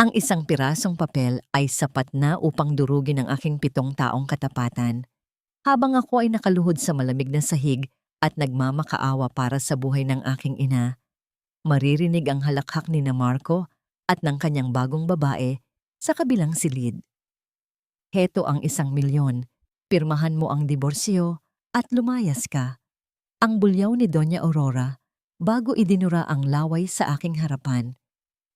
Ang isang pirasong papel ay sapat na upang durugin ang aking 7 taong katapatan, habang ako ay nakaluhod sa malamig na sahig at nagmamakaawa para sa buhay ng aking ina. Maririnig ang halakhak ni na Marco at ng kanyang bagong babae sa kabilang silid. Heto ang 1 milyon. Pirmahan mo ang diborsyo at lumayas ka. Ang bulyaw ni Doña Aurora bago idinura ang laway sa aking harapan.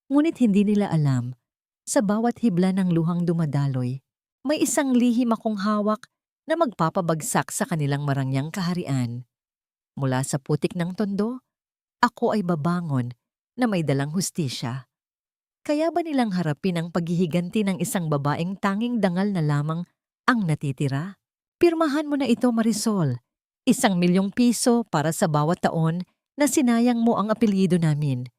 Ngunit hindi nila alam, sa bawat hibla ng luhang dumadaloy, may isang lihim akong hawak na magpapabagsak sa kanilang marangyang kaharian. Mula sa putik ng tondo, ako ay babangon na may dalang hustisya. Kaya ba nilang harapin ang paghihiganti ng isang babaeng tanging dangal na lamang ang natitira? Pirmahan mo na ito, Marisol. 1 milyong piso para sa bawat taon na sinayang mo ang apelyido namin.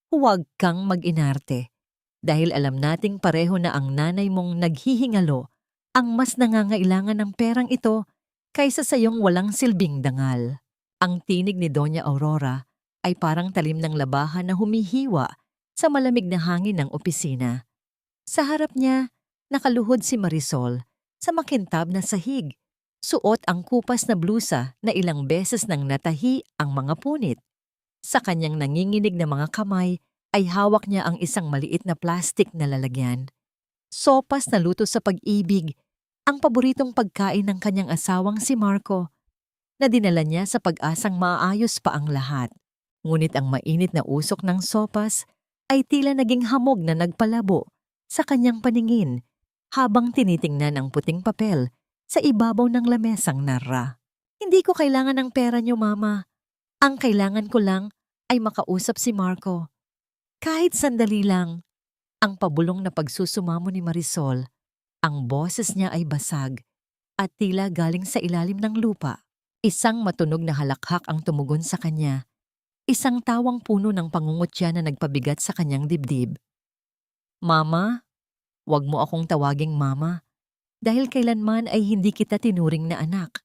Huwag kang mag-inarte dahil alam nating pareho na ang nanay mong naghihingalo ang mas nangangailangan ng perang ito kaysa sa iyong walang silbing dangal. Ang tinig ni Doña Aurora ay parang talim ng labahan na humihiwa sa malamig na hangin ng opisina. Sa harap niya, nakaluhod si Marisol sa makintab na sahig. Suot ang kupas na blusa na ilang beses nang natahi ang mga punit. Sa kanyang nanginginig na mga kamay ay hawak niya ang isang maliit na plastik na lalagyan. Sopas na luto sa pag-ibig, ang paboritong pagkain ng kanyang asawang si Marco, na dinala niya sa pag-asang maayos pa ang lahat. Ngunit ang mainit na usok ng sopas ay tila naging hamog na nagpalabo sa kanyang paningin habang tinitingnan ang puting papel sa ibabaw ng lamesang narra. Hindi ko kailangan ng pera niyo, Mama. Ang kailangan ko lang ay makausap si Marco. Kahit sandali lang. Ang pabulong na pagsusumamo ni Marisol, ang boses niya ay basag at tila galing sa ilalim ng lupa. Isang matunog na halakhak ang tumugon sa kanya. Isang tawang puno ng pangungutya na nagpabigat sa kanyang dibdib. Mama, wag mo akong tawaging Mama dahil kailanman ay hindi kita tinuring na anak.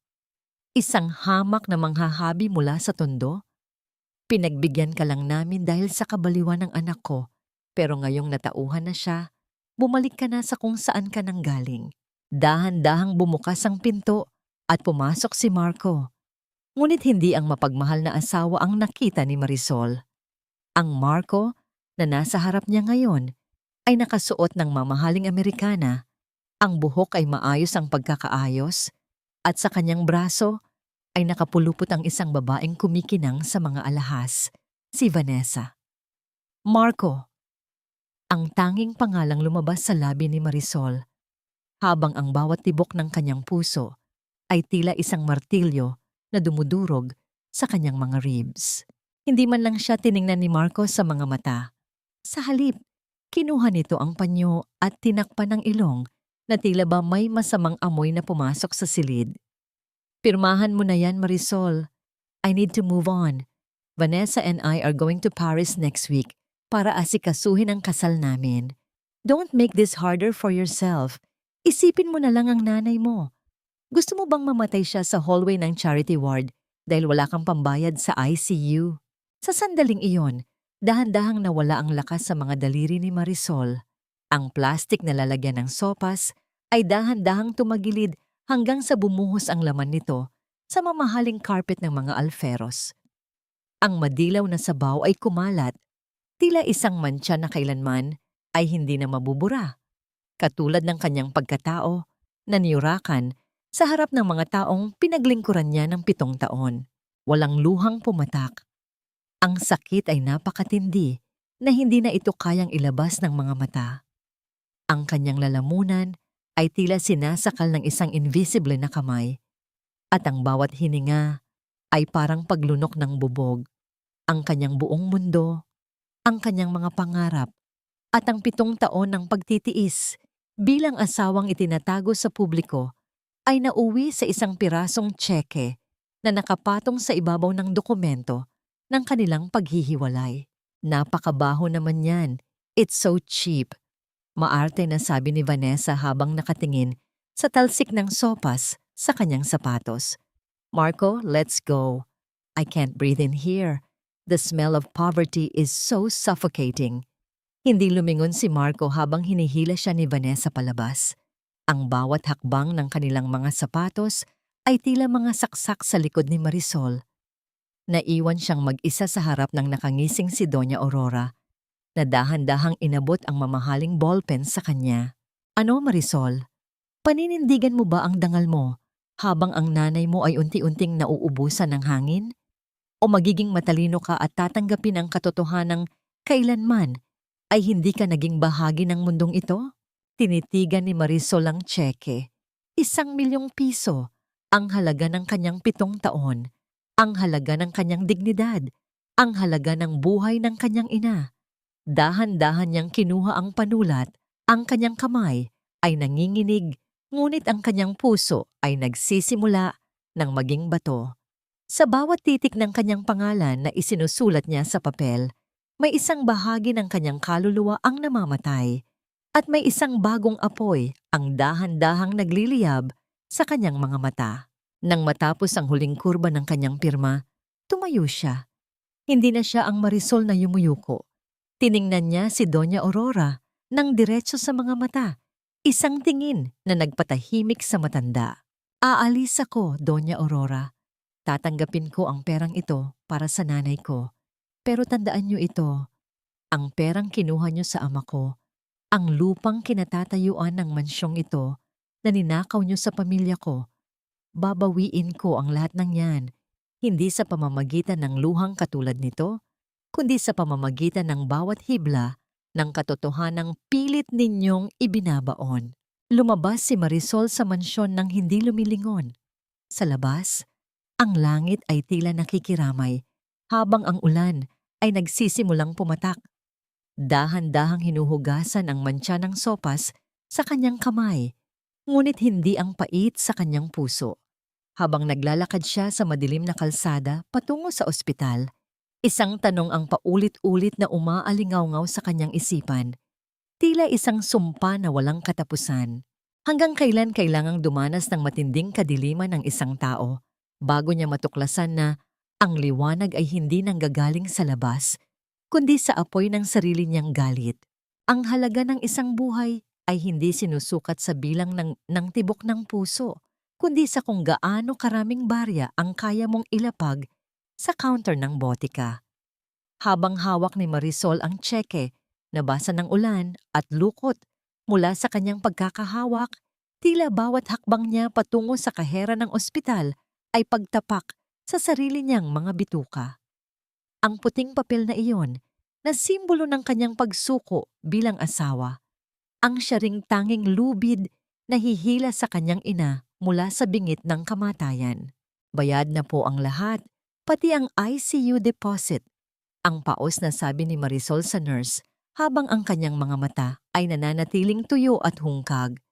Isang hamak na manghahabi mula sa tondo. Pinagbigyan ka lang namin dahil sa kabaliwan ng anak ko, pero ngayong natauhan na siya, bumalik ka na sa kung saan ka nanggaling. Dahan-dahang bumukas ang pinto at pumasok si Marco. Ngunit hindi ang mapagmahal na asawa ang nakita ni Marisol. Ang Marco na nasa harap niya ngayon ay nakasuot ng mamahaling Amerikana. Ang buhok ay maayos ang pagkakaayos at sa kanyang braso ay nakapulupot ang isang babaeng kumikinang sa mga alahas, si Vanessa. Marco, ang tanging pangalang lumabas sa labi ni Marisol, habang ang bawat tibok ng kanyang puso ay tila isang martilyo na dumudurog sa kanyang mga ribs. Hindi man lang siya tiningnan ni Marco sa mga mata. Sa halip, kinuha nito ang panyo at tinakpan ng ilong na tila ba may masamang amoy na pumasok sa silid. Pirmahan mo na yan, Marisol. I need to move on. Vanessa and I are going to Paris next week para asikasuhin ang kasal namin. Don't make this harder for yourself. Isipin mo na lang ang nanay mo. Gusto mo bang mamatay siya sa hallway ng charity ward dahil wala kang pambayad sa ICU? Sa sandaling iyon, dahan-dahang nawala ang lakas sa mga daliri ni Marisol. Ang plastik na lalagyan ng sopas ay dahan-dahang tumagilid hanggang sa bumuhos ang laman nito sa mamahaling carpet ng mga alferos. Ang madilaw na sabaw ay kumalat, tila isang mantsa na kailanman ay hindi na mabubura. Katulad ng kanyang pagkatao na niyurakan sa harap ng mga taong pinaglingkuran niya ng 7 taon. Walang luhang pumatak. Ang sakit ay napakatindi na hindi na ito kayang ilabas ng mga mata. Ang kanyang lalamunan ay tila sinasakal ng isang invisible na kamay, at ang bawat hininga ay parang paglunok ng bubog. Ang kanyang buong mundo, ang kanyang mga pangarap, at ang 7 taon ng pagtitiis bilang asawang itinatago sa publiko ay nauwi sa isang pirasong tseke na nakapatong sa ibabaw ng dokumento ng kanilang paghihiwalay. Napakabaho naman yan. It's so cheap. Maarte na sabi ni Vanessa habang nakatingin sa talsik ng sopas sa kanyang sapatos. Marco, let's go. I can't breathe in here. The smell of poverty is so suffocating. Hindi lumingon si Marco habang hinihila siya ni Vanessa palabas. Ang bawat hakbang ng kanilang mga sapatos ay tila mga saksak sa likod ni Marisol. Naiwan siyang mag-isa sa harap ng nakangising si Doña Aurora, na dahan-dahang inabot ang mamahaling ballpen sa kanya. Ano, Marisol? Paninindigan mo ba ang dangal mo habang ang nanay mo ay unti-unting nauubusan ng hangin? O magiging matalino ka at tatanggapin ang katotohanang kailanman ay hindi ka naging bahagi ng mundong ito? Tinitigan ni Marisol ang tseke. 1,000,000 piso, ang halaga ng kanyang 7 taon, ang halaga ng kanyang dignidad, ang halaga ng buhay ng kanyang ina. Dahan-dahan niyang kinuha ang panulat, ang kanyang kamay ay nanginginig, ngunit ang kanyang puso ay nagsisimula ng maging bato. Sa bawat titik ng kanyang pangalan na isinusulat niya sa papel, may isang bahagi ng kanyang kaluluwa ang namamatay at may isang bagong apoy ang dahan-dahang nagliliyab sa kanyang mga mata. Nang matapos ang huling kurba ng kanyang pirma, tumayo siya. Hindi na siya ang Marisol na yumuyuko. Tiningnan niya si Doña Aurora ng diretso sa mga mata, isang tingin na nagpatahimik sa matanda. Aalis ako, Doña Aurora. Tatanggapin ko ang perang ito para sa nanay ko. Pero tandaan niyo ito, ang perang kinuha niyo sa ama ko, ang lupang kinatatayuan ng mansyong ito na ninakaw niyo sa pamilya ko, babawiin ko ang lahat ng yan, hindi sa pamamagitan ng luhang katulad nito, kundi sa pamamagitan ng bawat hibla ng katotohanang pilit ninyong ibinabaon. Lumabas si Marisol sa mansyon nang hindi lumilingon. Sa labas, ang langit ay tila nakikiramay habang ang ulan ay nagsisimulang pumatak. Dahan-dahang hinuhugasan ang mantsa ng sopas sa kanyang kamay, ngunit hindi ang pait sa kanyang puso. Habang naglalakad siya sa madilim na kalsada patungo sa ospital, isang tanong ang paulit-ulit na umaalingaw-ngaw sa kanyang isipan. Tila isang sumpa na walang katapusan. Hanggang kailan kailangang dumanas ng matinding kadiliman ng isang tao bago niya matuklasan na ang liwanag ay hindi nanggagaling sa labas, kundi sa apoy ng sarili niyang galit. Ang halaga ng isang buhay ay hindi sinusukat sa bilang ng tibok ng puso, kundi sa kung gaano karaming barya ang kaya mong ilapag sa counter ng botika. Habang hawak ni Marisol ang tseke, nabasa ng ulan at lukot mula sa kanyang pagkakahawak, tila bawat hakbang niya patungo sa kahera ng ospital ay pagtapak sa sarili niyang mga bituka. Ang puting papel na iyon, na simbolo ng kanyang pagsuko bilang asawa, ang siya ring tanging lubid na hihila sa kanyang ina mula sa bingit ng kamatayan. Bayad na po ang lahat, pati ang ICU deposit, ang paos na sabi ni Marisol sa nurse habang ang kanyang mga mata ay nananatiling tuyo at hungkag.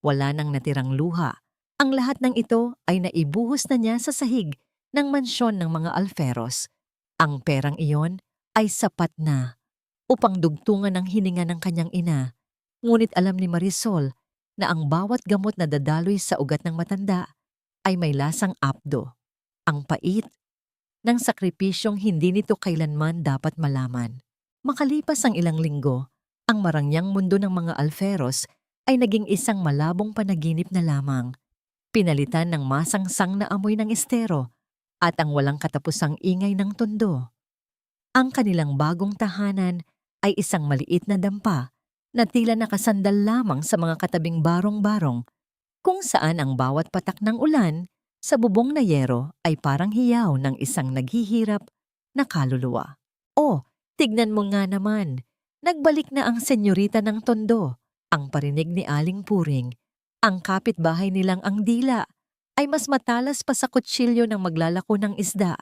Wala nang natirang luha. Ang lahat ng ito ay naibuhos na niya sa sahig ng mansyon ng mga Alferos. Ang perang iyon ay sapat na upang dugtungan ang hininga ng kanyang ina. Ngunit alam ni Marisol na ang bawat gamot na dadaloy sa ugat ng matanda ay may lasang apdo. Ang pait ng sakripisyong hindi nito kailanman dapat malaman. Makalipas ang ilang linggo, ang marangyang mundo ng mga Alferos ay naging isang malabong panaginip na lamang. Pinalitan ng masangsang na amoy ng estero at ang walang katapusang ingay ng tondo. Ang kanilang bagong tahanan ay isang maliit na dampa na tila nakasandal lamang sa mga katabing barong-barong, kung saan ang bawat patak ng ulan sa bubong na yero ay parang hiyaw ng isang naghihirap na kaluluwa. Oh, tignan mo nga naman, nagbalik na ang senyorita ng tondo, ang parinig ni Aling Puring. Ang kapitbahay nilang ang dila ay mas matalas pa sa kutsilyo ng maglalako ng isda.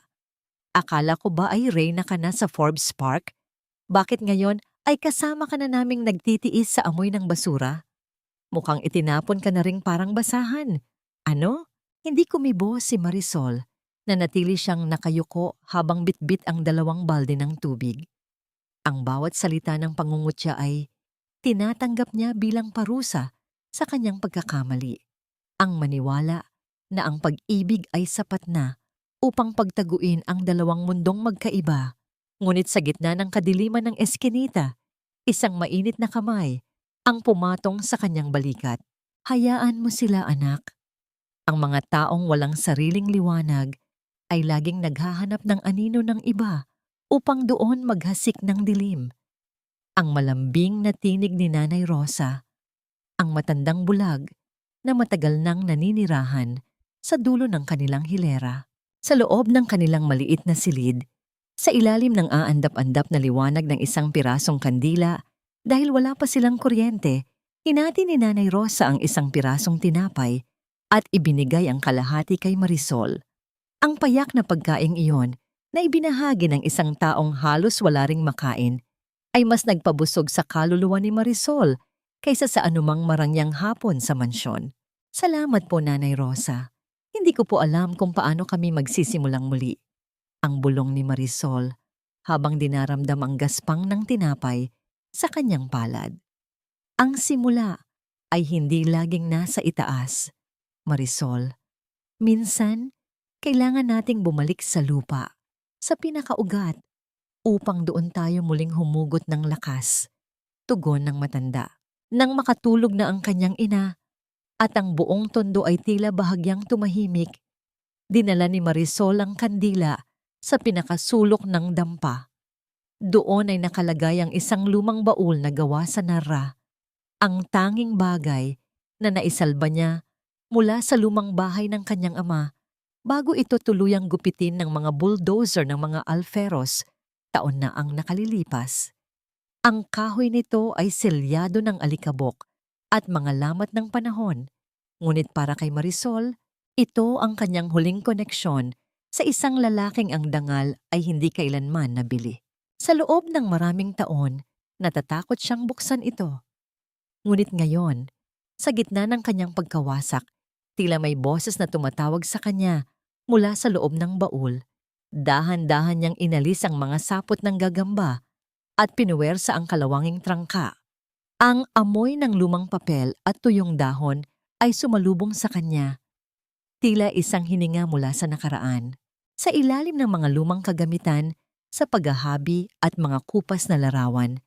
Akala ko ba ay reyna ka na sa Forbes Park? Bakit ngayon ay kasama ka na naming nagtitiis sa amoy ng basura? Mukhang itinapon ka na ring parang basahan. Ano? Hindi kumibo si Marisol na natili siyang nakayuko habang bitbit ang 2 balde ng tubig. Ang bawat salita ng pangungutya ay tinatanggap niya bilang parusa sa kanyang pagkakamali. Ang maniwala na ang pag-ibig ay sapat na upang pagtaguin ang 2 mundong magkaiba. Ngunit sa gitna ng kadiliman ng eskinita, Isang mainit na kamay ang pumatong sa kanyang balikat. Hayaan mo sila, anak. Ang mga taong walang sariling liwanag ay laging naghahanap ng anino ng iba upang doon maghasik ng dilim. Ang malambing na tinig ni Nanay Rosa, ang matandang bulag na matagal nang naninirahan sa dulo ng kanilang hilera. Sa loob ng kanilang maliit na silid, sa ilalim ng aandap-andap na liwanag ng isang pirasong kandila, dahil wala pa silang kuryente, hinati ni Nanay Rosa ang isang pirasong tinapay at ibinigay ang kalahati kay Marisol. Ang payak na pagkaing iyon na ibinahagi ng isang taong halos wala ring makain ay mas nagpabusog sa kaluluwa ni Marisol kaysa sa anumang marangyang hapon sa mansyon. Salamat po, Nanay Rosa. Hindi ko po alam kung paano kami magsisimulang muli. Ang bulong ni Marisol habang dinaramdam ang gaspang ng tinapay sa kanyang palad. Ang simula ay hindi laging nasa itaas, Marisol. Minsan, kailangan nating bumalik sa lupa, sa pinakaugat, upang doon tayo muling humugot ng lakas. Tugon ng matanda. Nang makatulog na ang kanyang ina at ang buong tondo ay tila bahagyang tumahimik, dinala ni Marisol ang kandila sa pinakasulok ng dampa. Doon ay nakalagay ang isang lumang baul na gawa sa nara, ang tanging bagay na naisalba niya mula sa lumang bahay ng kanyang ama bago ito tuluyang gupitin ng mga bulldozer ng mga alferos taon na ang nakalilipas. Ang kahoy nito ay selyado ng alikabok at mga lamat ng panahon, ngunit para kay Marisol, ito ang kanyang huling koneksyon sa isang lalaking ang dangal ay hindi kailanman nabili. Sa loob ng maraming taon, natatakot siyang buksan ito. Ngunit ngayon, sa gitna ng kanyang pagkawasak, tila may boses na tumatawag sa kanya mula sa loob ng baul. Dahan-dahan niyang inalis ang mga sapot ng gagamba at pinuwersa ang kalawanging trangka. Ang amoy ng lumang papel at tuyong dahon ay sumalubong sa kanya. Tila isang hininga mula sa nakaraan. Sa ilalim ng mga lumang kagamitan, sa paghahabi at mga kupas na larawan,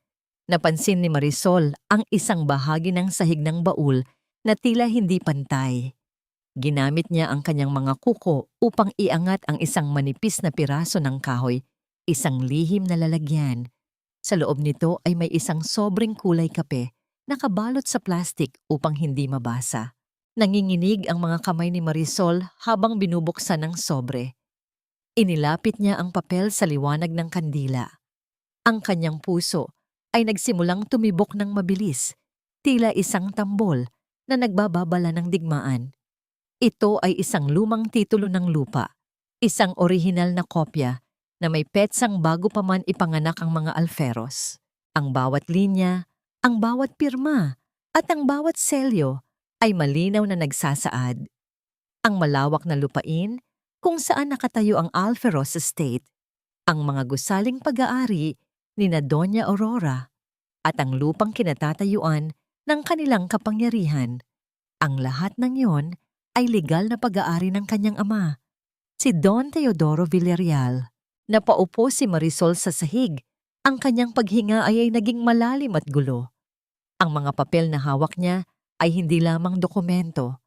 napansin ni Marisol ang isang bahagi ng sahig ng baul na tila hindi pantay. Ginamit niya ang kanyang mga kuko upang iangat ang isang manipis na piraso ng kahoy, isang lihim na lalagyan. Sa loob nito ay may isang sobrang kulay kape na kabalot sa plastik upang hindi mabasa. Nanginginig ang mga kamay ni Marisol habang binubuksan ng sobre. Inilapit niya ang papel sa liwanag ng kandila. Ang kanyang puso ay nagsimulang tumibok ng mabilis, tila isang tambol na nagbababala ng digmaan. Ito ay isang lumang titulo ng lupa, isang orihinal na kopya na may petsang bago pa man ipanganak ang mga alferos. Ang bawat linya, ang bawat pirma, at ang bawat selyo ay malinaw na nagsasaad. Ang malawak na lupain kung saan nakatayo ang Alferos Estate, ang mga gusaling pag-aari ni na Doña Aurora, at ang lupang kinatatayuan ng kanilang kapangyarihan. Ang lahat ng iyon ay legal na pag-aari ng kanyang ama, si Don Teodoro Villarreal. Napaupo si Marisol sa sahig. Ang kanyang paghinga ay naging malalim at gulo. Ang mga papel na hawak niya ay hindi lamang dokumento.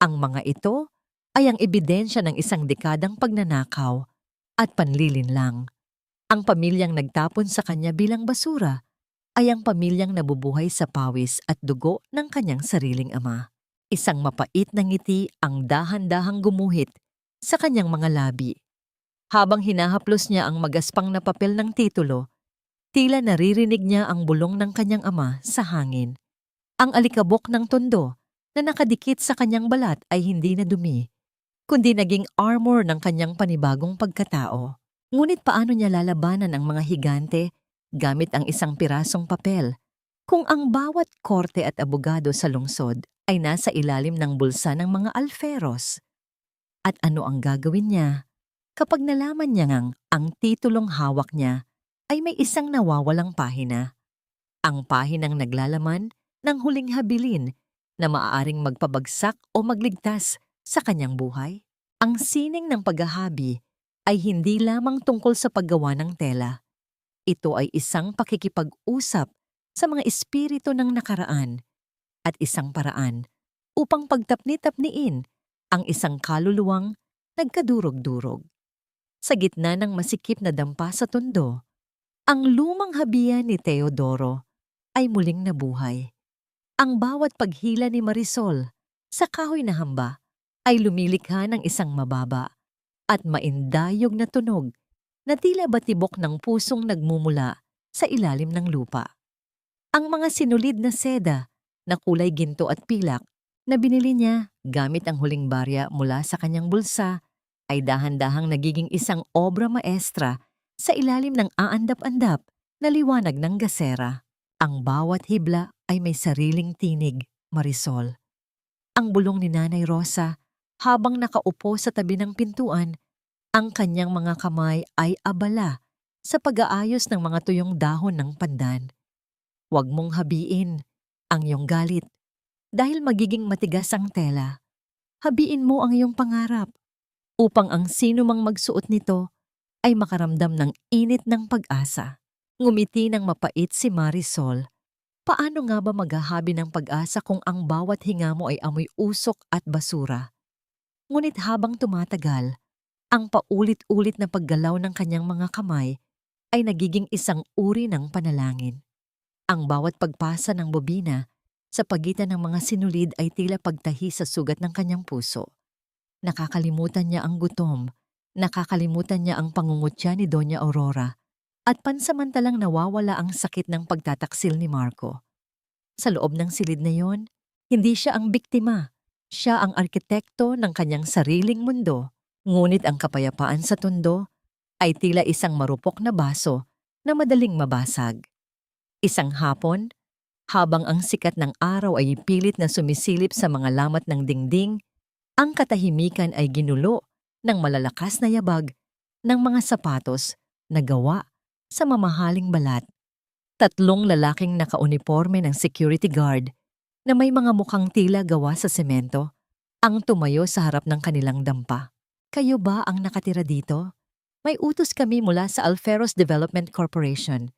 Ang mga ito ay ang ebidensya ng isang dekadang pagnanakaw at panlilinlang. Ang pamilyang nagtapon sa kanya bilang basura ay ang pamilyang nabubuhay sa pawis at dugo ng kanyang sariling ama. Isang mapait na ngiti ang dahan-dahang gumuhit sa kanyang mga labi. Habang hinahaplos niya ang magaspang na papel ng titulo, tila naririnig niya ang bulong ng kanyang ama sa hangin. Ang alikabok ng tondo na nakadikit sa kanyang balat ay hindi na dumi, kundi naging armor ng kanyang panibagong pagkatao. Ngunit paano niya lalabanan ang mga higante gamit ang isang pirasong papel kung ang bawat korte at abogado sa lungsod ay nasa ilalim ng bulsa ng mga alferos? At ano ang gagawin niya kapag nalaman niya ngang ang titulong hawak niya ay may isang nawawalang pahina? Ang pahinang naglalaman ng huling habilin na maaaring magpabagsak o magligtas sa kanyang buhay. Ang sining ng paghahabi ay hindi lamang tungkol sa paggawa ng tela. Ito ay isang pakikipag-usap sa mga espiritu ng nakaraan at isang paraan upang pagtapni-tapniin ang isang kaluluwang nagkadurog-durog. Sa gitna ng masikip na dampa sa tondo, ang lumang habian ni Teodoro ay muling nabuhay. Ang bawat paghila ni Marisol sa kahoy na hamba ay lumilikha ng isang mababa at maindayog na tunog na tila batibok ng pusong nagmumula sa ilalim ng lupa. Ang mga sinulid na seda na kulay ginto at pilak na binili niya gamit ang huling barya mula sa kanyang bulsa ay dahan-dahang nagiging isang obra maestra sa ilalim ng aandap-andap na liwanag ng gasera. Ang bawat hibla ay may sariling tinig, Marisol. Ang bulong ni Nanay Rosa habang nakaupo sa tabi ng pintuan, ang kanyang mga kamay ay abala sa pag-aayos ng mga tuyong dahon ng pandan. Huwag mong habiin ang iyong galit dahil magiging matigas ang tela. Habiin mo ang iyong pangarap upang ang sino mang magsuot nito ay makaramdam ng init ng pag-asa. Ngumiti ng mapait si Marisol. Paano nga ba maghahabi ng pag-asa kung ang bawat hinga mo ay amoy usok at basura? Ngunit habang tumatagal, ang paulit-ulit na paggalaw ng kanyang mga kamay ay nagiging isang uri ng panalangin. Ang bawat pagpasa ng bobina sa pagitan ng mga sinulid ay tila pagtahi sa sugat ng kanyang puso. Nakakalimutan niya ang gutom, nakakalimutan niya ang pangungutya ni Doña Aurora, at pansamantalang nawawala ang sakit ng pagtataksil ni Marco. Sa loob ng silid na yon, hindi siya ang biktima. Siya ang arkitekto ng kanyang sariling mundo. Ngunit ang kapayapaan sa tondo ay tila isang marupok na baso na madaling mabasag. Isang hapon, habang ang sikat ng araw ay pilit na sumisilip sa mga lamat ng dingding, ang katahimikan ay ginulo ng malalakas na yabag ng mga sapatos na gawa sa mamahaling balat. 3 lalaking nakauniporme ng security guard na may mga mukhang tila gawa sa semento ang tumayo sa harap ng kanilang dampa. Kayo ba ang nakatira dito? May utos kami mula sa Alferos Development Corporation.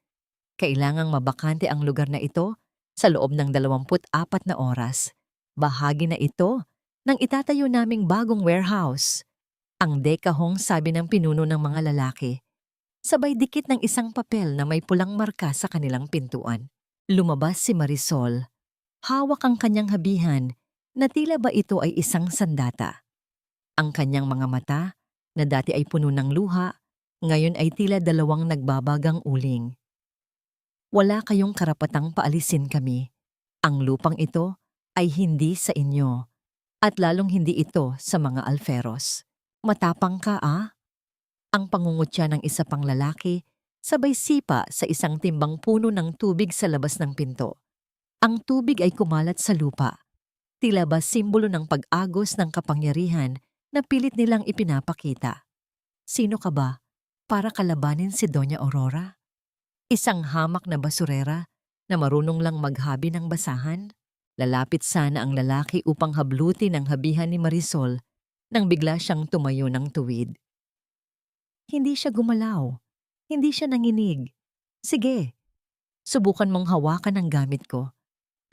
Kailangang mabakante ang lugar na ito sa loob ng 24 na oras. Bahagi na ito ng itatayo naming bagong warehouse. Ang dekahong sabi ng pinuno ng mga lalaki. Sabay dikit ng isang papel na may pulang marka sa kanilang pintuan. Lumabas si Marisol. Hawak ang kanyang habihan na tila ba ito ay isang sandata. Ang kanyang mga mata, na dati ay puno ng luha, ngayon ay tila 2 nagbabagang uling. Wala kayong karapatang paalisin kami. Ang lupang ito ay hindi sa inyo, at lalong hindi ito sa mga Alferos. Matapang ka, ah? Ang pangungutya ng isa pang lalaki, sabay sipa sa isang timbang puno ng tubig sa labas ng pinto. Ang tubig ay kumalat sa lupa. Tila ba simbolo ng pag-agos ng kapangyarihan na pilit nilang ipinapakita. Sino ka ba para kalabanin si Doña Aurora? Isang hamak na basurera na marunong lang maghabi ng basahan? Lalapit sana ang lalaki upang hablutin ang habihan ni Marisol nang bigla siyang tumayo ng tuwid. Hindi siya gumalaw. Hindi siya nanginig. Sige, subukan mong hawakan ang gamit ko.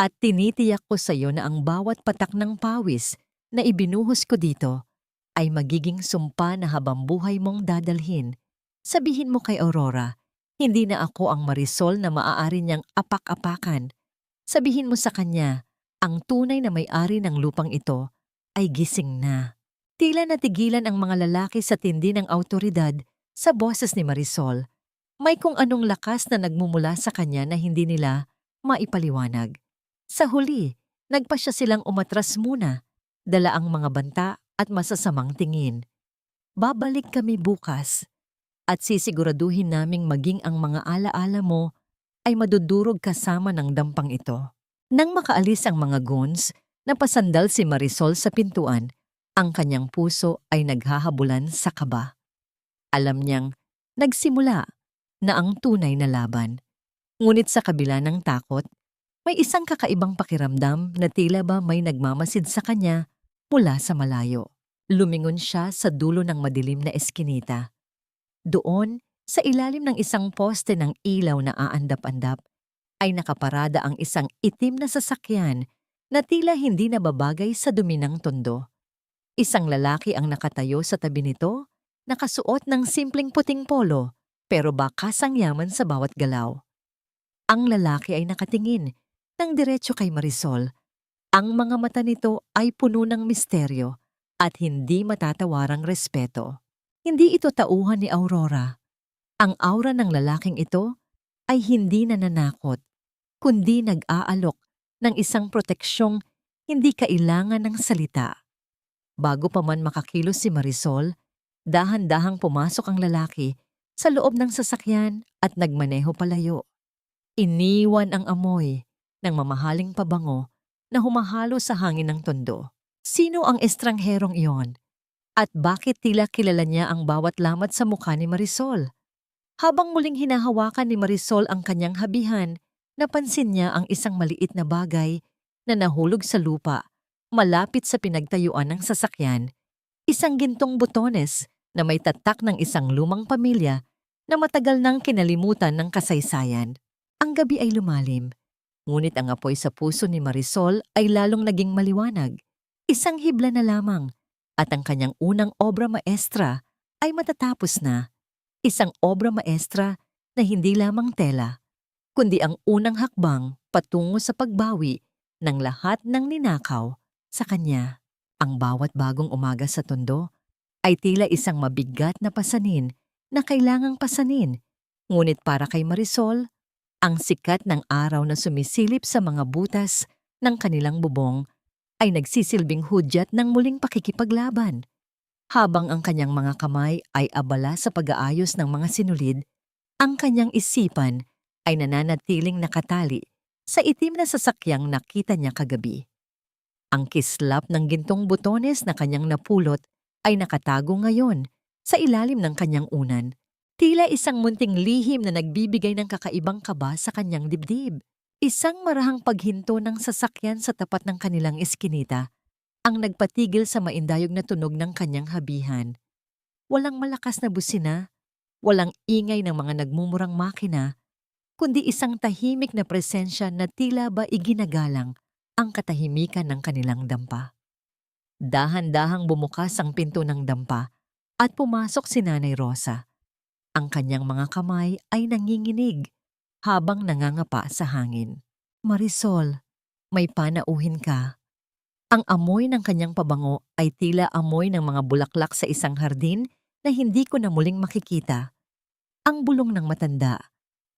At tinitiyak ko sa iyo na ang bawat patak ng pawis na ibinuhos ko dito ay magiging sumpa na habang buhay mong dadalhin. Sabihin mo kay Aurora, hindi na ako ang Marisol na maaari niyang apak-apakan. Sabihin mo sa kanya, ang tunay na may-ari ng lupang ito ay gising na. Tila natigilan ang mga lalaki sa tindi ng awtoridad sa boses ni Marisol. May kung anong lakas na nagmumula sa kanya na hindi nila maipaliwanag. Sa huli, nagpasya silang umatras muna, dala ang mga banta at masasamang tingin. Babalik kami bukas at sisiguraduhin naming maging ang mga alaala mo ay madudurog kasama ng dampang ito. Nang makaalis ang mga goons, napasandal si Marisol sa pintuan. Ang kanyang puso ay naghahabulan sa kaba. Alam niyang nagsimula na ang tunay na laban. Ngunit sa kabila ng takot, may isang kakaibang pakiramdam na tila ba may nagmamasid sa kanya mula sa malayo. Lumingon siya sa dulo ng madilim na eskinita. Doon, sa ilalim ng isang poste ng ilaw na aandap-andap, ay nakaparada ang isang itim na sasakyan na tila hindi nababagay sa dumi ng tondo. Isang lalaki ang nakatayo sa tabi nito, nakasuot ng simpleng puting polo, pero bakas ang yaman sa bawat galaw. Ang lalaki ay nakatingin ng diretso kay Marisol. Ang mga mata nito ay puno ng misteryo at hindi matatawarang respeto. Hindi ito tauhan ni Aurora. Ang aura ng lalaking ito ay hindi nananakot, kundi nag-aalok ng isang proteksyong hindi kailangan ng salita. Bago pa man makakilos si Marisol, dahan-dahang pumasok ang lalaki sa loob ng sasakyan at nagmaneho palayo. Iniwan ang amoy ng mamahaling pabango na humahalo sa hangin ng tondo. Sino ang estrangherong iyon? At bakit tila kilala niya ang bawat lamat sa mukha ni Marisol? Habang muling hinahawakan ni Marisol ang kanyang habihan, napansin niya ang isang maliit na bagay na nahulog sa lupa malapit sa pinagtayuan ng sasakyan, isang gintong butones na may tatak ng isang lumang pamilya na matagal nang kinalimutan ng kasaysayan. Ang gabi ay lumalim, ngunit ang apoy sa puso ni Marisol ay lalong naging maliwanag. Isang hibla na lamang at ang kanyang unang obra maestra ay matatapos na. Isang obra maestra na hindi lamang tela, kundi ang unang hakbang patungo sa pagbawi ng lahat ng ninakaw sa kanya. Ang bawat bagong umaga sa tondo ay tila isang mabigat na pasanin na kailangang pasanin. Ngunit para kay Marisol, ang sikat ng araw na sumisilip sa mga butas ng kanilang bubong ay nagsisilbing hudyat ng muling pakikipaglaban. Habang ang kanyang mga kamay ay abala sa pag-aayos ng mga sinulid, ang kanyang isipan ay nananatiling nakatali sa itim na sasakyang nakita niya kagabi. Ang kislap ng gintong butones na kanyang napulot ay nakatago ngayon sa ilalim ng kanyang unan. Tila isang munting lihim na nagbibigay ng kakaibang kaba sa kanyang dibdib. Isang marahang paghinto ng sasakyan sa tapat ng kanilang eskinita ang nagpatigil sa maindayog na tunog ng kanyang habihan. Walang malakas na busina, walang ingay ng mga nagmumurang makina, kundi isang tahimik na presensya na tila ba iginagalang ang katahimikan ng kanilang dampa. Dahan-dahang bumukas ang pinto ng dampa at pumasok si Nanay Rosa. Ang kanyang mga kamay ay nanginginig habang nangangapa sa hangin. Marisol, may panauhin ka. Ang amoy ng kanyang pabango ay tila amoy ng mga bulaklak sa isang hardin na hindi ko na muling makikita. Ang bulong ng matanda,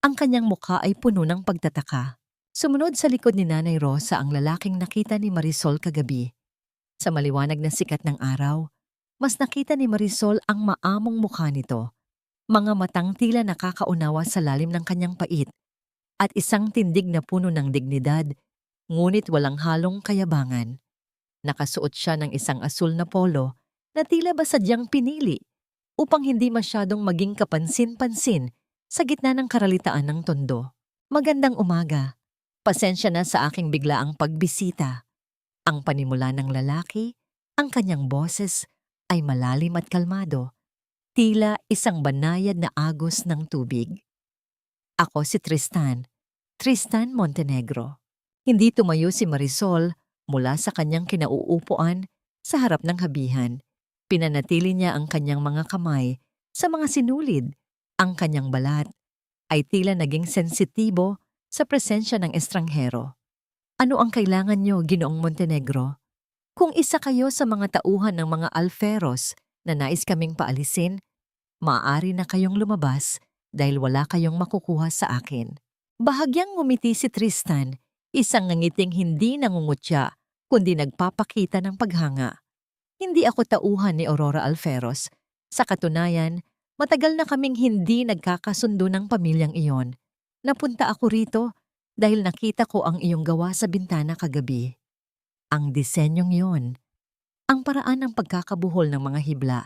ang kanyang mukha ay puno ng pagtataka. Sumunod sa likod ni Nanay Rosa ang lalaking nakita ni Marisol kagabi. Sa maliwanag na sikat ng araw, mas nakita ni Marisol ang maamong mukha nito. Mga matang tila nakakaunawa sa lalim ng kanyang pait at isang tindig na puno ng dignidad, ngunit walang halong kayabangan. Nakasuot siya ng isang asul na polo na tila ba sadyang pinili upang hindi masyadong maging kapansin-pansin sa gitna ng karalitaan ng tondo. Magandang umaga. Pasensya na sa aking biglaang pagbisita. Ang panimula ng lalaki, ang kanyang boses ay malalim at kalmado, tila isang banayad na agos ng tubig. Ako si Tristan, Tristan Montenegro. Hindi tumayo si Marisol mula sa kanyang kinauupuan sa harap ng habihan. Pinanatili niya ang kanyang mga kamay sa mga sinulid. Ang kanyang balat ay tila naging sensitibo sa presensya ng estranghero. Ano ang kailangan niyo, Ginoong Montenegro? Kung isa kayo sa mga tauhan ng mga alferos na nais kaming paalisin, maaari na kayong lumabas dahil wala kayong makukuha sa akin. Bahagyang ngumiti si Tristan, isang ngiting hindi nangungutya, kundi nagpapakita ng paghanga. Hindi ako tauhan ni Aurora Alferos. Sa katunayan, matagal na kaming hindi nagkakasundo ng pamilyang iyon. Napunta ako rito dahil nakita ko ang iyong gawa sa bintana kagabi. Ang disenyong iyon, ang paraan ng pagkakabuhol ng mga hibla,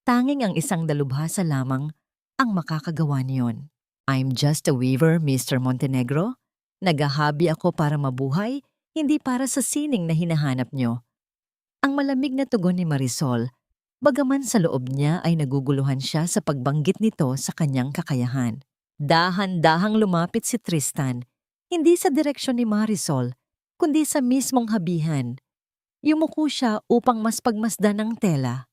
tanging ang isang dalubhasa lamang ang makakagawa niyon. I'm just a weaver, Mr. Montenegro. Naghahabi ako para mabuhay, hindi para sa sining na hinahanap nyo. Ang malamig na tugon ni Marisol, bagaman sa loob niya ay naguguluhan siya sa pagbanggit nito sa kanyang kakayahan. Dahan-dahang lumapit si Tristan, Hindi sa direksyon ni Marisol, kundi sa mismong habihan. Yumuko siya upang mas pagmasdan ng tela.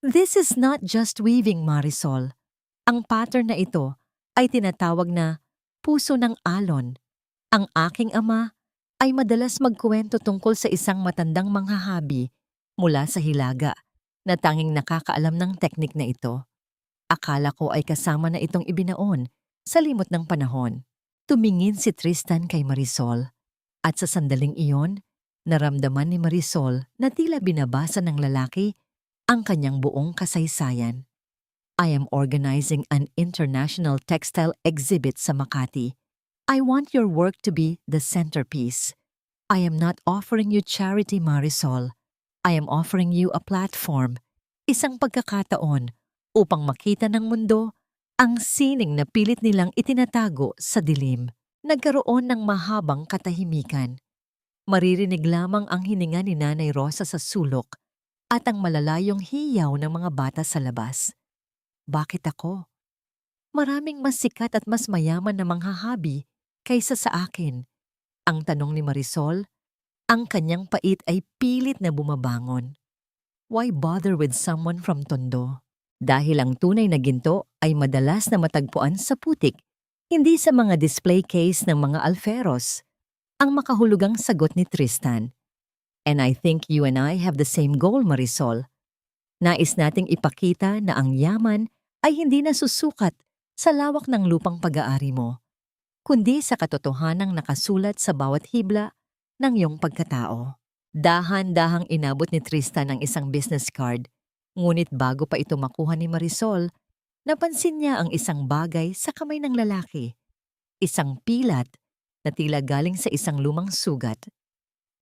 This is not just weaving, Marisol. Ang pattern na ito ay tinatawag na puso ng alon. Ang aking ama ay madalas magkuwento tungkol sa isang matandang manghahabi mula sa Hilaga na tanging nakakaalam ng teknik na ito. Akala ko ay kasama na itong ibinaon sa limot ng panahon. Tumingin si Tristan kay Marisol at sa sandaling iyon, naramdaman ni Marisol na tila binabasa ng lalaki ang kanyang buong kasaysayan. I am organizing an international textile exhibit sa Makati. I want your work to be the centerpiece. I am not offering you charity, Marisol. I am offering you a platform, isang pagkakataon upang makita ng mundo ang sining na pilit nilang itinatago sa dilim. Nagkaroon ng mahabang katahimikan. Maririnig lamang ang hininga ni Nanay Rosa sa sulok at ang malalayong hiyaw ng mga bata sa labas. Bakit ako? Maraming mas sikat at mas mayaman na manghahabi kaysa sa akin. Ang tanong ni Marisol, ang kanyang pait ay pilit na bumabangon. Why bother with someone from Tondo? Dahil ang tunay na ginto ay madalas na matagpuan sa putik, hindi sa mga display case ng mga alferos. Ang makahulugang sagot ni Tristan. And I think you and I have the same goal, Marisol. Nais nating ipakita na ang yaman ay hindi nasusukat sa lawak ng lupang pag-aari mo, kundi sa katotohanang nakasulat sa bawat hibla ng iyong pagkatao. Dahan-dahang inabot ni Tristan ang isang business card, ngunit bago pa ito makuha ni Marisol, napansin niya ang isang bagay sa kamay ng lalaki. Isang pilat na tila galing sa isang lumang sugat.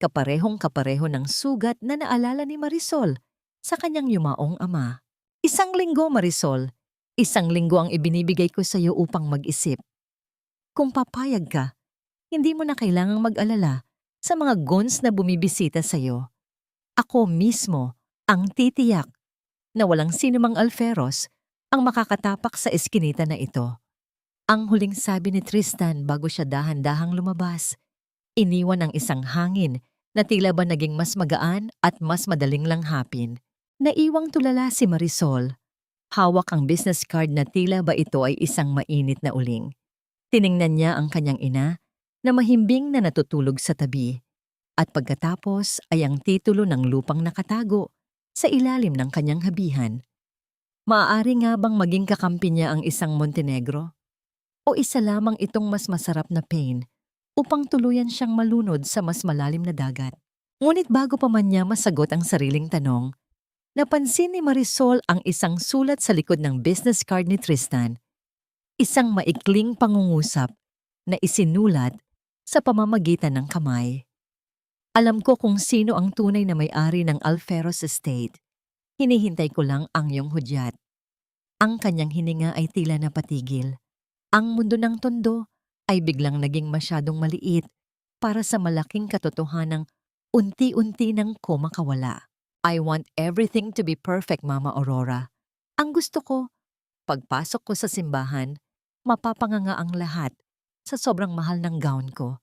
Kaparehong-kapareho ng sugat na naalala ni Marisol sa kanyang yumaong ama. Isang linggo, Marisol. Isang linggo ang ibinibigay ko sa iyo upang mag-isip. Kung papayag ka, hindi mo na kailangang mag-alala sa mga gons na bumibisita sa iyo. Ako mismo ang titiyak na walang sinumang alferos ang makakatapak sa eskinita na ito. Ang huling sabi ni Tristan bago siya dahan-dahang lumabas, iniwan ang isang hangin na tila ba naging mas magaan at mas madaling langhapin. Naiwang tulala si Marisol. Hawak ang business card na tila ba ito ay isang mainit na uling. Tiningnan niya ang kanyang ina na mahimbing na natutulog sa tabi. At pagkatapos ay ang titulo ng lupang nakatago sa ilalim ng kanyang habihan. Maaari nga bang maging kakampi niya ang isang Montenegro? O isa lamang itong mas masarap na pain upang tuluyan siyang malunod sa mas malalim na dagat? Ngunit bago pa man niya masagot ang sariling tanong, napansin ni Marisol ang isang sulat sa likod ng business card ni Tristan. Isang maikling pangungusap na isinulat sa pamamagitan ng kamay. Alam ko kung sino ang tunay na may-ari ng Alferos Estate. Hinihintay ko lang ang iyong hudyat. Ang kanyang hininga ay tila napatigil. Ang mundo ng Tondo ay biglang naging masyadong maliit para sa malaking katotohanang unti-unti nang kumakawala. I want everything to be perfect, Mama Aurora. Ang gusto ko, pagpasok ko sa simbahan, mapapanganga ang lahat sa sobrang mahal ng gown ko.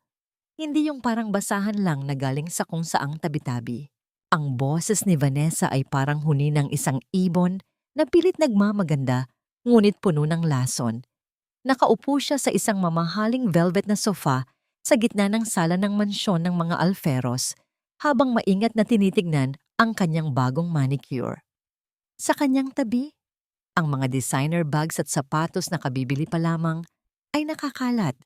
Hindi yung parang basahan lang na galing sa kung saang tabi-tabi. Ang boses ni Vanessa ay parang huni ng isang ibon na pilit nagmamaganda ngunit puno ng lason. Nakaupo siya sa isang mamahaling velvet na sofa sa gitna ng sala ng mansyon ng mga alferos habang maingat na tinitignan ang kanyang bagong manicure. Sa kanyang tabi, ang mga designer bags at sapatos na kabibili pa lamang ay nakakalat.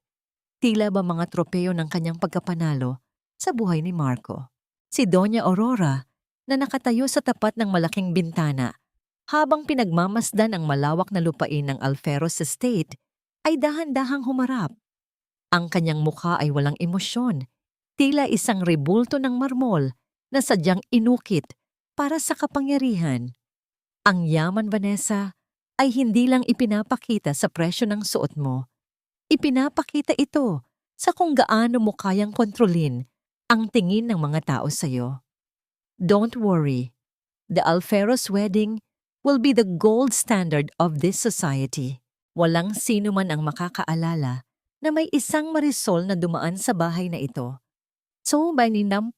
Tila ba mga tropeo ng kanyang pagkapanalo sa buhay ni Marco. Si Doña Aurora na nakatayo sa tapat ng malaking bintana habang pinagmamasdan ang malawak na lupain ng Alferos Estate ay dahan-dahang humarap. Ang kanyang mukha ay walang emosyon, tila isang rebulto ng marmol na sadyang inukit para sa kapangyarihan. Ang yaman, Vanessa, ay hindi lang ipinapakita sa presyo ng suot mo. Ipinapakita ito sa kung gaano mo kayang kontrolin ang tingin ng mga tao sa iyo. Don't worry. The Alferos wedding will be the gold standard of this society. Walang sino man ang makakaalala na may isang Marisol na dumaan sa bahay na ito. So, by ninam,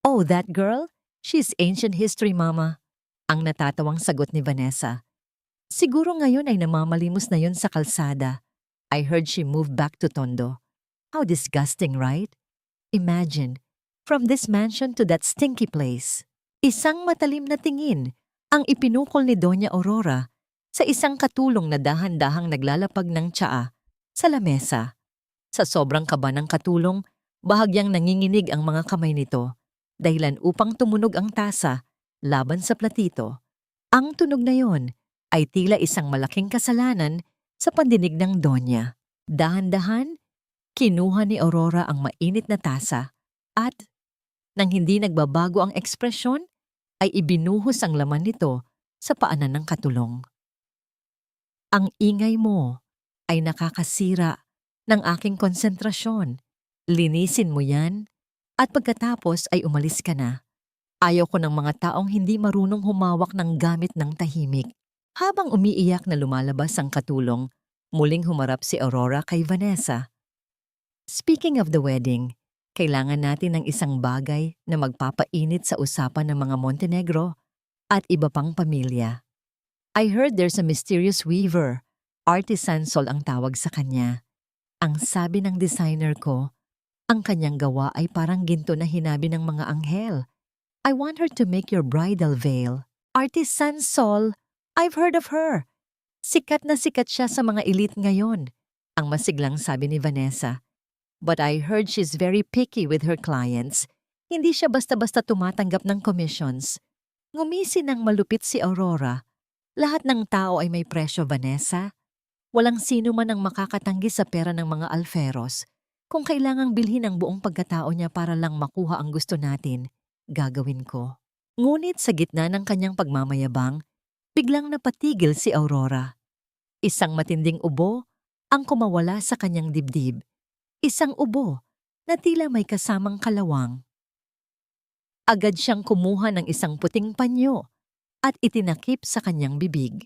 "Oh, that girl? She's ancient history, Mama." Ang natatawang sagot ni Vanessa. "Siguro ngayon ay namamalimos na yun sa kalsada. I heard she moved back to Tondo." How disgusting, right? Imagine, from this mansion to that stinky place. Isang matalim na tingin ang ipinukol ni Doña Aurora sa isang katulong na dahan-dahang naglalapag ng tsaa sa lamesa. Sa sobrang kaba ng katulong, bahagyang nanginginig ang mga kamay nito, dahilan upang tumunog ang tasa laban sa platito. Ang tunog na yon ay tila isang malaking kasalanan sa pandinig ng Donya. Dahan-dahan, kinuha ni Aurora ang mainit na tasa at, nang hindi nagbabago ang ekspresyon, ay ibinuhos ang laman nito sa paanan ng katulong. "Ang ingay mo ay nakakasira ng aking konsentrasyon. Linisin mo yan at pagkatapos ay umalis ka na. Ayaw ko ng mga taong hindi marunong humawak ng gamit ng tahimik." Habang umiiyak na lumalabas ang katulong, muling humarap si Aurora kay Vanessa. "Speaking of the wedding, kailangan natin ng isang bagay na magpapainit sa usapan ng mga Montenegro at iba pang pamilya. I heard there's a mysterious weaver. Artisan Sol ang tawag sa kanya. Ang sabi ng designer ko, ang kanyang gawa ay parang ginto na hinabi ng mga anghel. I want her to make your bridal veil." "Artisan Sol? I've heard of her. Sikat na sikat siya sa mga elite ngayon," ang masiglang sabi ni Vanessa. "But I heard she's very picky with her clients. Hindi siya basta-basta tumatanggap ng commissions." Ngumisi ng malupit si Aurora. Lahat ng tao ay may presyo, Vanessa. Walang sino man ang makakatanggi sa pera ng mga alferos. Kung kailangang bilhin ang buong pagkatao niya para lang makuha ang gusto natin, gagawin ko. Ngunit sa gitna ng kanyang pagmamayabang, biglang napatigil si Aurora. Isang matinding ubo ang kumawala sa kanyang dibdib. Isang ubo na tila may kasamang kalawang. Agad siyang kumuha ng isang puting panyo at itinakip sa kanyang bibig.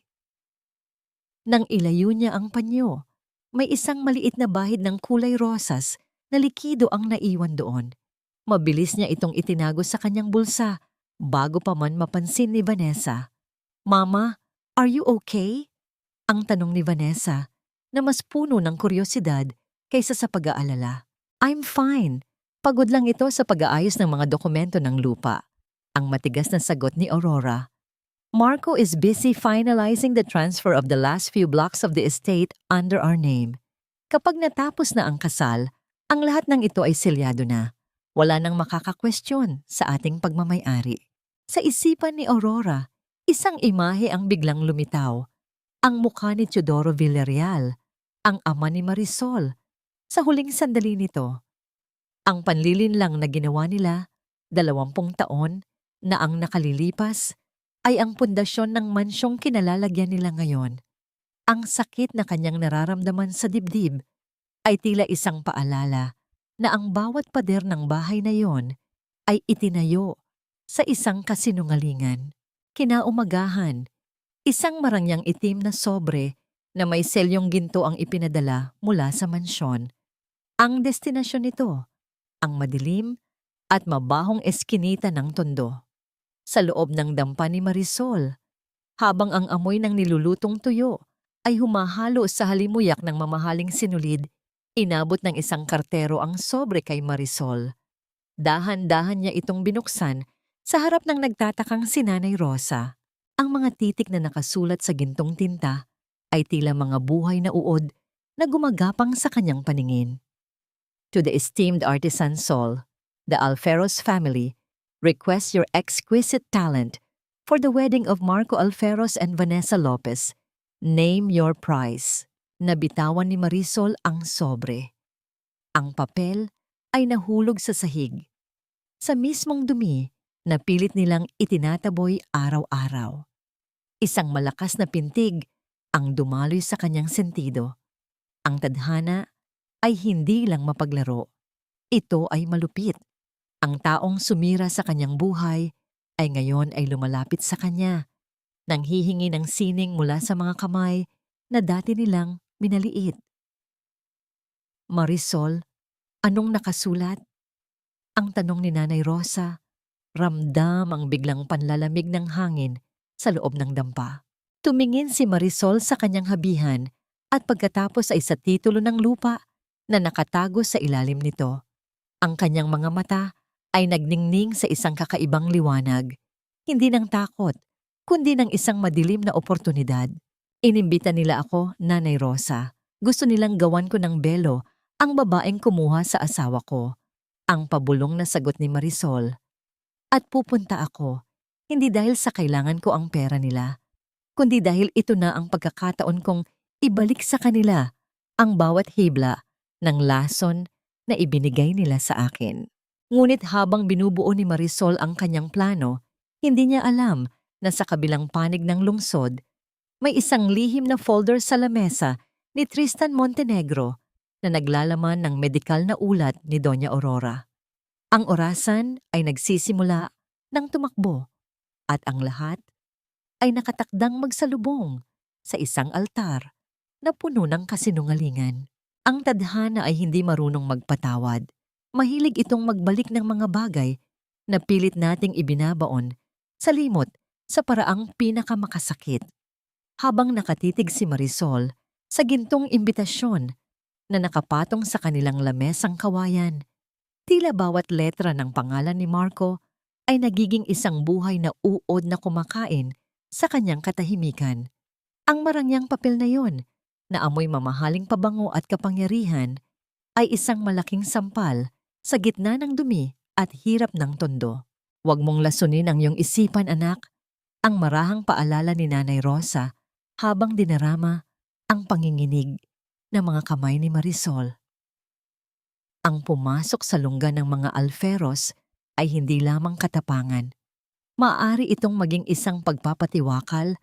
Nang ilayo niya ang panyo, may isang maliit na bahid ng kulay rosas na likido ang naiwan doon. Mabilis niya itong itinago sa kanyang bulsa bago pa man mapansin ni Vanessa. "Mama, are you okay?" Ang tanong ni Vanessa na mas puno ng kuryosidad kaysa sa pag-aalala. "I'm fine. Pagod lang ito sa pag-aayos ng mga dokumento ng lupa." Ang matigas na sagot ni Aurora. "Marco is busy finalizing the transfer of the last few blocks of the estate under our name. Kapag natapos na ang kasal, ang lahat ng ito ay selyado na. Wala nang makakakwestiyon sa ating pagmamay-ari." Sa isipan ni Aurora, isang imahe ang biglang lumitaw. Ang mukha ni Teodoro Villarreal, ang ama ni Marisol. Sa huling sandali nito, ang panlilinlang na ginawa nila, 20 taon na ang nakalilipas, ay ang pundasyon ng mansyong kinalalagyan nila ngayon. Ang sakit na kanyang nararamdaman sa dibdib ay tila isang paalala na ang bawat pader ng bahay na yon ay itinayo sa isang kasinungalingan. Kinaumagahan, isang marangyang itim na sobre na may selyong ginto ang ipinadala mula sa mansyon. Ang destinasyon nito, ang madilim at mabahong eskinita ng Tondo. Sa loob ng dampa ni Marisol, habang ang amoy ng nilulutong tuyo ay humahalo sa halimuyak ng mamahaling sinulid, inabot ng isang kartero ang sobre kay Marisol. Dahan-dahan niya itong binuksan sa harap ng nagtatakang si Nanay Rosa. Ang mga titik na nakasulat sa gintong tinta ay tila mga buhay na uod na gumagapang sa kanyang paningin. "To the esteemed artisan Sol, the Alferos family requests your exquisite talent for the wedding of Marco Alferos and Vanessa Lopez. Name your price." Nabitawan ni Marisol ang sobre. Ang papel ay nahulog sa sahig. Sa mismong dumi, napilit nilang itinataboy araw-araw. Isang malakas na pintig ang dumaloy sa kanyang sentido. Ang tadhana ay hindi lang mapaglaro. Ito ay malupit. Ang taong sumira sa kanyang buhay ay ngayon ay lumalapit sa kanya, nang hihingi ng sining mula sa mga kamay na dati nilang minaliit. Marisol, anong nakasulat? Ang tanong ni Nanay Rosa, ramdam ang biglang panlalamig ng hangin sa loob ng dampa. Tumingin si Marisol sa kanyang habihan at pagkatapos ay sa titulo ng lupa na nakatago sa ilalim nito. Ang kanyang mga mata ay nagningning sa isang kakaibang liwanag, hindi ng takot, kundi ng isang madilim na oportunidad. Inimbita nila ako, Nanay Rosa. Gusto nilang gawan ko ng belo ang babaeng kumuha sa asawa ko. Ang pabulong na sagot ni Marisol. At pupunta ako, hindi dahil sa kailangan ko ang pera nila, kundi dahil ito na ang pagkakataon kong ibalik sa kanila ang bawat hibla ng lason na ibinigay nila sa akin. Ngunit habang binubuo ni Marisol ang kanyang plano, hindi niya alam na sa kabilang panig ng lungsod, may isang lihim na folder sa lamesa ni Tristan Montenegro na naglalaman ng medikal na ulat ni Doña Aurora. Ang orasan ay nagsisimula ng tumakbo at ang lahat ay nakatakdang magsalubong sa isang altar na puno ng kasinungalingan. Ang tadhana ay hindi marunong magpatawad. Mahilig itong magbalik ng mga bagay na pilit nating ibinabaon sa limot sa paraang pinakamakasakit. Habang nakatitig si Marisol sa gintong imbitasyon na nakapatong sa kanilang lamesang kawayan, tila bawat letra ng pangalan ni Marco ay nagiging isang buhay na uod na kumakain sa kanyang katahimikan. Ang marangyang papel na yon, na amoy mamahaling pabango at kapangyarihan, ay isang malaking sampal sa gitna ng dumi at hirap ng tondo. Huwag mong lasunin ang iyong isipan, anak, ang marahang paalala ni Nanay Rosa habang dinarama ang panginginig ng mga kamay ni Marisol. Ang pumasok sa lungga ng mga alferos ay hindi lamang katapangan. Maaari itong maging isang pagpapatiwakal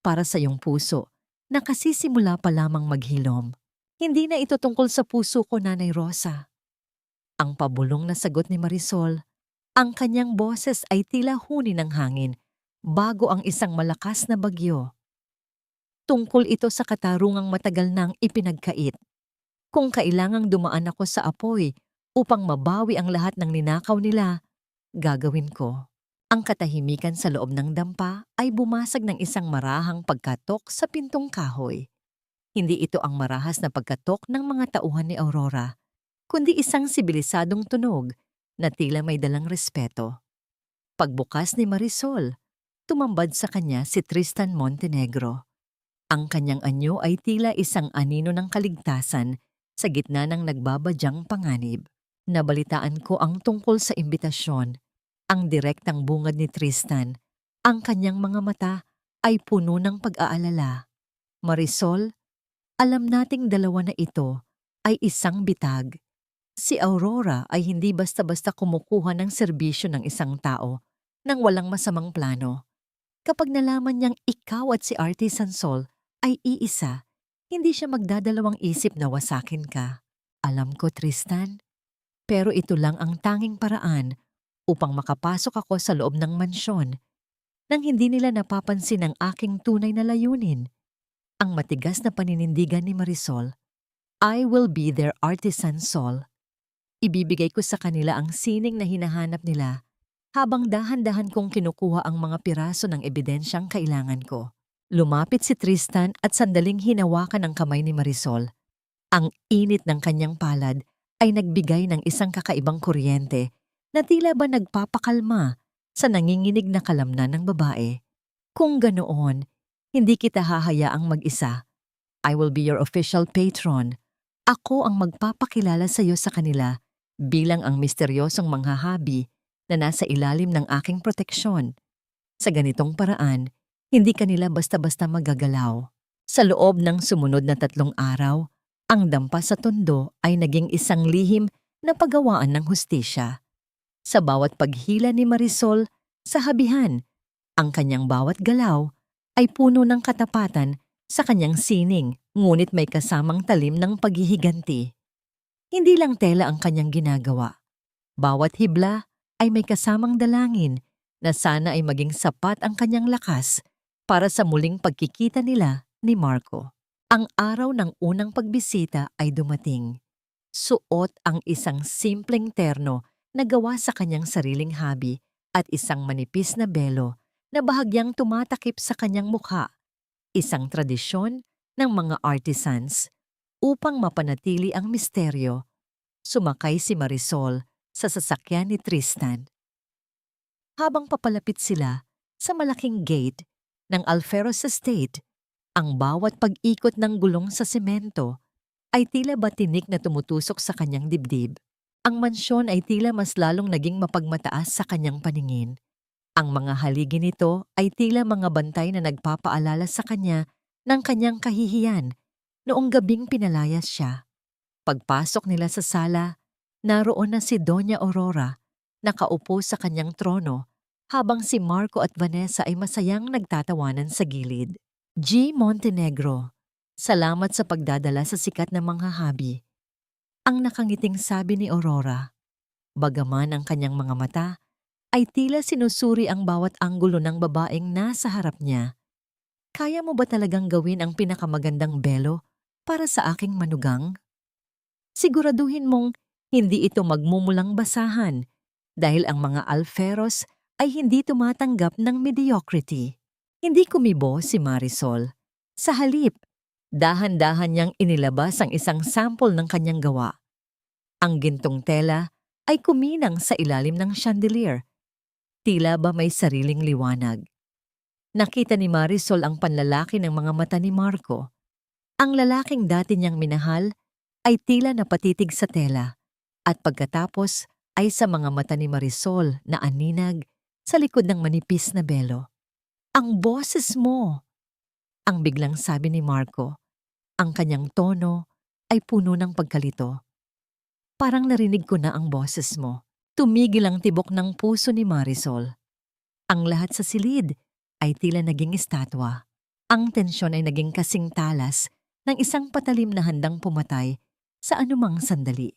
para sa iyong puso na kasisimula pa lamang maghilom. Hindi na ito tungkol sa puso ko, Nanay Rosa. Ang pabulong na sagot ni Marisol, ang kanyang boses ay tila huni ng hangin bago ang isang malakas na bagyo. Tungkol ito sa katarungang matagal nang ipinagkait. Kung kailangang dumaan ako sa apoy upang mabawi ang lahat ng ninakaw nila, gagawin ko. Ang katahimikan sa loob ng dampa ay bumasag ng isang marahang pagkatok sa pintong kahoy. Hindi ito ang marahas na pagkatok ng mga tauhan ni Aurora, kundi isang sibilisadong tunog na tila may dalang respeto. Pagbukas ni Marisol, tumambad sa kanya si Tristan Montenegro. Ang kanyang anyo ay tila isang anino ng kaligtasan sa gitna ng nagbabadyang panganib. Nabalitaan ko ang tungkol sa imbitasyon, ang direktang bungad ni Tristan. Ang kanyang mga mata ay puno ng pag-aalala. Marisol, alam nating dalawa na ito ay isang bitag. Si Aurora ay hindi basta-basta kumukuha ng serbisyo ng isang tao nang walang masamang plano. Kapag nalaman niyang ikaw at si Artisan Sol ay iisa, hindi siya magdadalawang isip na wasakin ka. Alam ko, Tristan, pero ito lang ang tanging paraan upang makapasok ako sa loob ng mansyon nang hindi nila napapansin ang aking tunay na layunin. Ang matigas na paninindigan ni Marisol, I will be their Artisan Sol. Ibibigay ko sa kanila ang sining na hinahanap nila habang dahan-dahan kong kinukuha ang mga piraso ng ebidensyang kailangan ko. Lumapit si Tristan at sandaling hinawakan ang kamay ni Marisol. Ang init ng kanyang palad ay nagbigay ng isang kakaibang kuryente na tila ba nagpapakalma sa nanginginig na kalamnan ng babae. Kung ganoon, hindi kita hahayaang mag-isa. I will be your official patron. Ako ang magpapakilala sa iyo sa kanila bilang ang misteryosong manghahabi na nasa ilalim ng aking proteksyon. Sa ganitong paraan, hindi kanila basta-basta magagalaw. Sa loob ng sumunod na 3 araw, ang dampa sa tondo ay naging isang lihim na paggawaan ng hustisya. Sa bawat paghila ni Marisol sa habihan, ang kanyang bawat galaw ay puno ng katapatan sa kanyang sining, ngunit may kasamang talim ng paghihiganti. Hindi lang tela ang kanyang ginagawa. Bawat hibla ay may kasamang dalangin na sana ay maging sapat ang kanyang lakas para sa muling pagkikita nila ni Marco. Ang araw ng unang pagbisita ay dumating. Suot ang isang simpleng terno na gawa sa kanyang sariling habi at isang manipis na belo na bahagyang tumatakip sa kanyang mukha, isang tradisyon ng mga artisans upang mapanatili ang misteryo. Sumakay si Marisol sa sasakyan ni Tristan. Habang papalapit sila sa malaking gate ng Alferos Estate, ang bawat pag-ikot ng gulong sa semento ay tila batinik na tumutusok sa kanyang dibdib. Ang mansyon ay tila mas lalong naging mapagmataas sa kanyang paningin. Ang mga haligi nito ay tila mga bantay na nagpapaalala sa kanya ng kanyang kahihiyan noong gabing pinalayas siya. Pagpasok nila sa sala, naroon na si Doña Aurora, nakaupo sa kanyang trono, habang si Marco at Vanessa ay masayang nagtatawanan sa gilid. G. Montenegro, salamat sa pagdadala sa sikat na mga habi. Ang nakangiting sabi ni Aurora. Bagaman ang kanyang mga mata ay tila sinusuri ang bawat anggulo ng babaeng nasa harap niya. Kaya mo ba talagang gawin ang pinakamagandang belo para sa aking manugang? Siguraduhin mong hindi ito magmumulang basahan dahil ang mga alferos ay hindi tumatanggap ng mediocrity. Hindi kumibo si Marisol. Sa halip, dahan-dahan niyang inilabas ang isang sample ng kanyang gawa. Ang gintong tela ay kuminang sa ilalim ng chandelier. Tila ba may sariling liwanag. Nakita ni Marisol ang panlalaki ng mga mata ni Marco. Ang lalaking dati niyang minahal ay tila napatitig sa tela at pagkatapos ay sa mga mata ni Marisol na aninag sa likod ng manipis na belo. Ang boses mo! Ang biglang sabi ni Marco. Ang kanyang tono ay puno ng pagkalito. Parang narinig ko na ang boses mo. Tumigil ang tibok ng puso ni Marisol. Ang lahat sa silid ay tila naging estatwa. Ang tensyon ay naging kasing talas ng isang patalim na handang pumatay sa anumang sandali.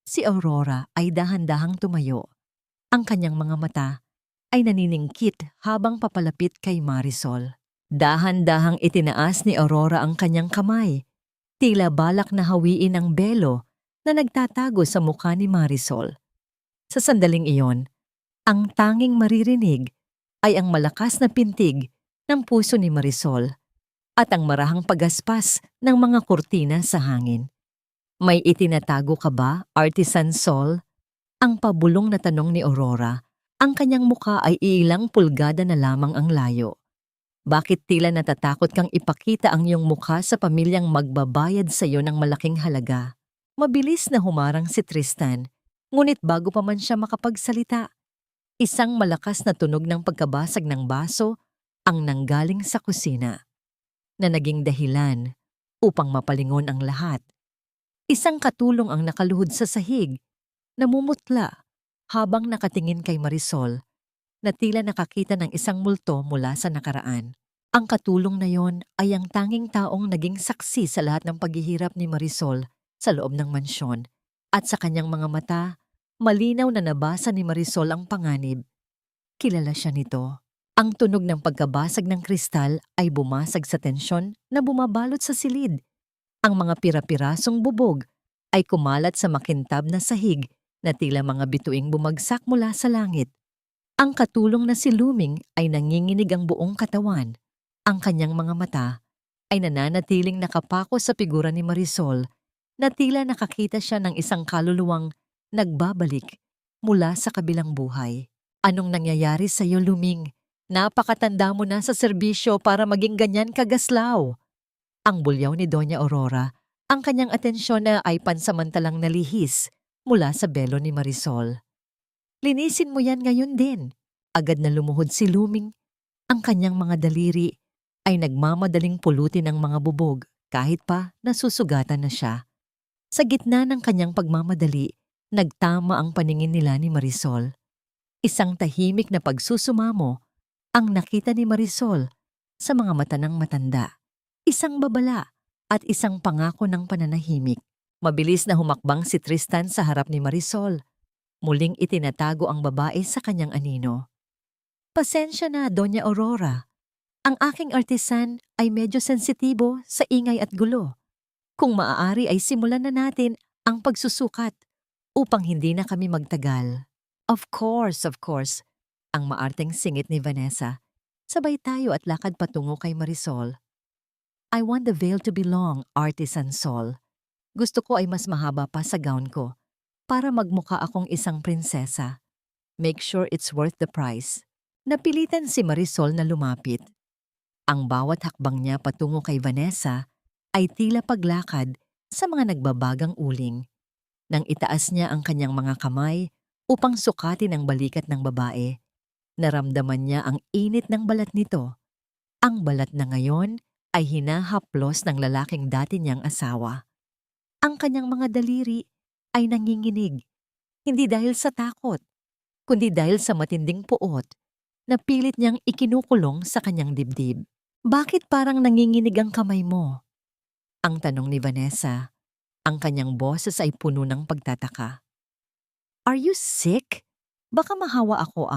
Si Aurora ay dahan-dahang tumayo. Ang kanyang mga mata ay naniningkit habang papalapit kay Marisol. Dahan-dahang itinaas ni Aurora ang kanyang kamay. Tila balak na hawiin ang belo na nagtatago sa mukha ni Marisol. Sa sandaling iyon, ang tanging maririnig ay ang malakas na pintig ng puso ni Marisol at ang marahang pagaspas ng mga kurtina sa hangin. May itinatago ka ba, Artisan Sol? Ang pabulong na tanong ni Aurora. Ang kanyang mukha ay ilang pulgada na lamang ang layo. Bakit tila natatakot kang ipakita ang iyong mukha sa pamilyang magbabayad sa iyo ng malaking halaga? Mabilis na humarang si Tristan, ngunit bago pa man siya makapagsalita, isang malakas na tunog ng pagkabasag ng baso ang nanggaling sa kusina, na naging dahilan upang mapalingon ang lahat. Isang katulong ang nakaluhod sa sahig, namumutla habang nakatingin kay Marisol na tila nakakita ng isang multo mula sa nakaraan. Ang katulong na yon ay ang tanging taong naging saksi sa lahat ng paghihirap ni Marisol sa loob ng mansyon at sa kanyang mga mata, malinaw na nabasa ni Marisol ang panganib. Kilala siya nito. Ang tunog ng pagkabasag ng kristal ay bumasag sa tensyon na bumabalot sa silid. Ang mga pira-pirasong bubog ay kumalat sa makintab na sahig na tila mga bituing bumagsak mula sa langit. Ang katulong na si Luming ay nanginginig ang buong katawan. Ang kanyang mga mata ay nananatiling nakapako sa figura ni Marisol na tila nakakita siya ng isang kaluluwang nagbabalik mula sa kabilang buhay. Anong nangyayari sa iyo, Luming? Napakatanda mo na sa serbisyo para maging ganyan kagaslaw. Ang bulyaw ni Doña Aurora, ang kanyang atensyon na ay pansamantalang nalihis mula sa belo ni Marisol. Linisin mo yan ngayon din. Agad na lumuhod si Luming. Ang kanyang mga daliri ay nagmamadaling pulutin ang mga bubog kahit pa nasusugatan na siya. Sa gitna ng kanyang pagmamadali, nagtama ang paningin nila ni Marisol. Isang tahimik na pagsusumamo ang nakita ni Marisol sa mga mata ng matanda. Isang babala at isang pangako ng pananahimik. Mabilis na humakbang si Tristan sa harap ni Marisol. Muling itinatago ang babae sa kanyang anino. Pasensya na, Doña Aurora. Ang aking artisan ay medyo sensitibo sa ingay at gulo. Kung maaari ay simulan na natin ang pagsusukat upang hindi na kami magtagal. Of course, of course. Ang maarteng singit ni Vanessa. Sabay tayo at lakad patungo kay Marisol. I want the veil to be long, Artisan Sol. Gusto ko ay mas mahaba pa sa gown ko para magmukha akong isang prinsesa. Make sure it's worth the price. Napilitan si Marisol na lumapit. Ang bawat hakbang niya patungo kay Vanessa ay tila paglakad sa mga nagbabagang uling. Nang itaas niya ang kanyang mga kamay upang sukatin ang balikat ng babae, naramdaman niya ang init ng balat nito. Ang balat na ngayon ay hinahaplos ng lalaking dati niyang asawa. Ang kanyang mga daliri ay nanginginig, hindi dahil sa takot, kundi dahil sa matinding puot na pilit niyang ikinukulong sa kanyang dibdib. Bakit parang nanginginig ang kamay mo? Ang tanong ni Vanessa. Ang kanyang boses ay puno ng pagtataka. Are you sick? Baka mahawa ako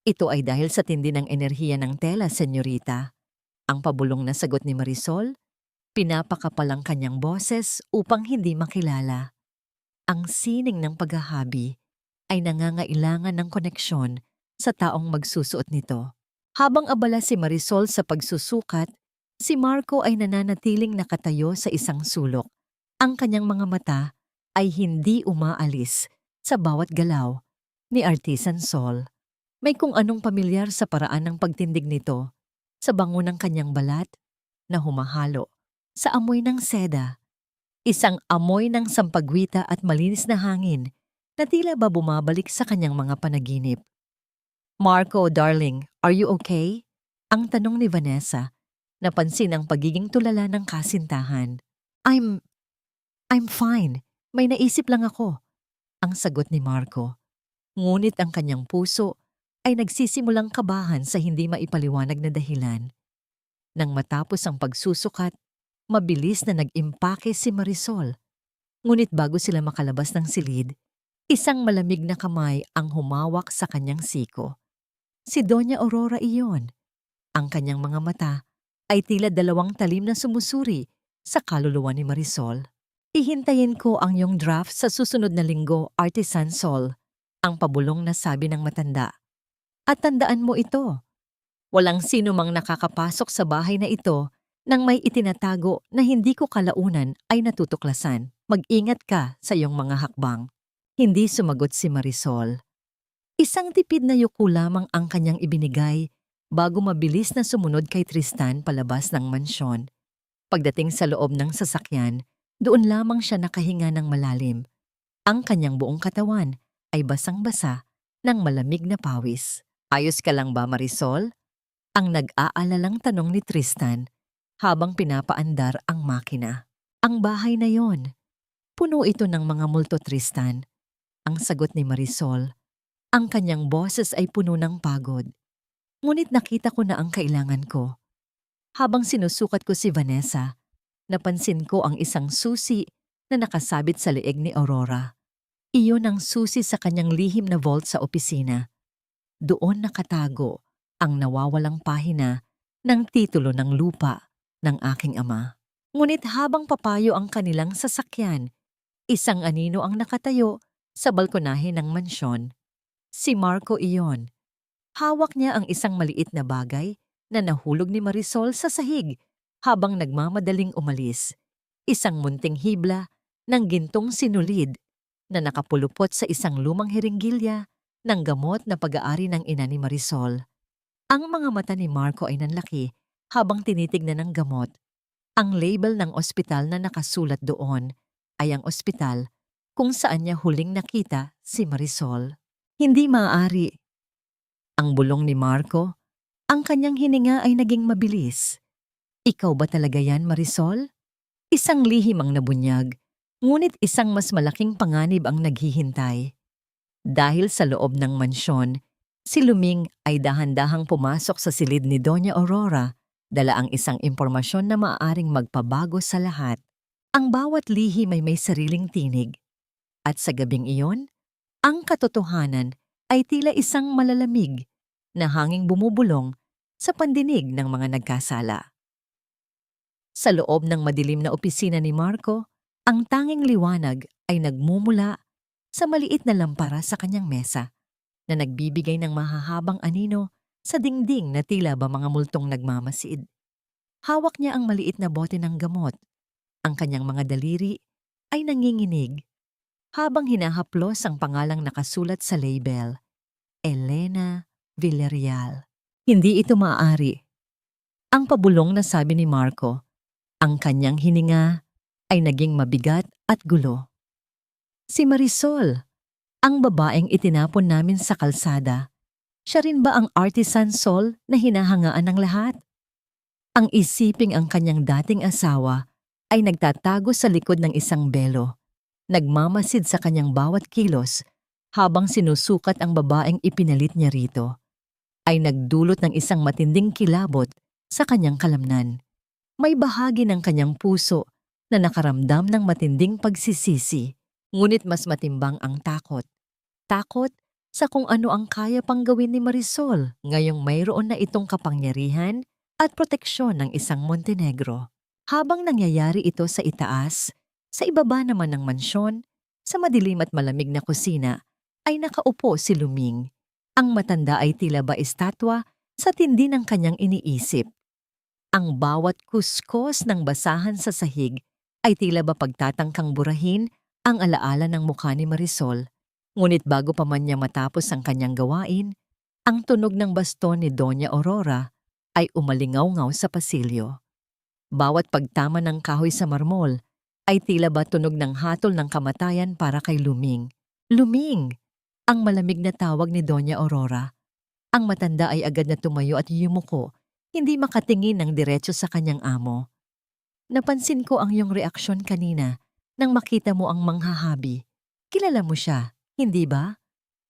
Ito ay dahil sa tindi ng enerhiya ng tela, senyorita. Ang pabulong na sagot ni Marisol, pinapakapalang kanyang boses upang hindi makilala. Ang sining ng paghahabi ay nangangailangan ng koneksyon sa taong magsusuot nito. Habang abala si Marisol sa pagsusukat, si Marco ay nananatiling nakatayo sa isang sulok. Ang kanyang mga mata ay hindi umaalis sa bawat galaw ni Artisan Sol. May kung anong pamilyar sa paraan ng pagtindig nito sa bango ng kanyang balat na humahalo sa amoy ng seda. Isang amoy ng sampagwita at malinis na hangin na tila ba bumabalik sa kanyang mga panaginip. Marco, darling, are you okay? Ang tanong ni Vanessa, napansin ang pagiging tulala ng kasintahan. I'm fine. May naisip lang ako. Ang sagot ni Marco. Ngunit ang kanyang puso ay nagsisimulang kabahan sa hindi maipaliwanag na dahilan. Nang matapos ang pagsusukat, mabilis na nag-impake si Marisol. Ngunit bago sila makalabas ng silid, isang malamig na kamay ang humawak sa kanyang siko. Si Doña Aurora iyon. Ang kanyang mga mata ay tila dalawang talim na sumusuri sa kaluluwa ni Marisol. Ihintayin ko ang iyong draft sa susunod na linggo, Artisan Sol, ang pabulong na sabi ng matanda. At tandaan mo ito, walang sino mang nakakapasok sa bahay na ito nang may itinatago na hindi ko kalaunan ay natutuklasan. Mag-ingat ka sa iyong mga hakbang. Hindi sumagot si Marisol. Isang tipid na yuko lamang ang kanyang ibinigay bago mabilis na sumunod kay Tristan palabas ng mansyon. Pagdating sa loob ng sasakyan, doon lamang siya nakahinga ng malalim. Ang kanyang buong katawan ay basang-basa ng malamig na pawis. Ayos ka lang ba, Marisol? Ang nag-aalalang tanong ni Tristan habang pinapaandar ang makina. Ang bahay na yon, puno ito ng mga multo, Tristan. Ang sagot ni Marisol. Ang kanyang boses ay puno ng pagod. Ngunit nakita ko na ang kailangan ko. Habang sinusukat ko si Vanessa, napansin ko ang isang susi na nakasabit sa leeg ni Aurora. Iyon ang susi sa kanyang lihim na vault sa opisina. Doon nakatago ang nawawalang pahina ng titulo ng lupa ng aking ama. Ngunit habang papayo ang kanilang sasakyan, isang anino ang nakatayo sa balkonahe ng mansyon. Si Marco iyon. Hawak niya ang isang maliit na bagay na nahulog ni Marisol sa sahig habang nagmamadaling umalis. Isang munting hibla ng gintong sinulid na nakapulupot sa isang lumang heringgilya ng gamot na pag-aari ng ina ni Marisol. Ang mga mata ni Marco ay nanlaki habang tinitignan ng gamot. Ang label ng ospital na nakasulat doon ay ang ospital kung saan niya huling nakita si Marisol. Hindi maaari. Ang bulong ni Marco, ang kanyang hininga ay naging mabilis. Ikaw ba talaga yan, Marisol? Isang lihim ang nabunyag, ngunit isang mas malaking panganib ang naghihintay. Dahil sa loob ng mansyon, si Luming ay dahan-dahang pumasok sa silid ni Doña Aurora, dala ang isang impormasyon na maaaring magpabago sa lahat. Ang bawat lihim ay may sariling tinig. At sa gabing iyon, ang katotohanan ay tila isang malalamig na hanging bumubulong sa pandinig ng mga nagkasala. Sa loob ng madilim na opisina ni Marco, Ang tanging liwanag ay nagmumula sa maliit na lampara sa kanyang mesa na nagbibigay ng mahahabang anino sa dingding na tila ba mga multong nagmamasid. Hawak niya ang maliit na bote ng gamot. Ang kanyang mga daliri ay nanginginig habang hinahaplos ang pangalang nakasulat sa label, Elena Villarreal. Hindi ito maaari. Ang pabulong na sabi ni Marco, ang kanyang hininga ay naging mabigat at gulo. Si Marisol, ang babaeng itinapon namin sa kalsada. Siya rin ba ang artisan soul na hinahangaan ng lahat? Ang isiping ang kanyang dating asawa ay nagtatago sa likod ng isang belo, nagmamasid sa kanyang bawat kilos habang sinusukat ang babaeng ipinalit niya rito, ay nagdulot ng isang matinding kilabot sa kanyang kalamnan. May bahagi ng kanyang puso na nakaramdam ng matinding pagsisisi, ngunit mas matimbang ang takot. Takot sa kung ano ang kaya pang gawin ni Marisol ngayong mayroon na itong kapangyarihan at proteksyon ng isang Montenegro. Habang nangyayari ito sa itaas, sa ibaba naman ng mansyon, sa madilim at malamig na kusina, ay nakaupo si Luming. Ang matanda ay tila ba estatwa sa tindi ng kanyang iniisip. Ang bawat kuskos ng basahan sa sahig ay tila ba pagtatangkang burahin ang alaala ng mukha ni Marisol. Ngunit bago pa man niya matapos ang kanyang gawain, ang tunog ng baston ni Doña Aurora ay umalingaw-ngaw sa pasilyo. Bawat pagtama ng kahoy sa marmol ay tila ba tunog ng hatol ng kamatayan para kay Luming. Luming! Ang malamig na tawag ni Doña Aurora. Ang matanda ay agad na tumayo at yumuko, hindi makatingin ng diretso sa kanyang amo. Napansin ko ang iyong reaksyon kanina nang makita mo ang manghahabi. Kilala mo siya, hindi ba?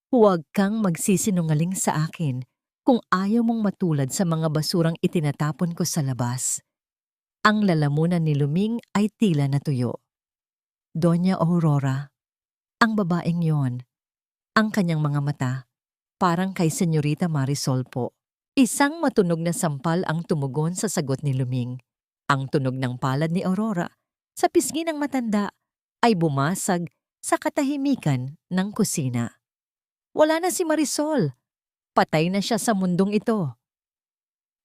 Huwag kang magsisinungaling sa akin kung ayaw mong matulad sa mga basurang itinatapon ko sa labas. Ang lalamunan ni Luming ay tila natuyo. Doña Aurora, ang babaeng yon, ang kanyang mga mata, parang kay Senyorita Marisol po. Isang matunog na sampal ang tumugon sa sagot ni Luming. Ang tunog ng palad ni Aurora sa pisngi ng matanda ay bumasag sa katahimikan ng kusina. Wala na si Marisol. Patay na siya sa mundong ito.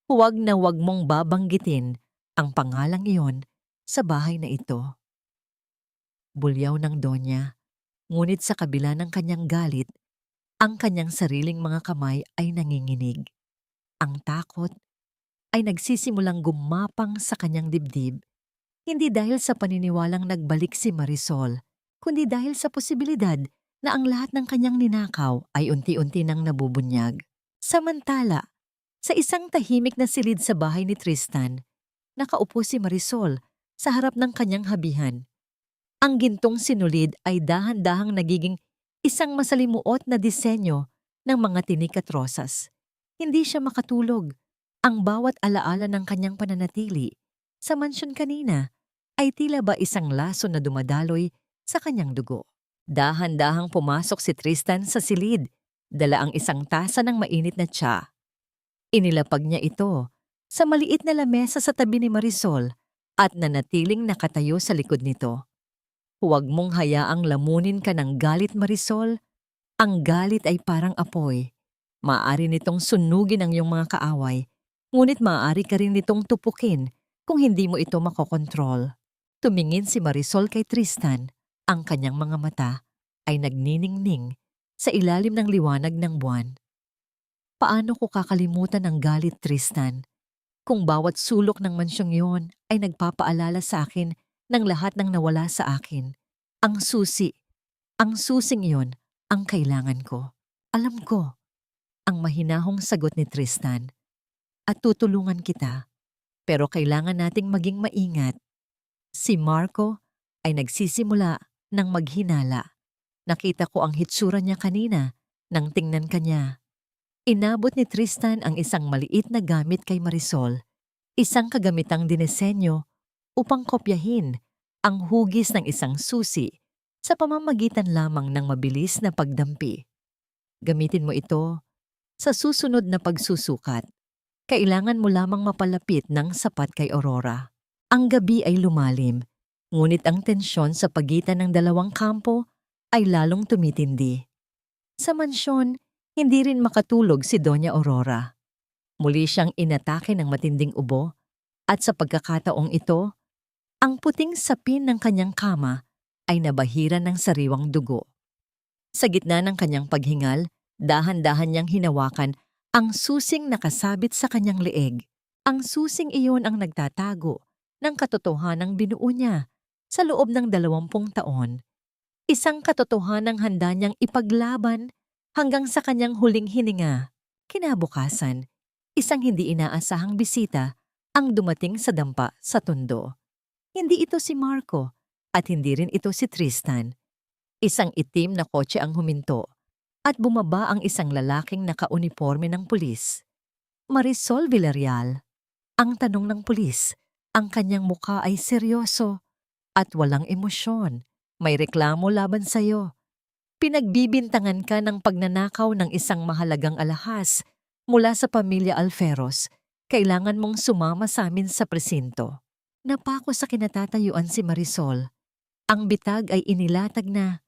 Huwag na huwag mong babanggitin ang pangalang iyon sa bahay na ito. Bulyaw ng Donya, ngunit sa kabila ng kanyang galit, ang kanyang sariling mga kamay ay nanginginig. Ang takot ay nagsisimulang gumapang sa kanyang dibdib, hindi dahil sa paniniwalang nagbalik si Marisol, kundi dahil sa posibilidad na ang lahat ng kanyang ninakaw ay unti-unti nang nabubunyag. Samantala, sa isang tahimik na silid sa bahay ni Tristan, nakaupo si Marisol sa harap ng kanyang habihan. Ang gintong sinulid ay dahan-dahang nagiging isang masalimuot na disenyo ng mga tinik at rosas. Hindi siya makatulog. Ang bawat alaala ng kanyang pananatili sa mansyon kanina ay tila ba isang laso na dumadaloy sa kanyang dugo. Dahan-dahang pumasok si Tristan sa silid, dala ang isang tasa ng mainit na tsa. Inilapag niya ito sa maliit na lamesa sa tabi ni Marisol at nanatiling nakatayo sa likod nito. Huwag mong hayaang lamunin ka ng galit, Marisol. Ang galit ay parang apoy. Maaari nitong sunugin ang iyong mga kaaway, ngunit maaari ka rin nitong tupukin kung hindi mo ito makokontrol. Tumingin si Marisol kay Tristan. Ang kanyang mga mata ay nagniningning sa ilalim ng liwanag ng buwan. Paano ko kakalimutan ang galit, Tristan? Kung bawat sulok ng mansyong yon ay nagpapaalala sa akin ng lahat ng nawala sa akin. Ang susing yon ang kailangan ko. Alam ko, ang mahinahong sagot ni Tristan. At tutulungan kita, pero kailangan nating maging maingat. Si Marco ay nagsisimula ng maghinala. Nakita ko ang hitsura niya kanina nang tingnan kanya. Inabot ni Tristan ang isang maliit na gamit kay Marisol, isang kagamitang dinesenyo upang kopyahin ang hugis ng isang susi sa pamamagitan lamang ng mabilis na pagdampi. Gamitin mo ito sa susunod na pagsusukat. Kailangan mo lamang mapalapit ng sapat kay Aurora. Ang gabi ay lumalim. Ngunit ang tensyon sa pagitan ng dalawang kampo ay lalong tumitindi. Sa mansyon, hindi rin makatulog si Doña Aurora. Muli siyang inatake ng matinding ubo at sa pagkakataong ito, ang puting sapin ng kanyang kama ay nabahiran ng sariwang dugo. Sa gitna ng kanyang paghingal, dahan-dahan niyang hinawakan ang susing nakasabit sa kanyang leeg. Ang susing iyon ang nagtatago ng katotohanang binuo niya sa loob ng 20 taon. Isang katotohanang handa niyang ipaglaban hanggang sa kanyang huling hininga. Kinabukasan, isang hindi inaasahang bisita ang dumating sa dampa sa Tondo. Hindi ito si Marco at hindi rin ito si Tristan. Isang itim na kotse ang huminto at bumaba ang isang lalaking nakauniforme ng pulis. Marisol Villarreal. Ang tanong ng pulis, ang kanyang mukha ay seryoso at walang emosyon. May reklamo laban sa'yo. Pinagbibintangan ka ng pagnanakaw ng isang mahalagang alahas mula sa pamilya Alferos. Kailangan mong sumama sa amin sa presinto. Napako sa kinatatayuan si Marisol. Ang bitag ay inilatag na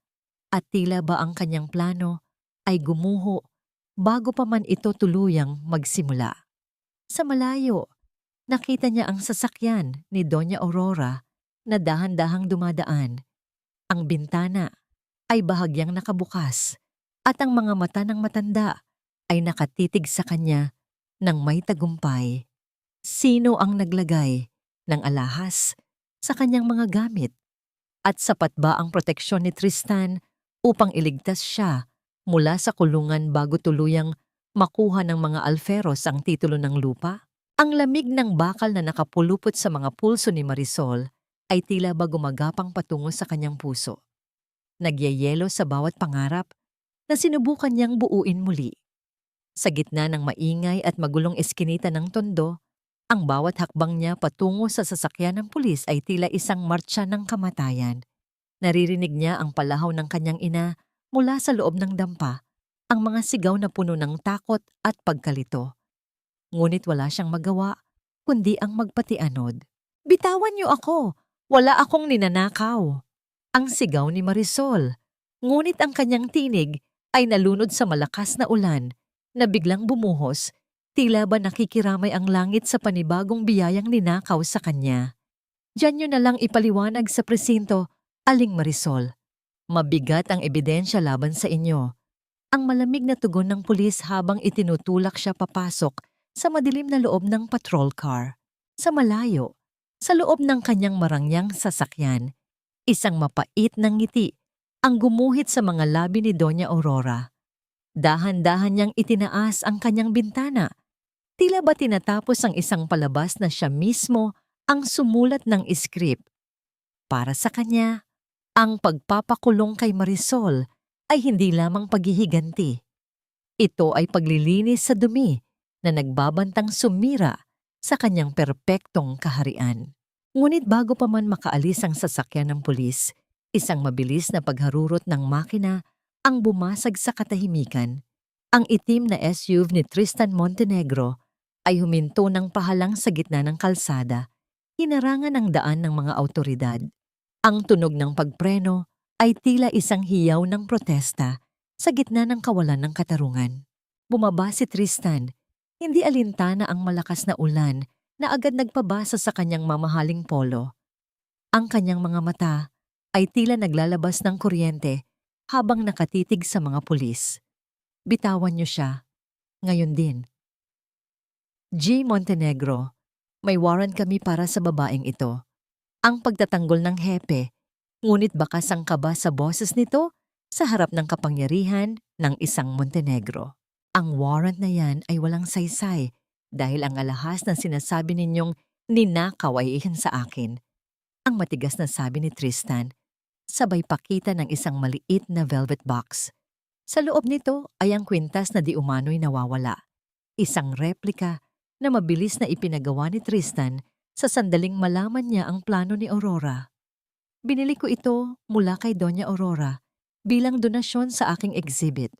at tila ba ang kanyang plano ay gumuho bago pa man ito tuluyang magsimula. Sa malayo, nakita niya ang sasakyan ni Doña Aurora na dahan-dahang dumadaan. Ang bintana ay bahagyang nakabukas at ang mga mata ng matanda ay nakatitig sa kanya ng may tagumpay. Sino ang naglagay ng alahas sa kanyang mga gamit? At sapat ba ang proteksyon ni Tristan upang iligtas siya mula sa kulungan bago tuluyang makuha ng mga Alferos ang titulo ng lupa? Ang lamig ng bakal na nakapulupot sa mga pulso ni Marisol ay tila ba gumagapang patungo sa kanyang puso. Nagyayelo sa bawat pangarap na sinubukan niyang buuin muli. Sa gitna ng maingay at magulong eskinita ng Tondo, ang bawat hakbang niya patungo sa sasakyan ng pulis ay tila isang martsa ng kamatayan. Naririnig niya ang palahaw ng kanyang ina mula sa loob ng dampa, ang mga sigaw na puno ng takot at pagkalito. Ngunit wala siyang magawa, kundi ang magpatianod. "Bitawan niyo ako! Wala akong ninanakaw!" Ang sigaw ni Marisol. Ngunit ang kanyang tinig ay nalunod sa malakas na ulan na biglang bumuhos, tila ba nakikiramay ang langit sa panibagong biyayang ninakaw sa kanya. "Diyan niyo na lang ipaliwanag sa presinto, Aling Marisol. Mabigat ang ebidensya laban sa inyo." Ang malamig na tugon ng pulis habang itinutulak siya papasok sa madilim na loob ng patrol car. Sa malayo, sa loob ng kanyang marangyang sasakyan, isang mapait na ngiti ang gumuhit sa mga labi ni Doña Aurora. Dahan-dahan niyang itinaas ang kanyang bintana. Tila ba tinatapos ang isang palabas na siya mismo ang sumulat ng script. Para sa kanya, ang pagpapakulong kay Marisol ay hindi lamang paghihiganti. Ito ay paglilinis sa dumi na nagbabantang sumira sa kanyang perpektong kaharian. Ngunit bago pa man makaalis ang sasakyan ng pulis, isang mabilis na pagharurot ng makina ang bumasag sa katahimikan. Ang itim na SUV ni Tristan Montenegro ay huminto ng pahalang sa gitna ng kalsada, hinarangan ang daan ng mga awtoridad. Ang tunog ng pagpreno ay tila isang hiyaw ng protesta sa gitna ng kawalan ng katarungan. Bumaba si Tristan, hindi alintana ang malakas na ulan na agad nagpabasa sa kanyang mamahaling polo. Ang kanyang mga mata ay tila naglalabas ng kuryente habang nakatitig sa mga pulis. "Bitawan niyo siya. Ngayon din." "G. Montenegro, may warrant kami para sa babaeng ito." Ang pagtatanggol ng hepe, ngunit bakas ang kaba sa boses nito sa harap ng kapangyarihan ng isang Montenegro. "Ang warrant na yan ay walang saysay dahil ang alahas na sinasabi ninyong ninakaw ay iyan sa akin." Ang matigas na sabi ni Tristan, sabay pakita ng isang maliit na velvet box. Sa loob nito ay ang kwintas na di umano'y nawawala. Isang replika na mabilis na ipinagawa ni Tristan sa sandaling malaman niya ang plano ni Aurora. "Binili ko ito mula kay Doña Aurora bilang donasyon sa aking exhibit.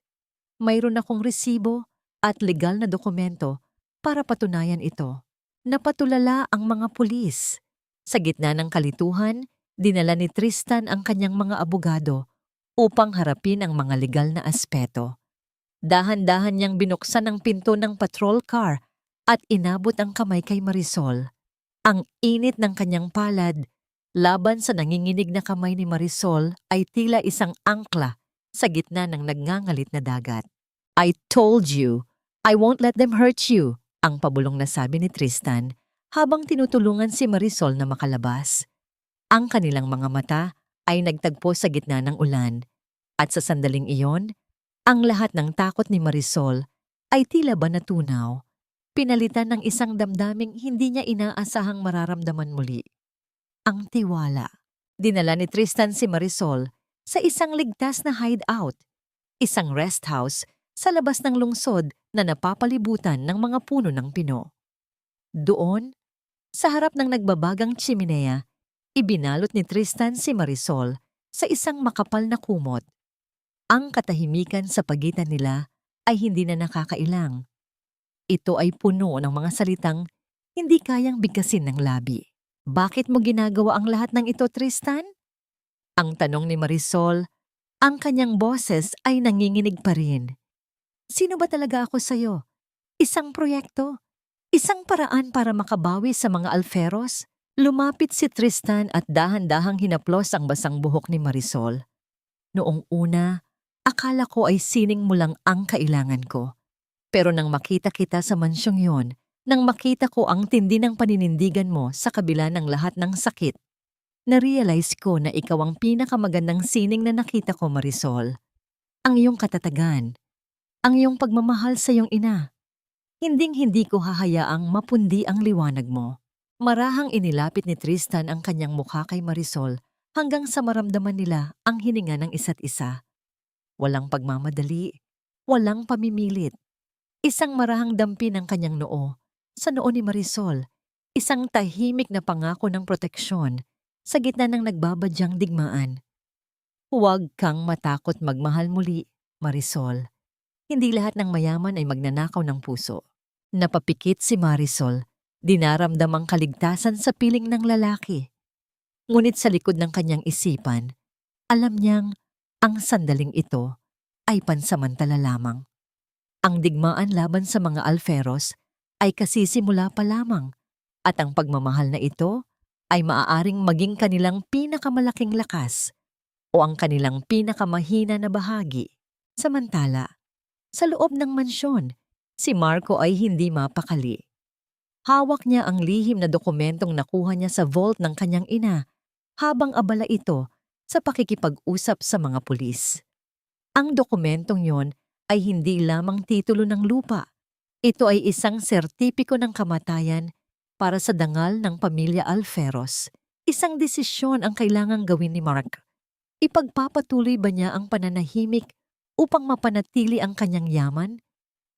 Mayroon akong resibo at legal na dokumento para patunayan ito." Napatulala ang mga pulis. Sa gitna ng kalituhan, Dinala ni Tristan ang kanyang mga abogado upang harapin ang mga legal na aspeto. Dahan-dahan niyang binuksan ang pinto ng patrol car at inabot ang kamay kay Marisol. Ang init ng kanyang palad laban sa nanginginig na kamay ni Marisol ay tila isang angkla sa gitna ng nagngangalit na dagat. "I told you, I won't let them hurt you," ang pabulong na sabi ni Tristan habang tinutulungan si Marisol na makalabas. Ang kanilang mga mata ay nagtagpo sa gitna ng ulan at sa sandaling iyon, ang lahat ng takot ni Marisol ay tila ba natunaw, pinalitan ng isang damdaming hindi niya inaasahang mararamdaman muli. Ang tiwala. Dinala ni Tristan si Marisol sa isang ligtas na hideout, isang rest house sa labas ng lungsod na napapalibutan ng mga puno ng pino. Doon, sa harap ng nagbabagang tsiminea, ibinalot ni Tristan si Marisol sa isang makapal na kumot. Ang katahimikan sa pagitan nila ay hindi na nakakailang. Ito ay puno ng mga salitang hindi kayang bigkasin ng labi. "Bakit mo ginagawa ang lahat ng ito, Tristan?" Ang tanong ni Marisol, ang kanyang boses ay nanginginig pa rin. "Sino ba talaga ako sa'yo? Isang proyekto? Isang paraan para makabawi sa mga alferos?" Lumapit si Tristan at dahan-dahang hinaplos ang basang buhok ni Marisol. "Noong una, akala ko ay sining mo lang ang kailangan ko. Pero nang makita kita sa mansyong yon, nang makita ko ang tindi ng paninindigan mo sa kabila ng lahat ng sakit, na-realize ko na ikaw ang pinakamagandang sining na nakita ko, Marisol. Ang iyong katatagan, ang iyong pagmamahal sa iyong ina. Hinding-hindi ko hahayaang mapundi ang liwanag mo." Marahang inilapit ni Tristan ang kanyang mukha kay Marisol hanggang sa maramdaman nila ang hininga ng isa't isa. Walang pagmamadali, walang pamimilit. Isang marahang dampi ng kanyang noo sa noo ni Marisol, isang tahimik na pangako ng proteksyon sa gitna ng nagbabadyang digmaan. "Huwag kang matakot magmahal muli, Marisol. Hindi lahat ng mayaman ay magnanakaw ng puso." Napapikit si Marisol. Dinaramdam ang kaligtasan sa piling ng lalaki. Ngunit sa likod ng kanyang isipan, alam niyang ang sandaling ito ay pansamantala lamang. Ang digmaan laban sa mga alferos ay kasisimula pa lamang at ang pagmamahal na ito ay maaaring maging kanilang pinakamalaking lakas o ang kanilang pinakamahina na bahagi. Samantala, sa loob ng mansyon, si Marco ay hindi mapakali. Hawak niya ang lihim na dokumentong nakuha niya sa vault ng kanyang ina habang abala ito sa pakikipag-usap sa mga pulis. Ang dokumentong yon ay hindi lamang titulo ng lupa. Ito ay isang sertipiko ng kamatayan para sa dangal ng pamilya Alferos. Isang desisyon ang kailangang gawin ni Mark. Ipagpapatuloy ba niya ang pananahimik upang mapanatili ang kanyang yaman?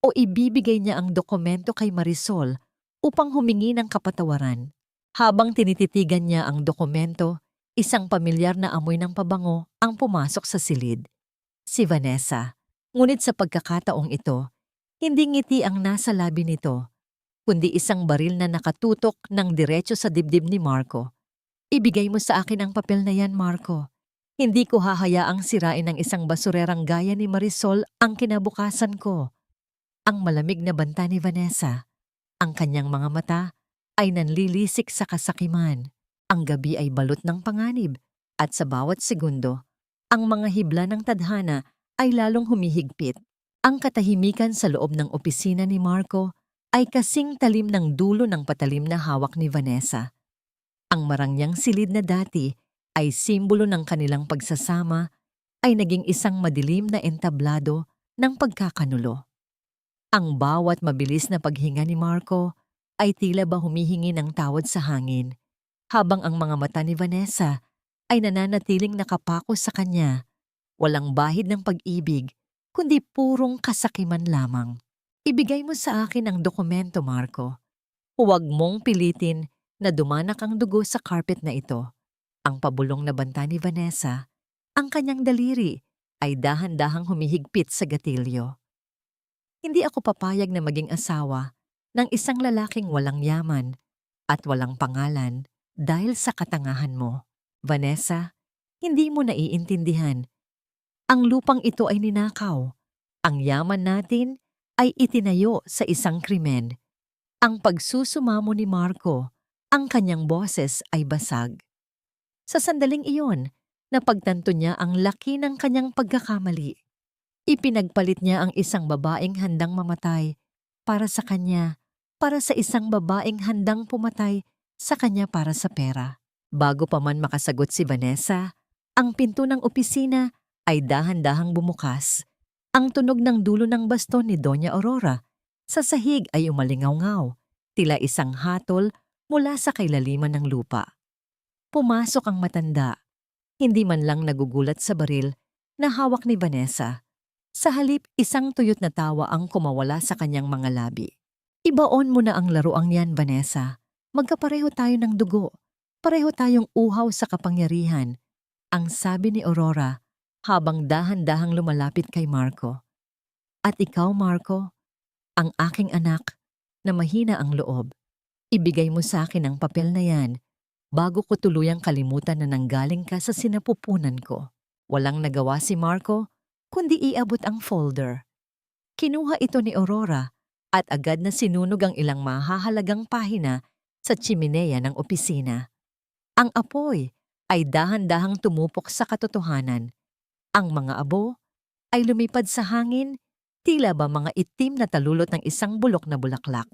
O ibibigay niya ang dokumento kay Marisol upang humingi ng kapatawaran? Habang tinititigan niya ang dokumento, isang pamilyar na amoy ng pabango ang pumasok sa silid. Si Vanessa. Ngunit sa pagkakataong ito, hindi ngiti ang nasa labi nito, kundi isang baril na nakatutok ng diretso sa dibdib ni Marco. "Ibigay mo sa akin ang papel na yan, Marco. Hindi ko hahayaang sirain ng isang basurerang gaya ni Marisol ang kinabukasan ko." Ang malamig na banta ni Vanessa. Ang kanyang mga mata ay nanlilisik sa kasakiman. Ang gabi ay balot ng panganib at sa bawat segundo, ang mga hibla ng tadhana ay lalong humihigpit. Ang katahimikan sa loob ng opisina ni Marco ay kasing talim ng dulo ng patalim na hawak ni Vanessa. Ang marangyang silid na dati ay simbolo ng kanilang pagsasama ay naging isang madilim na entablado ng pagkakanulo. Ang bawat mabilis na paghinga ni Marco ay tila ba humihingi ng tawad sa hangin, habang ang mga mata ni Vanessa ay nananatiling nakapako sa kanya. Walang bahid ng pag-ibig, kundi purong kasakiman lamang. "Ibigay mo sa akin ang dokumento, Marco. Huwag mong pilitin na dumanak ang dugo sa carpet na ito." Ang pabulong na banta ni Vanessa, ang kanyang daliri ay dahan-dahang humihigpit sa gatilyo. "Hindi ako papayag na maging asawa ng isang lalaking walang yaman at walang pangalan dahil sa katangahan mo." Vanessa, hindi mo naiintindihan. Ang lupang ito ay ninakaw. Ang yaman natin ay itinayo sa isang krimen. Ang pagsusumamo ni Marco, ang kanyang boses ay basag. Sa sandaling iyon, napagtanto niya ang laki ng kanyang pagkakamali. Ipinagpalit niya ang isang babaeng handang mamatay para sa kanya, para sa isang babaeng handang pumatay sa kanya para sa pera. Bago pa man makasagot si Vanessa, ang pinto ng opisina ay dahan-dahang bumukas. Ang tunog ng dulo ng baston ni Doña Aurora sa sahig ay umalingaw-ngaw, tila isang hatol mula sa kailaliman ng lupa. Pumasok ang matanda, hindi man lang nagugulat sa baril na hawak ni Vanessa. Sa halip, isang tuyot na tawa ang kumawala sa kanyang mga labi. Ibaon mo na ang laruang yan, Vanessa. Magkapareho tayo ng dugo. Pareho tayong uhaw sa kapangyarihan. Ang sabi ni Aurora habang dahan-dahang lumalapit kay Marco. At ikaw, Marco, ang aking anak na mahina ang loob. Ibigay mo sa akin ang papel na yan bago ko tuluyang kalimutan na nanggaling ka sa sinapupunan ko. Walang nagawa si Marco, kundi iabot ang folder. Kinuha ito ni Aurora at agad na sinunog ang ilang mahahalagang pahina sa tsimeneya ng opisina. Ang apoy ay dahan-dahang tumupok sa katotohanan. Ang mga abo ay lumipad sa hangin, tila ba mga itim na talulot ng isang bulok na bulaklak.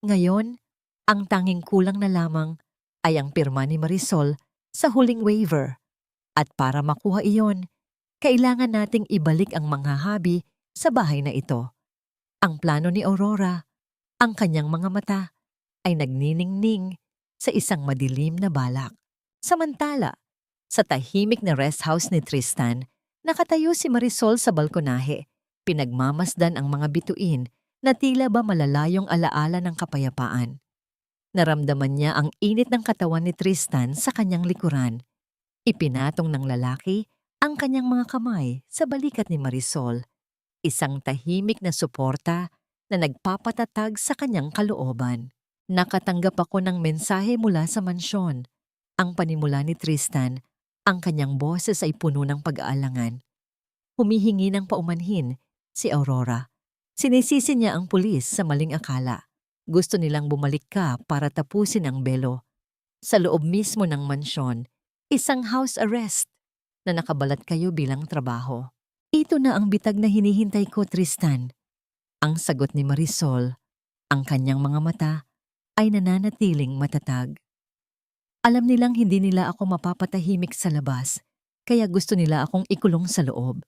Ngayon, ang tanging kulang na lamang ay ang pirma ni Marisol sa huling waiver. At para makuha iyon, kailangan nating ibalik ang mga habi sa bahay na ito. Ang plano ni Aurora, ang kanyang mga mata, ay nagniningning sa isang madilim na balak. Samantala, sa tahimik na rest house ni Tristan, nakatayo si Marisol sa balkonahe, pinagmamasdan ang mga bituin na tila ba malalayong alaala ng kapayapaan. Naramdaman niya ang init ng katawan ni Tristan sa kanyang likuran. Ipinatong ng lalaki ang kanyang mga kamay sa balikat ni Marisol, isang tahimik na suporta na nagpapatatag sa kanyang kalooban. Nakatanggap ako ng mensahe mula sa mansyon. Ang panimula ni Tristan, ang kanyang boses ay puno ng pag-aalangan. Humihingi ng paumanhin si Aurora. Sinisisi niya ang pulis sa maling akala. Gusto nilang bumalik ka para tapusin ang belo. Sa loob mismo ng mansyon, isang house arrest na nakabalat kayo bilang trabaho. Ito na ang bitag na hinihintay ko, Tristan. Ang sagot ni Marisol, ang kanyang mga mata ay nananatiling matatag. Alam nilang hindi nila ako mapapatahimik sa labas, kaya gusto nila akong ikulong sa loob.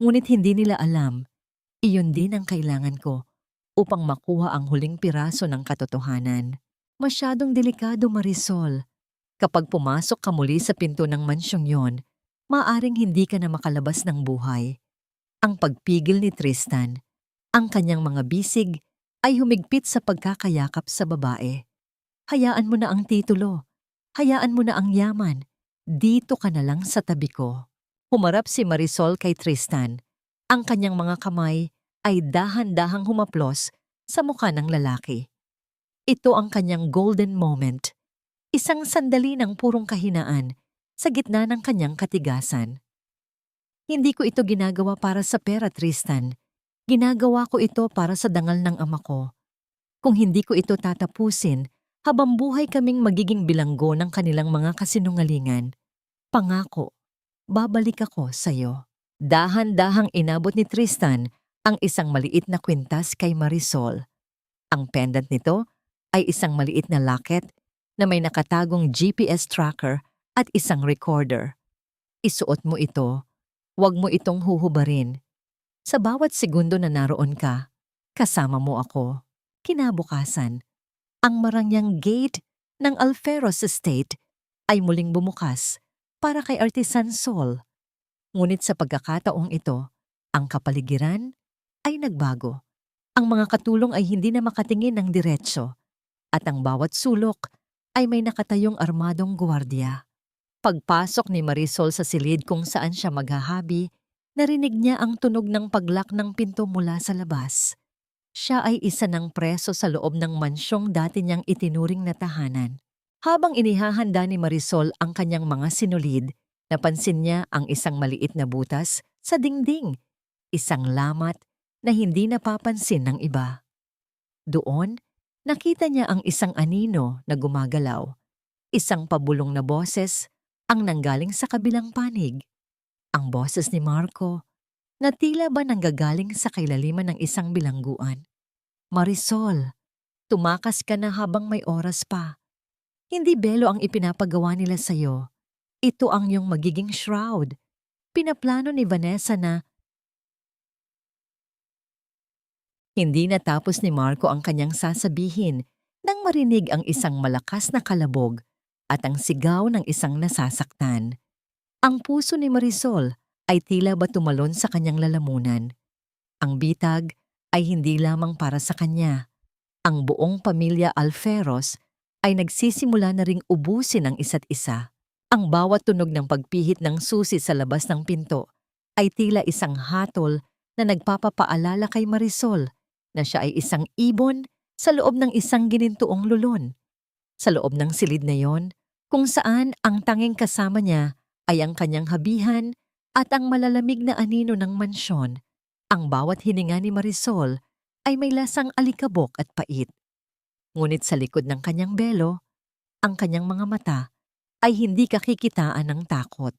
Ngunit hindi nila alam, iyon din ang kailangan ko upang makuha ang huling piraso ng katotohanan. Masyadong delikado, Marisol. Kapag pumasok ka muli sa pinto ng mansyong yon, maaring hindi ka na makalabas ng buhay. Ang pagpigil ni Tristan, ang kanyang mga bisig, ay humigpit sa pagkakayakap sa babae. Hayaan mo na ang titulo. Hayaan mo na ang yaman. Dito ka na lang sa tabi ko. Humarap si Marisol kay Tristan. Ang kanyang mga kamay ay dahan-dahang humaplos sa mukha ng lalaki. Ito ang kanyang golden moment. Isang sandali ng purong kahinaan sa gitna ng kanyang katigasan. Hindi ko ito ginagawa para sa pera, Tristan. Ginagawa ko ito para sa dangal ng ama ko. Kung hindi ko ito tatapusin, habang buhay kaming magiging bilanggo ng kanilang mga kasinungalingan. Pangako, babalik ako sa'yo. Dahan-dahang inabot ni Tristan ang isang maliit na kwintas kay Marisol. Ang pendant nito ay isang maliit na locket na may nakatagong GPS tracker at isang recorder. Isuot mo ito, huwag mo itong huhubarin. Sa bawat segundo na naroon ka, kasama mo ako. Kinabukasan, ang marangyang gate ng Alferos Estate ay muling bumukas para kay Artisan Sol. Ngunit sa pagkakataong ito, ang kapaligiran ay nagbago. Ang mga katulong ay hindi na makatingin ng diretsyo at ang bawat sulok ay may nakatayong armadong gwardiya. Pagpasok ni Marisol sa silid kung saan siya maghahabi, narinig niya ang tunog ng paglak ng pinto mula sa labas. Siya ay isa ng preso sa loob ng mansyong dati niyang itinuring na tahanan. Habang inihahanda ni Marisol ang kanyang mga sinulid, napansin niya ang isang maliit na butas sa dingding, isang lamat na hindi napapansin ng iba. Doon, nakita niya ang isang anino na gumagalaw, isang pabulong na boses ang nanggaling sa kabilang panig. Ang boses ni Marco na tila ba nanggagaling sa kailaliman ng isang bilangguan. Marisol, tumakas ka na habang may oras pa. Hindi belo ang ipinapagawa nila sa'yo. Ito ang iyong magiging shroud. Pinaplano ni Vanessa na hindi natapos ni Marco ang kanyang sasabihin nang marinig ang isang malakas na kalabog at ang sigaw ng isang nasasaktan. Ang puso ni Marisol ay tila ba tumalon sa kanyang lalamunan. Ang bitag ay hindi lamang para sa kanya. Ang buong pamilya Alferos ay nagsisimula na ring ubusin ang isa't isa. Ang bawat tunog ng pagpihit ng susi sa labas ng pinto ay tila isang hatol na nagpapapaalala kay Marisol na siya ay isang ibon sa loob ng isang ginintuong lulon. Sa loob ng silid na yon, kung saan ang tanging kasama niya ay ang kanyang habihan at ang malalamig na anino ng mansyon, ang bawat hininga ni Marisol ay may lasang alikabok at pait. Ngunit sa likod ng kanyang belo, ang kanyang mga mata ay hindi kakikitaan ng takot.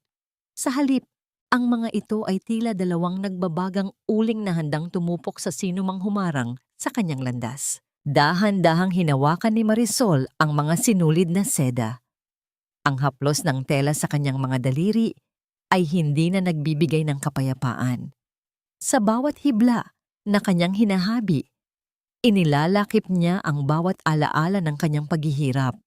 Sa halip, ang mga ito ay tila dalawang nagbabagang uling na handang tumupok sa sinumang humarang sa kanyang landas. Dahan-dahang hinawakan ni Marisol ang mga sinulid na seda. Ang haplos ng tela sa kanyang mga daliri ay hindi na nagbibigay ng kapayapaan. Sa bawat hibla na kanyang hinahabi, inilalakip niya ang bawat alaala ng kanyang paghihirap,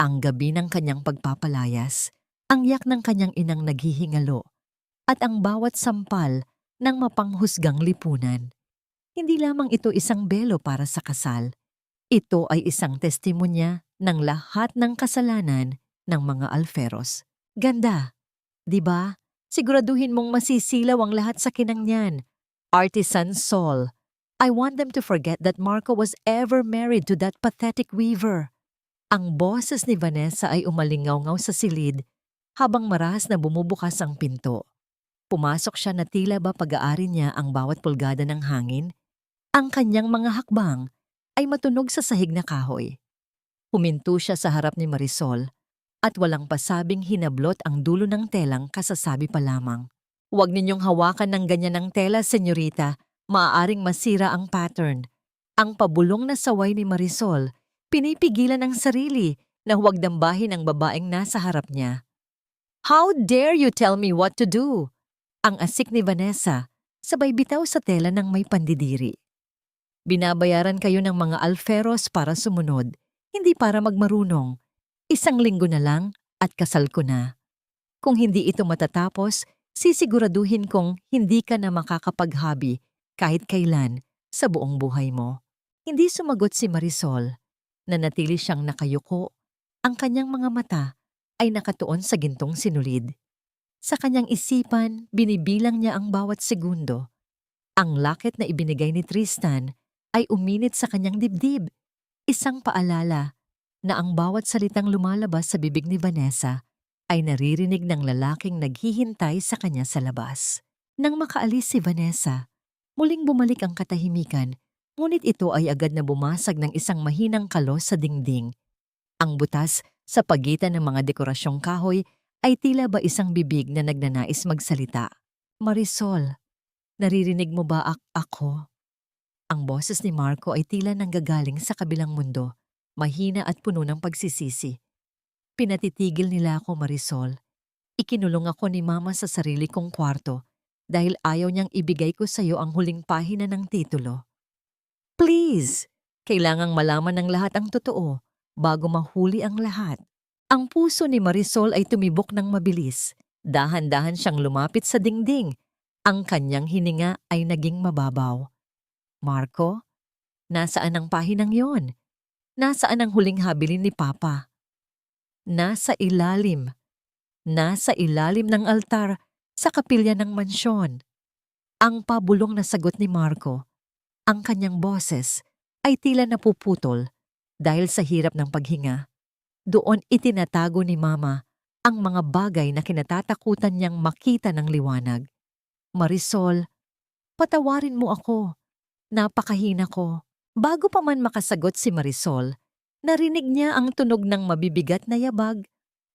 ang gabi ng kanyang pagpapalayas, ang yak ng kanyang inang naghihingalo, at ang bawat sampal ng mapanghusgang lipunan. Hindi lamang ito isang belo para sa kasal. Ito ay isang testimonya ng lahat ng kasalanan ng mga Alferos. Ganda, di ba? Siguraduhin mong masisilaw ang lahat sa kinang niyan. Artisan Sol. I want them to forget that Marco was ever married to that pathetic weaver. Ang boses ni Vanessa ay umalingaw-ngaw sa silid habang marahas na bumubukas ang pinto. Pumasok siya na tila ba pag-aari niya ang bawat pulgada ng hangin. Ang kanyang mga hakbang ay matunog sa sahig na kahoy. Huminto siya sa harap ni Marisol at walang pasabing hinablot ang dulo ng telang kasasabi pa lamang. Huwag ninyong hawakan ng ganyan ng tela, senyorita. Maaaring masira ang pattern. Ang pabulong na saway ni Marisol, pinipigilan ang sarili na huwag dambahin ang babaeng nasa harap niya. How dare you tell me what to do? Ang asik ni Vanessa, sabay bitaw sa tela ng may pandidiri. Binabayaran kayo ng mga Alferos para sumunod, hindi para magmarunong. 1 linggo na lang at kasal ko na. Kung hindi ito matatapos, sisiguraduhin kong hindi ka na makakapaghabi kahit kailan sa buong buhay mo. Hindi sumagot si Marisol. Nanatili siyang nakayuko. Ang kanyang mga mata ay nakatuon sa gintong sinulid. Sa kanyang isipan, binibilang niya ang bawat segundo. Ang lakit na ibinigay ni Tristan ay uminit sa kanyang dibdib. Isang paalala na ang bawat salitang lumalabas sa bibig ni Vanessa ay naririnig ng lalaking naghihintay sa kanya sa labas. Nang makaalis si Vanessa, muling bumalik ang katahimikan, ngunit ito ay agad na bumasag ng isang mahinang kalos sa dingding. Ang butas sa pagitan ng mga dekorasyong kahoy ay tila ba isang bibig na nagnanais magsalita. Marisol, naririnig mo ba ako? Ang boses ni Marco ay tila nanggagaling sa kabilang mundo, mahina at puno ng pagsisisi. Pinatitigil nila ako, Marisol. Ikinulong ako ni Mama sa sarili kong kwarto dahil ayaw niyang ibigay ko sa iyo ang huling pahina ng titulo. Please, kailangang malaman ng lahat ang totoo bago mahuli ang lahat. Ang puso ni Marisol ay tumibok ng mabilis. Dahan-dahan siyang lumapit sa dingding. Ang kanyang hininga ay naging mababaw. Marco, nasaan ang pahinang yon? Nasaan ang huling habilin ni Papa? Nasa ilalim ng altar sa kapilya ng mansyon. Ang pabulong na sagot ni Marco, ang kanyang boses ay tila napuputol dahil sa hirap ng paghinga. Doon itinatago ni Mama ang mga bagay na kinatatakutan niyang makita ng liwanag. Marisol, patawarin mo ako. Napakahina ko. Bago pa man makasagot si Marisol, narinig niya ang tunog ng mabibigat na yabag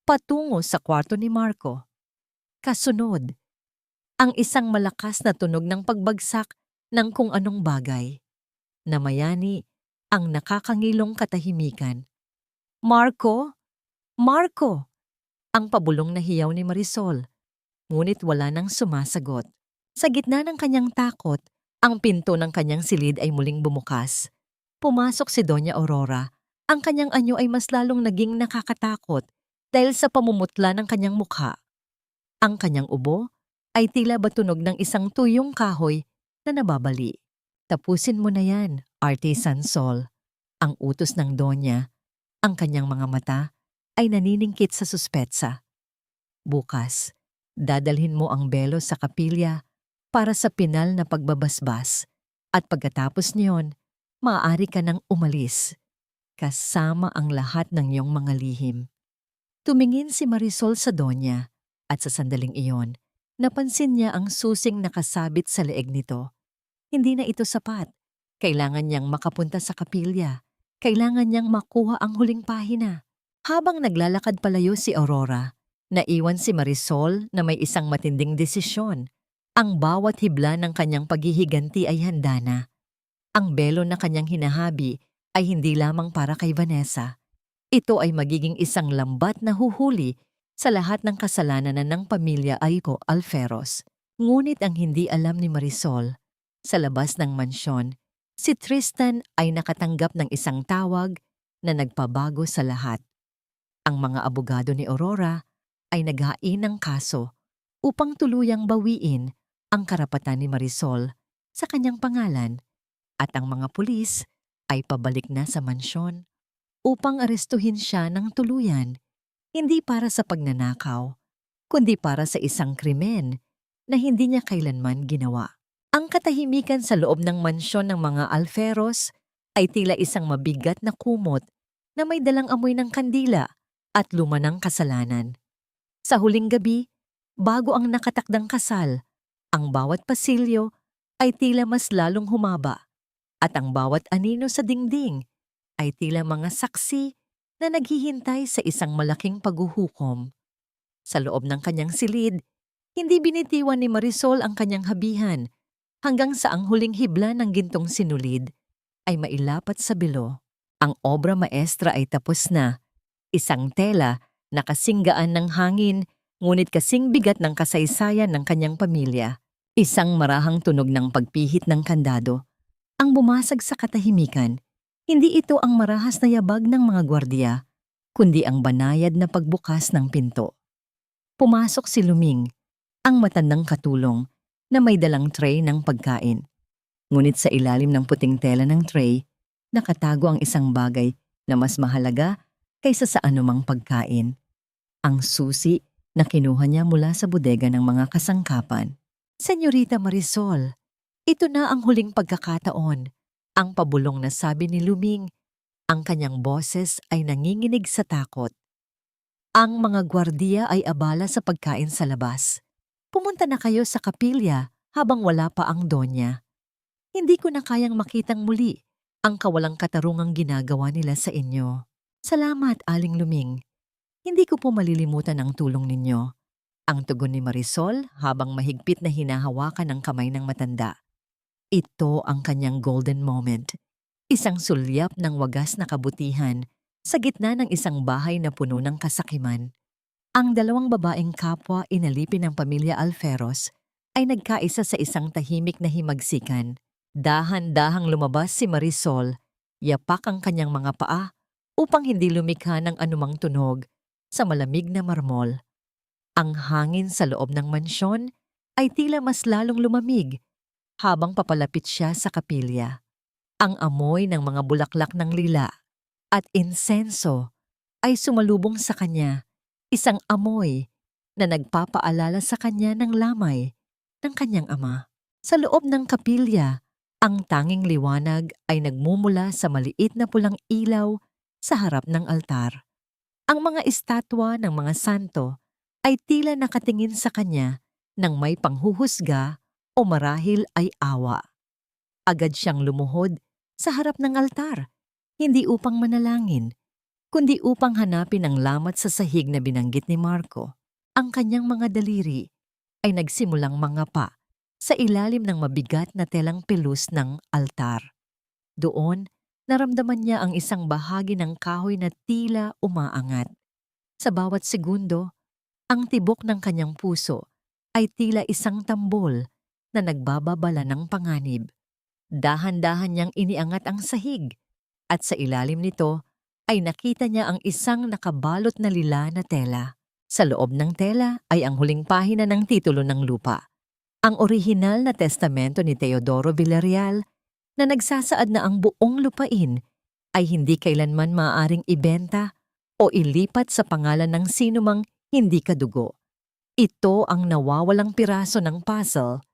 patungo sa kwarto ni Marco. Kasunod, ang isang malakas na tunog ng pagbagsak ng kung anong bagay. Namayani ang nakakangilong katahimikan. Marco? Marco! Ang pabulong na hiyaw ni Marisol, ngunit wala nang sumasagot. Sa gitna ng kanyang takot, ang pinto ng kanyang silid ay muling bumukas. Pumasok si Doña Aurora. Ang kanyang anyo ay mas lalong naging nakakatakot dahil sa pamumutla ng kanyang mukha. Ang kanyang ubo ay tila batunog ng isang tuyong kahoy na nababali. Tapusin mo na yan, Artisan Sol. Ang utos ng Donya. Ang kanyang mga mata ay naniningkit sa suspetsa. Bukas, dadalhin mo ang belo sa kapilya para sa pinal na pagbabasbas at pagkatapos niyon, maaari ka nang umalis kasama ang lahat ng iyong mga lihim. Tumingin si Marisol sa Donya at sa sandaling iyon, napansin niya ang susing nakasabit sa leeg nito. Hindi na ito sapat. Kailangan niyang makapunta sa kapilya. Kailangan niyang makuha ang huling pahina. Habang naglalakad palayo si Aurora, naiwan si Marisol na may isang matinding desisyon. Ang bawat hibla ng kanyang paghihiganti ay handa na. Ang belo na kanyang hinahabi ay hindi lamang para kay Vanessa. Ito ay magiging isang lambat na huhuli sa lahat ng kasalanan ng pamilya Aiko Alferos. Ngunit ang hindi alam ni Marisol, sa labas ng mansyon, si Tristan ay nakatanggap ng isang tawag na nagpabago sa lahat. Ang mga abogado ni Aurora ay naghain ng kaso upang tuluyang bawiin ang karapatan ni Marisol sa kanyang pangalan at ang mga pulis ay pabalik na sa mansyon upang arestuhin siya ng tuluyan, hindi para sa pagnanakaw, kundi para sa isang krimen na hindi niya kailanman ginawa. Ang katahimikan sa loob ng mansyon ng mga Alferos ay tila isang mabigat na kumot na may dalang amoy ng kandila at luma ng kasalanan. Sa huling gabi, bago ang nakatakdang kasal, ang bawat pasilyo ay tila mas lalong humaba at ang bawat anino sa dingding ay tila mga saksi na naghihintay sa isang malaking paghuhukom. Sa loob ng kanyang silid, hindi binitiwan ni Marisol ang kanyang habihan hanggang sa ang huling hibla ng gintong sinulid ay mailapat sa bilo. Ang obra maestra ay tapos na, isang tela na kasinggaan ng hangin ngunit kasing bigat ng kasaysayan ng kanyang pamilya. Isang marahang tunog ng pagpihit ng kandado ang bumasag sa katahimikan. Hindi ito ang marahas na yabag ng mga gwardiya, kundi ang banayad na pagbukas ng pinto. Pumasok si Luming, ang matandang katulong, na may dalang tray ng pagkain. Ngunit sa ilalim ng puting tela ng tray, nakatago ang isang bagay na mas mahalaga kaysa sa anumang pagkain. Ang susi na kinuha niya mula sa bodega ng mga kasangkapan. Senyorita Marisol, ito na ang huling pagkakataon. Ang pabulong na sabi ni Luming, ang kanyang boses ay nanginginig sa takot. Ang mga gwardiya ay abala sa pagkain sa labas. Pumunta na kayo sa kapilya habang wala pa ang Donya. Hindi ko na kayang makitang muli ang kawalang katarungang ginagawa nila sa inyo. Salamat, Aling Luming. Hindi ko po malilimutan ang tulong ninyo. Ang tugon ni Marisol habang mahigpit na hinahawakan ang kamay ng matanda. Ito ang kanyang golden moment. Isang sulyap ng wagas na kabutihan sa gitna ng isang bahay na puno ng kasakiman. Ang dalawang babaeng kapwa inalipin ng pamilya Alferos ay nagkaisa sa isang tahimik na himagsikan. Dahan-dahang lumabas si Marisol, yapak ang kanyang mga paa upang hindi lumikha ng anumang tunog sa malamig na marmol. Ang hangin sa loob ng mansyon ay tila mas lalong lumamig habang papalapit siya sa kapilya. Ang amoy ng mga bulaklak ng lila at insenso ay sumalubong sa kanya, isang amoy na nagpapaalala sa kanya ng lamay ng kanyang ama. Sa loob ng kapilya, ang tanging liwanag ay nagmumula sa maliit na pulang ilaw sa harap ng altar. Ang mga estatwa ng mga santo ay tila nakatingin sa kanya nang may panghuhusga o marahil ay awa. Agad siyang lumuhod sa harap ng altar, hindi upang manalangin, kundi upang hanapin ang lamat sa sahig na binanggit ni Marco. Ang kanyang mga daliri ay nagsimulang mangapa sa ilalim ng mabigat na telang pelus ng altar. Doon, naramdaman niya ang isang bahagi ng kahoy na tila umaangat. Sa bawat segundo, ang tibok ng kanyang puso ay tila isang tambol na nagbababala ng panganib. Dahan-dahan niyang iniangat ang sahig at sa ilalim nito ay nakita niya ang isang nakabalot na lila na tela. Sa loob ng tela ay ang huling pahina ng titulo ng lupa. Ang orihinal na testamento ni Teodoro Villarreal na nagsasaad na ang buong lupain ay hindi kailanman maaaring ibenta o ilipat sa pangalan ng sinumang hindi kadugo. Ito ang nawawalang piraso ng puzzle.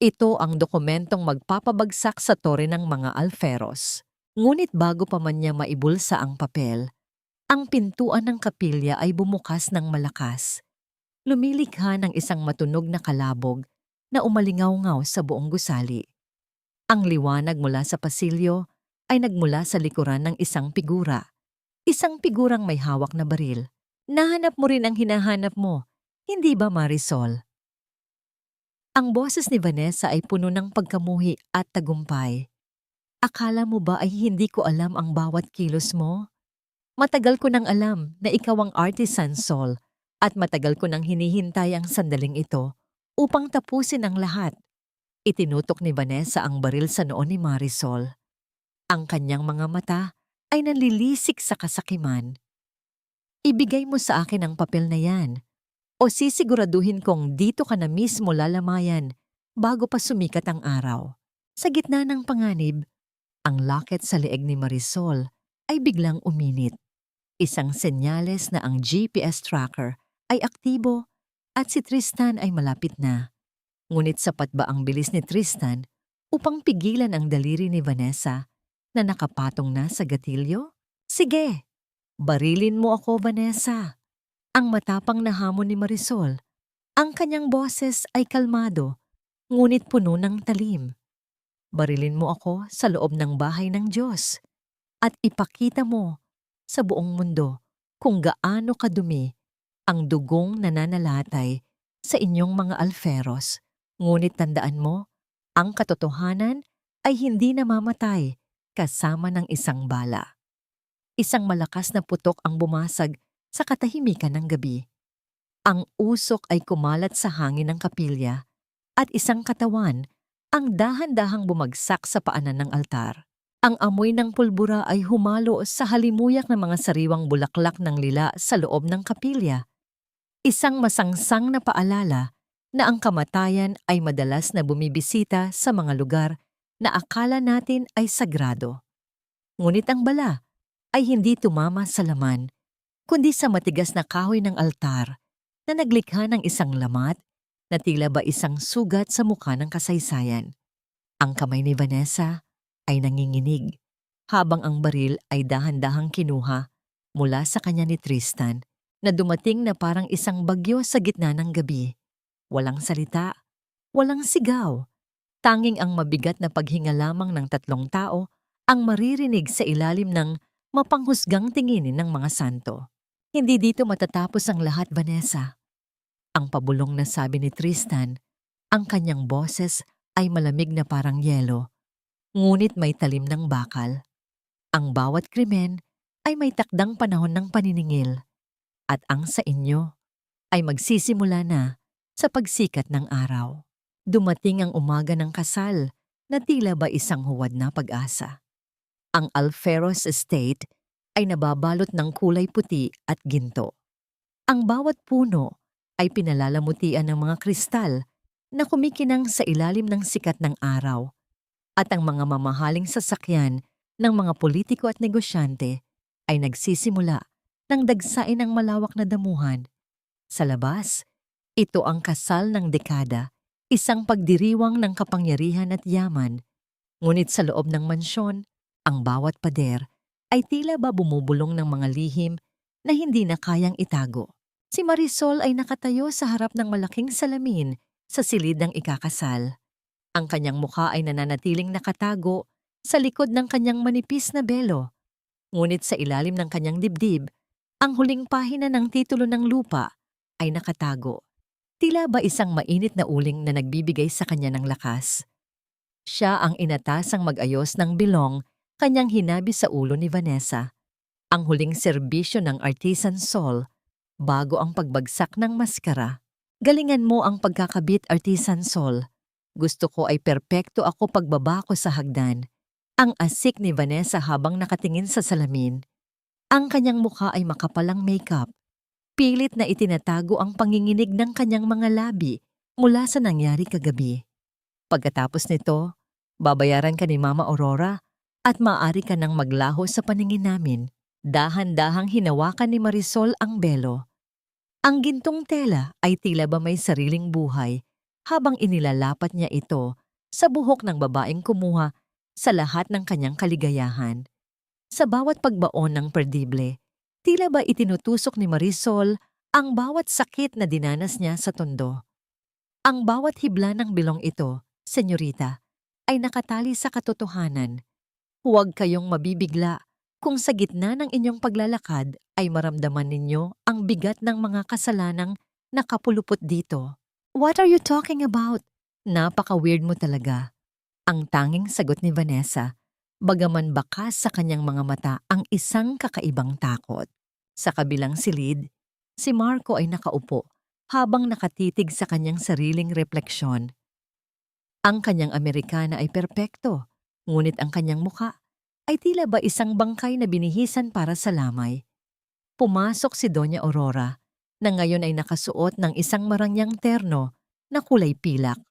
Ito ang dokumentong magpapabagsak sa tore ng mga alferos. Ngunit bago pa man niya maibulsa ang papel, ang pintuan ng kapilya ay bumukas ng malakas. Lumilikha ng isang matunog na kalabog na umalingaw-ngaw sa buong gusali. Ang liwanag mula sa pasilyo ay nagmula sa likuran ng isang figura. Isang figurang may hawak na baril. Nahanap mo rin ang hinahanap mo, hindi ba Marisol? Ang boses ni Vanessa ay puno ng pagkamuhi at tagumpay. Akala mo ba ay hindi ko alam ang bawat kilos mo? Matagal ko nang alam na ikaw ang artisan, Sol, at matagal ko nang hinihintay ang sandaling ito upang tapusin ang lahat. Itinutok ni Vanessa ang baril sa noo ni Marisol. Ang kanyang mga mata ay nanlilisik sa kasakiman. Ibigay mo sa akin ang papel na yan, o sisiguraduhin kong dito ka na mismo lalamayan bago pa sumikat ang araw. Sa gitna ng panganib, ang locket sa leeg ni Marisol ay biglang uminit. Isang senyales na ang GPS tracker ay aktibo at si Tristan ay malapit na. Ngunit sapat ba ang bilis ni Tristan upang pigilan ang daliri ni Vanessa na nakapatong na sa gatilyo? Sige, barilin mo ako, Vanessa. Ang matapang na hamon ni Marisol. Ang kanyang boses ay kalmado, ngunit puno ng talim. Barilin mo ako sa loob ng bahay ng Diyos at ipakita mo sa buong mundo kung gaano kadumi ang dugong nananalatay sa inyong mga alferos. Ngunit tandaan mo, ang katotohanan ay hindi namamatay kasama ng isang bala. Isang malakas na putok ang bumasag sa katahimikan ng gabi. Ang usok ay kumalat sa hangin ng kapilya at isang katawan ang dahan-dahang bumagsak sa paanan ng altar. Ang amoy ng pulbura ay humalo sa halimuyak ng mga sariwang bulaklak ng lila sa loob ng kapilya. Isang masangsang na paalala na ang kamatayan ay madalas na bumibisita sa mga lugar na akala natin ay sagrado. Ngunit ang bala ay hindi tumama sa laman, kundi sa matigas na kahoy ng altar na naglikha ng isang lamat na tila ba isang sugat sa mukha ng kasaysayan. Ang kamay ni Vanessa ay nanginginig habang ang baril ay dahan-dahang kinuha mula sa kanya ni Tristan na dumating na parang isang bagyo sa gitna ng gabi. Walang salita, walang sigaw. Tanging ang mabigat na paghinga lamang ng tatlong tao ang maririnig sa ilalim ng mapanghusgang tinginin ng mga santo. Hindi dito matatapos ang lahat, Vanessa. Ang pabulong na sabi ni Tristan, ang kanyang boses ay malamig na parang yelo, ngunit may talim ng bakal. Ang bawat krimen ay may takdang panahon ng paniningil, at ang sa inyo ay magsisimula na sa pagsikat ng araw. Dumating ang umaga ng kasal na tila ba isang huwad na pag-asa. Ang Alferos Estate ay nababalot ng kulay puti at ginto. Ang bawat puno ay pinalalamutian ng mga kristal na kumikinang sa ilalim ng sikat ng araw, at ang mga mamahaling sasakyan ng mga politiko at negosyante ay nagsisimula ng dagsain ng malawak na damuhan. Sa labas, ito ang kasal ng dekada, isang pagdiriwang ng kapangyarihan at yaman. Ngunit sa loob ng mansyon, ang bawat pader ay tila ba bumubulong ng mga lihim na hindi na kayang itago. Si Marisol ay nakatayo sa harap ng malaking salamin sa silid ng ikakasal. Ang kanyang mukha ay nananatiling nakatago sa likod ng kanyang manipis na belo. Ngunit sa ilalim ng kanyang dibdib, ang huling pahina ng titulo ng lupa ay nakatago. Tila ba isang mainit na uling na nagbibigay sa kanya ng lakas. Siya ang inatasang mag-ayos ng bilong kanyang hinabi sa ulo ni Vanessa. Ang huling serbisyo ng artisan Sol bago ang pagbagsak ng maskara. Galingan mo ang pagkakabit, artisan Sol. Gusto ko ay perpekto ako pagbaba ko sa hagdan. Ang asik ni Vanessa habang nakatingin sa salamin. Ang kanyang mukha ay makapalang makeup. Pilit na itinatago ang panginginig ng kanyang mga labi mula sa nangyari kagabi. Pagkatapos nito, babayaran ka ni Mama Aurora at maaari ka nang maglaho sa paningin namin. Dahan-dahang hinawakan ni Marisol ang belo. Ang gintong tela ay tila ba may sariling buhay habang inilalapat niya ito sa buhok ng babaeng kumuha sa lahat ng kanyang kaligayahan. Sa bawat pagbaon ng perdible, tila ba itinutusok ni Marisol ang bawat sakit na dinanas niya sa tondo. Ang bawat hibla ng bilong ito, senyorita, ay nakatali sa katotohanan. Huwag kayong mabibigla kung sa gitna ng inyong paglalakad ay maramdaman ninyo ang bigat ng mga kasalanang nakapulupot dito. What are you talking about? Napaka-weird mo talaga. Ang tanging sagot ni Vanessa, bagaman bakas sa kanyang mga mata ang isang kakaibang takot. Sa kabilang silid, si Marco ay nakaupo habang nakatitig sa kanyang sariling refleksyon. Ang kanyang Amerikana ay perpekto, ngunit ang kanyang mukha ay tila ba isang bangkay na binihisan para sa lamay. Pumasok si Doña Aurora, na ngayon ay nakasuot ng isang marangyang terno na kulay pilak.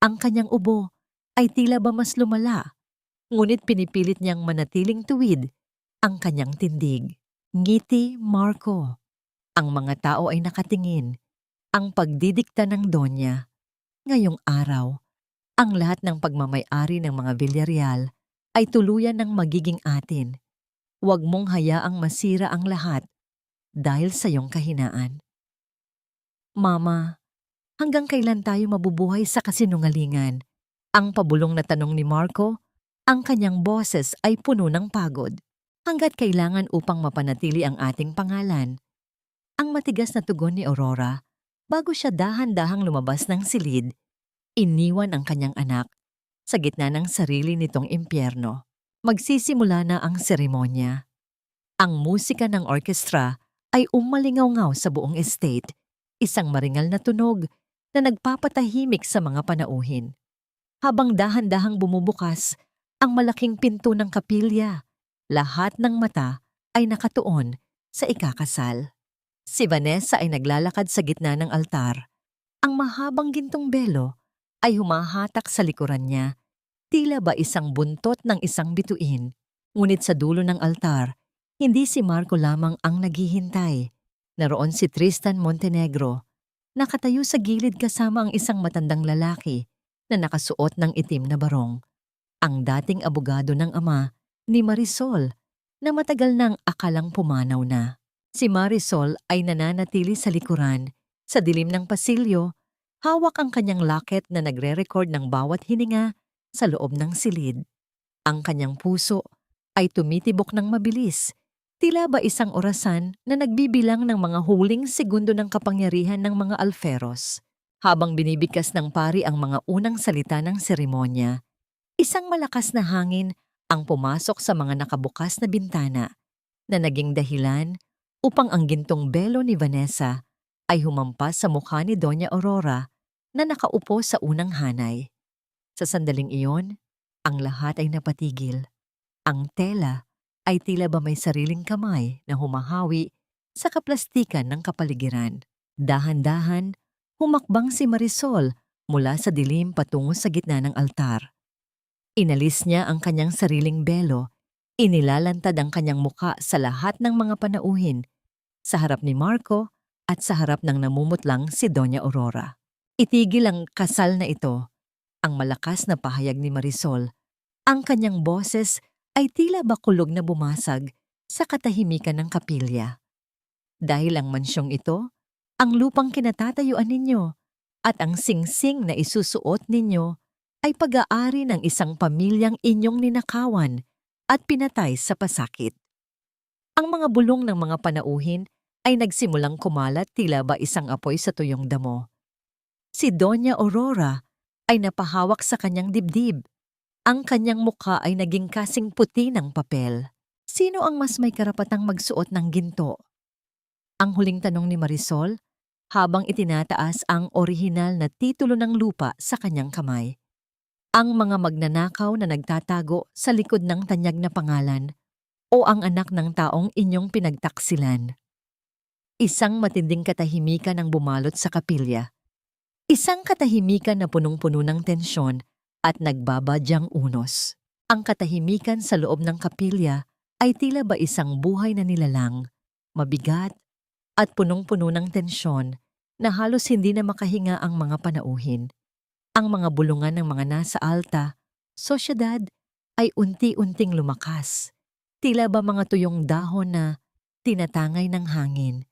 Ang kanyang ubo ay tila ba mas lumala, ngunit pinipilit niyang manatiling tuwid ang kanyang tindig. Ngiti, Marco. Ang mga tao ay nakatingin. Ang pagdidikta ng Donya. Ngayong araw, ang lahat ng pagmamay-ari ng mga Villarreal ay tuluyan ng magiging atin. Huwag mong hayaang masira ang lahat dahil sa iyong kahinaan. Mama, hanggang kailan tayo mabubuhay sa kasinungalingan? Ang pabulong na tanong ni Marco, ang kanyang boses ay puno ng pagod. Hanggat kailangan upang mapanatili ang ating pangalan. Ang matigas na tugon ni Aurora, bago siya dahan-dahang lumabas ng silid, iniwan ang kanyang anak sa gitna ng sarili nitong impyerno. Magsisimula na ang seremonya. Ang musika ng orkestra ay umalingaw-ngaw sa buong estate, isang maringal na tunog na nagpapatahimik sa mga panauhin. Habang dahan-dahang bumubukas ang malaking pinto ng kapilya, lahat ng mata ay nakatuon sa ikakasal. Si Vanessa ay naglalakad sa gitna ng altar. Ang mahabang gintong belo ay humahatak sa likuran niya, tila ba isang buntot ng isang bituin. Ngunit sa dulo ng altar, hindi si Marco lamang ang naghihintay. Naroon si Tristan Montenegro, nakatayo sa gilid kasama ang isang matandang lalaki na nakasuot ng itim na barong. Ang dating abogado ng ama ni Marisol na matagal nang akalang pumanaw na. Si Marisol ay nananatili sa likuran, sa dilim ng pasilyo, hawak ang kanyang locket na nagre-record ng bawat hininga sa loob ng silid. Ang kanyang puso ay tumitibok ng mabilis, tila ba isang orasan na nagbibilang ng mga huling segundo ng kapangyarihan ng mga alferos. Habang binibigkas ng pari ang mga unang salita ng seremonya, isang malakas na hangin ang pumasok sa mga nakabukas na bintana na naging dahilan upang ang gintong belo ni Vanessa ay humampas sa mukha ni Doña Aurora na nakaupo sa unang hanay. Sa sandaling iyon, ang lahat ay napatigil. Ang tela ay tila ba may sariling kamay na humahawi sa kaplastikan ng kapaligiran. Dahan-dahan, humakbang si Marisol mula sa dilim patungo sa gitna ng altar. Inalis niya ang kanyang sariling belo, inilalantad ang kanyang muka sa lahat ng mga panauhin, sa harap ni Marco at sa harap ng namumutlang si Doña Aurora. Itigil ang kasal na ito, ang malakas na pahayag ni Marisol. Ang kanyang boses ay tila ba kulog na bumasag sa katahimikan ng kapilya. Dahil ang mansyong ito, ang lupang kinatatayuan ninyo, at ang singsing na isusuot ninyo ay pag-aari ng isang pamilyang inyong ninakawan at pinatay sa pasakit. Ang mga bulong ng mga panauhin ay nagsimulang kumalat tila ba isang apoy sa tuyong damo. Si Doña Aurora ay napahawak sa kanyang dibdib. Ang kanyang mukha ay naging kasing puti ng papel. Sino ang mas may karapatang magsuot ng ginto? Ang huling tanong ni Marisol habang itinataas ang orihinal na titulo ng lupa sa kanyang kamay. Ang mga magnanakaw na nagtatago sa likod ng tanyag na pangalan o ang anak ng taong inyong pinagtaksilan. Isang matinding katahimikan ang bumalot sa kapilya. Isang katahimikan na punong-puno ng tensyon at nagbabadyang unos. Ang katahimikan sa loob ng kapilya ay tila ba isang buhay na nilalang, mabigat at punong-puno ng tensyon na halos hindi na makahinga ang mga panauhin. Ang mga bulungan ng mga nasa alta, sosyedad ay unti-unting lumakas. Tila ba mga tuyong dahon na tinatangay ng hangin,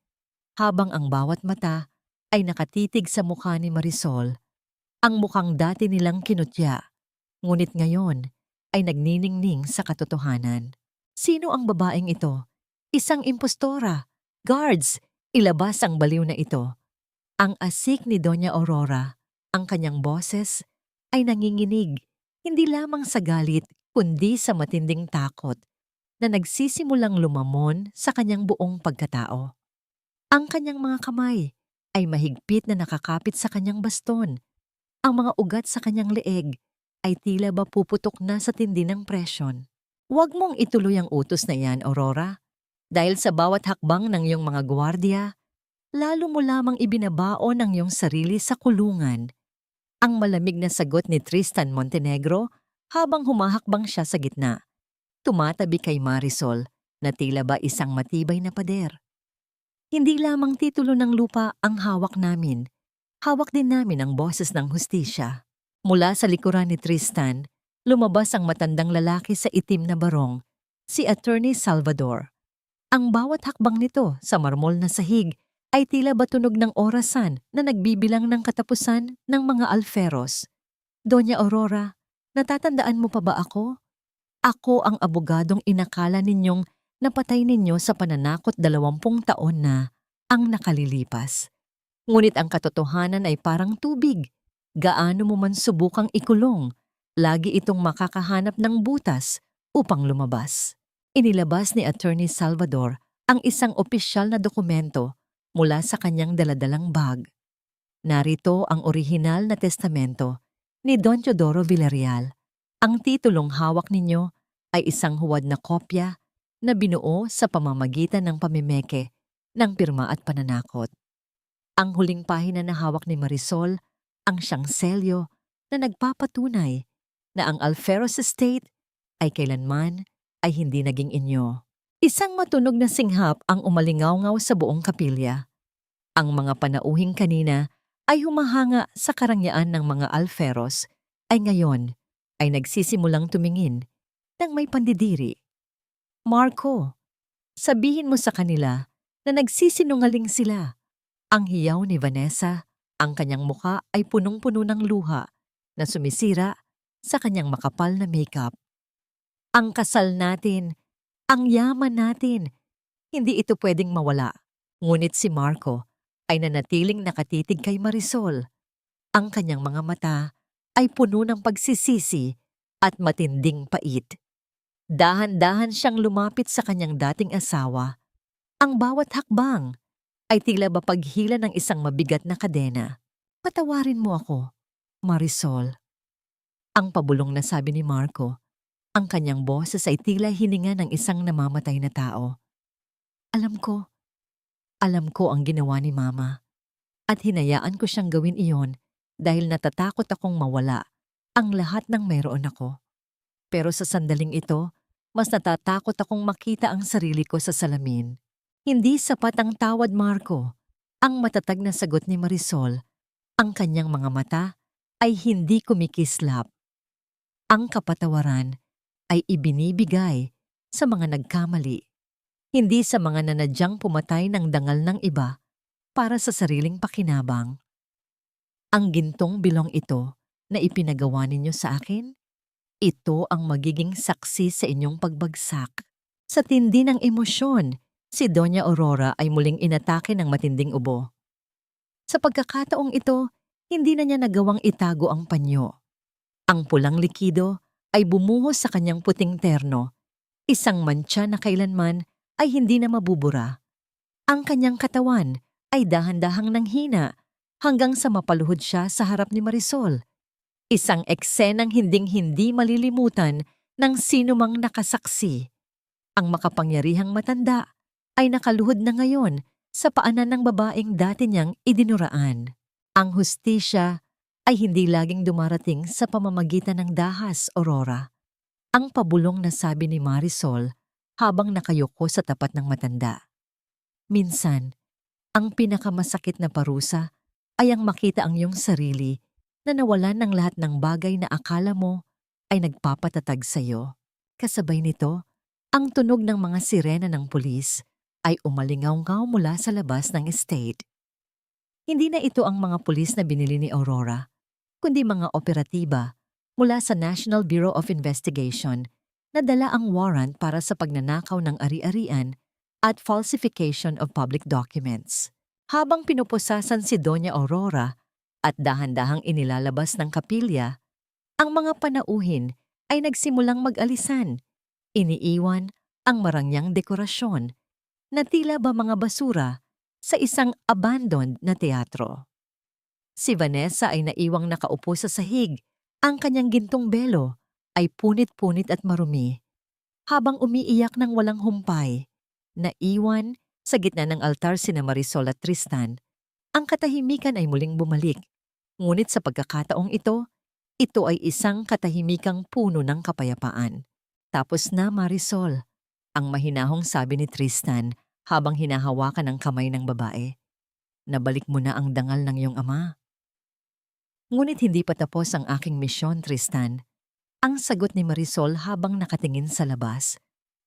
habang ang bawat mata ay nakatitig sa mukha ni Marisol. Ang mukhang dati nilang kinutya, ngunit ngayon ay nagniningning sa katotohanan. Sino ang babaeng ito? Isang impostora. Guards, ilabas ang baliw na ito. Ang asik ni Doña Aurora, ang kanyang boses, ay nanginginig, hindi lamang sa galit, kundi sa matinding takot na nagsisimulang lumamon sa kanyang buong pagkatao. Ang kanyang mga kamay ay mahigpit na nakakapit sa kanyang baston. Ang mga ugat sa kanyang leeg ay tila ba puputok na sa tindi ng presyon. Huwag mong ituloy ang utos na yan, Aurora. Dahil sa bawat hakbang ng iyong mga gwardiya, lalo mo lamang ibinabaon ang iyong sarili sa kulungan. Ang malamig na sagot ni Tristan Montenegro habang humahakbang siya sa gitna. Tumatabi kay Marisol na tila ba isang matibay na pader. Hindi lamang titulo ng lupa ang hawak namin. Hawak din namin ang boses ng hustisya. Mula sa likuran ni Tristan, lumabas ang matandang lalaki sa itim na barong, si Attorney Salvador. Ang bawat hakbang nito sa marmol na sahig ay tila ba tunog ng orasan na nagbibilang ng katapusan ng mga alferos. Doña Aurora, natatandaan mo pa ba ako? Ako ang abogadong inakala ninyong napatay ninyo sa pananakot 20 taon na ang nakalilipas. Ngunit ang katotohanan ay parang tubig. Gaano mo man subukang ikulong, lagi itong makakahanap ng butas upang lumabas. Inilabas ni Attorney Salvador ang isang opisyal na dokumento mula sa kanyang daladalang bag. Narito ang orihinal na testamento ni Don Teodoro Villarreal. Ang titulong hawak ninyo ay isang huwad na kopya na binuo sa pamamagitan ng pamimeke ng pirma at pananakot. Ang huling pahina na hawak ni Marisol ang siyang selyo na nagpapatunay na ang Alferos Estate ay kailanman ay hindi naging inyo. Isang matunog na singhap ang umalingaw-ngaw sa buong kapilya. Ang mga panauhing kanina ay humahanga sa karangyaan ng mga Alferos ay ngayon ay nagsisimulang tumingin ng may pandidiri. Marco, sabihin mo sa kanila na nagsisinungaling sila. Ang hiyaw ni Vanessa, ang kanyang muka ay punong-puno ng luha na sumisira sa kanyang makapal na makeup. Ang kasal natin, ang yaman natin, hindi ito pwedeng mawala. Ngunit si Marco ay nanatiling nakatitig kay Marisol. Ang kanyang mga mata ay puno ng pagsisisi at matinding pait. Dahan-dahan siyang lumapit sa kanyang dating asawa. Ang bawat hakbang ay tila ba paghila ng isang mabigat na kadena. Patawarin mo ako, Marisol. Ang pabulong na sabi ni Marco. Ang kanyang boses ay tila hininga ng isang namamatay na tao. Alam ko ang ginawa ni Mama. At hinayaan ko siyang gawin iyon dahil natatakot akong mawala ang lahat ng mayroon ako. Pero sa sandaling ito, mas natatakot akong makita ang sarili ko sa salamin. Hindi sapat ang tawad, Marco. Ang matatag na sagot ni Marisol. Ang kanyang mga mata ay hindi kumikislap. Ang kapatawaran ay ibinibigay sa mga nagkamali. hindi sa mga nanadyang pumatay ng dangal ng iba para sa sariling pakinabang. Ang gintong bilong ito na ipinagawa ninyo sa akin, ito ang magiging saksi sa inyong pagbagsak. Sa tindi ng emosyon, si Doña Aurora ay muling inatake ng matinding ubo. Sa pagkakataong ito, hindi na niya nagawang itago ang panyo. Ang pulang likido ay bumuhos sa kanyang puting terno, isang mantsa na kailanman ay hindi na mabubura. Ang kanyang katawan ay dahan-dahang nanghina hanggang sa mapaluhod siya sa harap ni Marisol. Isang eksenang hinding-hindi malilimutan ng sinumang nakasaksi. Ang makapangyarihang matanda ay nakaluhod na ngayon sa paanan ng babaeng dati niyang idinuraan. Ang hustisya ay hindi laging dumarating sa pamamagitan ng dahas, Aurora. Ang pabulong na sabi ni Marisol habang nakayuko sa tapat ng matanda. Minsan, ang pinakamasakit na parusa ay ang makita ang iyong sarili na nawalan ng lahat ng bagay na akala mo ay nagpapatatag sa iyo. Kasabay nito, ang tunog ng mga sirena ng pulis ay umalingaw-ngaw mula sa labas ng estate. Hindi na ito ang mga pulis na binili ni Aurora, kundi mga operatiba mula sa National Bureau of Investigation na dala ang warrant para sa pagnanakaw ng ari-arian at falsification of public documents. Habang pinupusasan si Doña Aurora at dahan-dahang inilalabas ng kapilya, ang mga panauhin ay nagsimulang mag-alisan. Iniiwan ang marangyang dekorasyon na tila ba mga basura sa isang abandoned na teatro. Si Vanessa ay naiwang nakaupo sa sahig. Ang kanyang gintong belo ay punit-punit at marumi. Habang umiiyak ng walang humpay, naiwan sa gitna ng altar sina Marisol at Tristan, ang katahimikan ay muling bumalik. Ngunit sa pagkakataong ito ay isang katahimikang puno ng kapayapaan. Tapos na, Marisol, ang mahinahong sabi ni Tristan habang hinahawakan ang kamay ng babae. Nabalik mo na ang dangal ng iyong ama. Ngunit hindi pa tapos ang aking misyon, Tristan. Ang sagot ni Marisol habang nakatingin sa labas,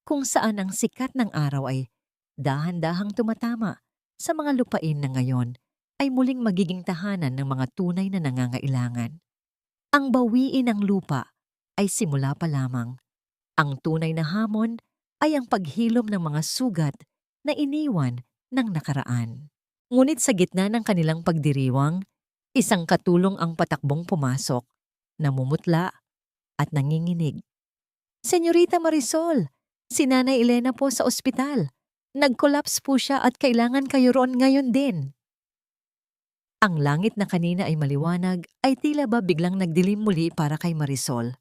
kung saan ang sikat ng araw ay dahan-dahang tumatama sa mga lupain na ngayon ay muling magiging tahanan ng mga tunay na nangangailangan. Ang bawiin ng lupa ay simula pa lamang. Ang tunay na hamon ay ang paghilom ng mga sugat na iniwan ng nakaraan. Ngunit sa gitna ng kanilang pagdiriwang, isang katulong ang patakbong pumasok, namumutla at nanginginig. Senyorita Marisol, si Nanay Elena po sa ospital. Nag-collapse po siya at kailangan kayo roon ngayon din. Ang langit na kanina ay maliwanag ay tila ba biglang nagdilim muli para kay Marisol.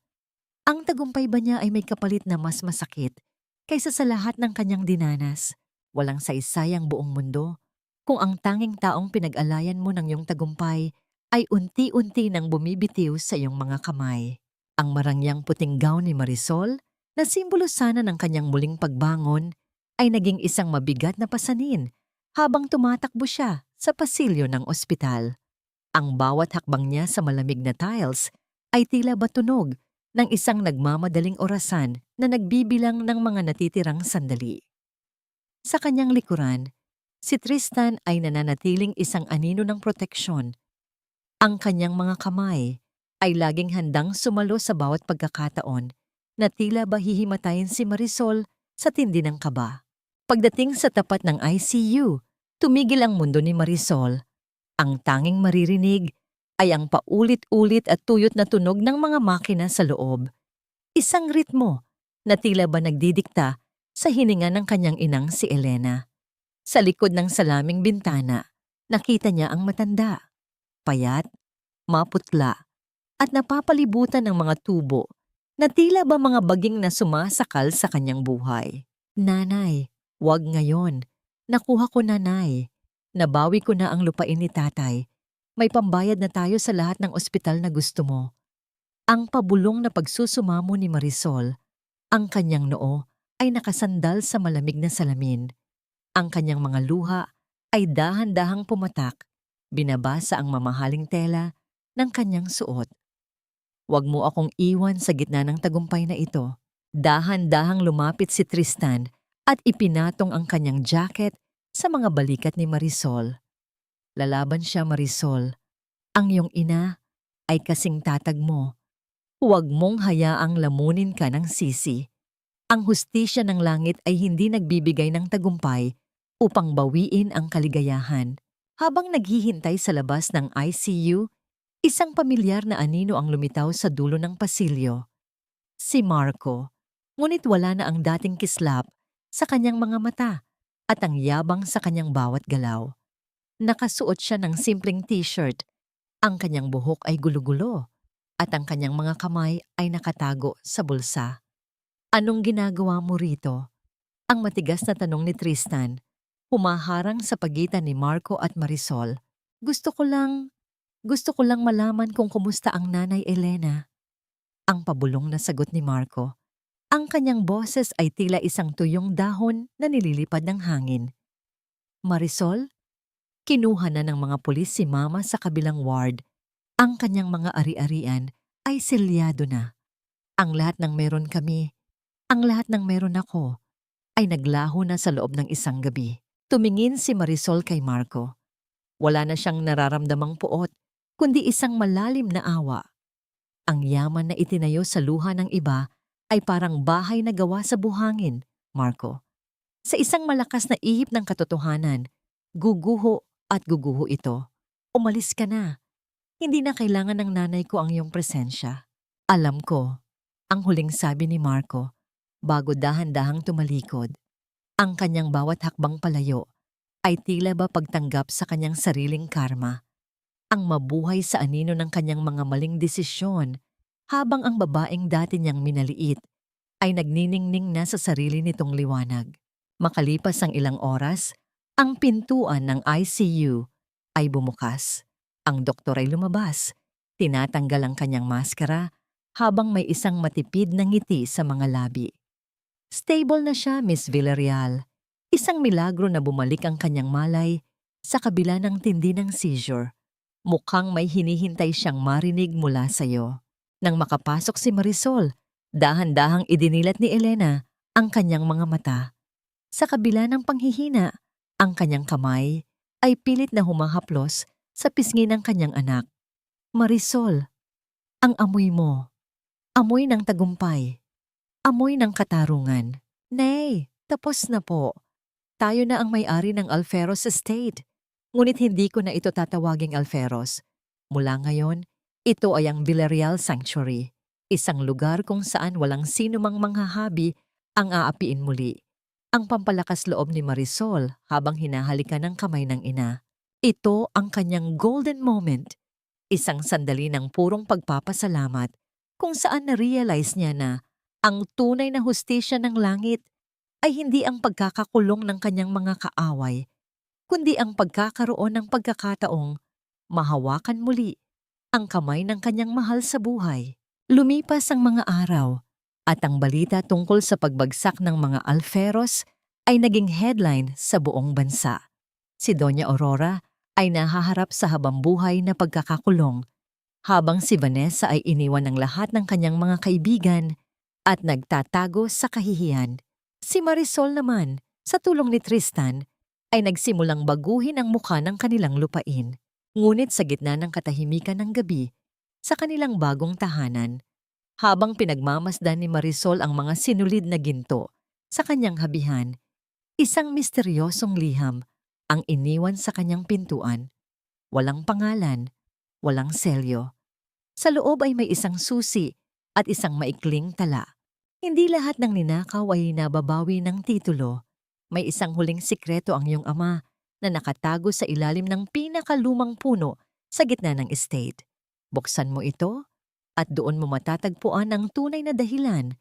Ang tagumpay ba niya ay may kapalit na mas masakit kaysa sa lahat ng kanyang dinanas? Walang saysay ang buong mundo kung ang tanging taong pinag-alayan mo ng iyong tagumpay ay unti-unti nang bumibitiw sa iyong mga kamay. Ang marangyang puting gown ni Marisol, na simbolo sana ng kanyang muling pagbangon, ay naging isang mabigat na pasanin habang tumatakbo siya sa pasilyo ng ospital. Ang bawat hakbang niya sa malamig na tiles ay tila ba tunog ng isang nagmamadaling orasan na nagbibilang ng mga natitirang sandali. Sa kanyang likuran, si Tristan ay nananatiling isang anino ng proteksyon. Ang kanyang mga kamay ay laging handang sumalo sa bawat pagkakataon na tila ba hihimatayin si Marisol sa tindi ng kaba. Pagdating sa tapat ng ICU, tumigil ang mundo ni Marisol. Ang tanging maririnig ay ang paulit-ulit at tuyot na tunog ng mga makina sa loob. Isang ritmo na tila ba nagdidikta sa hininga ng kanyang inang si Elena. Sa likod ng salaming bintana, nakita niya ang matanda. Payat, maputla, at napapalibutan ng mga tubo na tila ba mga baging na sumasakal sa kanyang buhay. Nanay, wag ngayon. Nakuha ko, nanay. Nabawi ko na ang lupain ni tatay. May pambayad na tayo sa lahat ng ospital na gusto mo. Ang pabulong na pagsusumamo ni Marisol, ang kanyang noo ay nakasandal sa malamig na salamin. Ang kanyang mga luha ay dahan-dahang pumatak, binabasa ang mamahaling tela ng kanyang suot. Huwag mo akong iwan sa gitna ng tagumpay na ito. Dahan-dahang lumapit si Tristan at ipinatong ang kanyang jacket sa mga balikat ni Marisol. Lalaban siya, Marisol. Ang iyong ina ay kasing tatag mo. Huwag mong hayaang lamunin ka ng sisi. Ang hustisya ng langit ay hindi nagbibigay ng tagumpay upang bawiin ang kaligayahan. Habang naghihintay sa labas ng ICU, isang pamilyar na anino ang lumitaw sa dulo ng pasilyo. Si Marco, ngunit wala na ang dating kislap sa kanyang mga mata at ang yabang sa kanyang bawat galaw. Nakasuot siya ng simpleng t-shirt, ang kanyang buhok ay gulo-gulo at ang kanyang mga kamay ay nakatago sa bulsa. Anong ginagawa mo rito? Ang matigas na tanong ni Tristan, humaharang sa pagitan ni Marco at Marisol. Gusto ko lang malaman kung kumusta ang nanay Elena. Ang pabulong na sagot ni Marco. Ang kanyang boses ay tila isang tuyong dahon na nililipad ng hangin. Marisol, kinuha na ng mga pulis si Mama sa kabilang ward. Ang kanyang mga ari-arian ay selyado na. Ang lahat ng meron kami, ang lahat ng meron ako, ay naglaho na sa loob ng isang gabi. Tumingin si Marisol kay Marco. Wala na siyang nararamdamang puot, kundi isang malalim na awa. Ang yaman na itinayo sa luha ng iba ay parang bahay na gawa sa buhangin, Marco. Sa isang malakas na ihip ng katotohanan, guguho at guguho ito. Umalis ka na. Hindi na kailangan ng nanay ko ang iyong presensya. Alam ko, ang huling sabi ni Marco, bago dahan-dahang tumalikod. Ang kanyang bawat hakbang palayo ay tila ba pagtanggap sa kanyang sariling karma. Ang mabuhay sa anino ng kanyang mga maling desisyon, habang ang babaeng dati niyang minaliit ay nagniningning na sa sarili nitong liwanag. Makalipas ang ilang oras, ang pintuan ng ICU ay bumukas. Ang doktor ay lumabas, tinatanggal ang kanyang maskara habang may isang matipid na ngiti sa mga labi. Stable na siya, Miss Villarreal. Isang milagro na bumalik ang kanyang malay sa kabila ng tindi ng seizure. Mukhang may hinihintay siyang marinig mula sa iyo. Nang makapasok si Marisol, dahan-dahang idinilat ni Elena ang kanyang mga mata. Sa kabila ng panghihina, ang kanyang kamay ay pilit na humahaplos sa pisngi ng kanyang anak. Marisol, ang amoy mo. Amoy ng tagumpay. Amoy ng katarungan. Nay, tapos na po. Tayo na ang may-ari ng Alferos Estate. Ngunit hindi ko na ito tatawaging Alferos. Mula ngayon, ito ay ang Villarreal Sanctuary. Isang lugar kung saan walang sino mang manghahabi ang aapiin muli. Ang pampalakas loob ni Marisol habang hinahalikan ng kamay ng ina. Ito ang kanyang golden moment. Isang sandali ng purong pagpapasalamat kung saan na-realize niya na ang tunay na hustisya ng langit ay hindi ang pagkakakulong ng kanyang mga kaaway, kundi ang pagkakaroon ng pagkakataong mahawakan muli ang kamay ng kanyang mahal sa buhay. Lumipas ang mga araw at ang balita tungkol sa pagbagsak ng mga Alferos ay naging headline sa buong bansa. Si Doña Aurora ay nahaharap sa habambuhay na pagkakakulong, habang si Vanessa ay iniwan ng lahat ng kanyang mga kaibigan at nagtatago sa kahihiyan. Si Marisol naman, sa tulong ni Tristan, ay nagsimulang baguhin ang mukha ng kanilang lupain. Ngunit sa gitna ng katahimikan ng gabi, sa kanilang bagong tahanan, habang pinagmamasdan ni Marisol ang mga sinulid na ginto sa kanyang habihan, isang misteryosong liham ang iniwan sa kanyang pintuan. Walang pangalan, walang selyo. Sa loob ay may isang susi at isang maikling tala. Hindi lahat ng ninakaw ay nababawi ng titulo. May isang huling sikreto ang iyong ama na nakatago sa ilalim ng pinakalumang puno sa gitna ng estate. Buksan mo ito at doon mo matatagpuan ang tunay na dahilan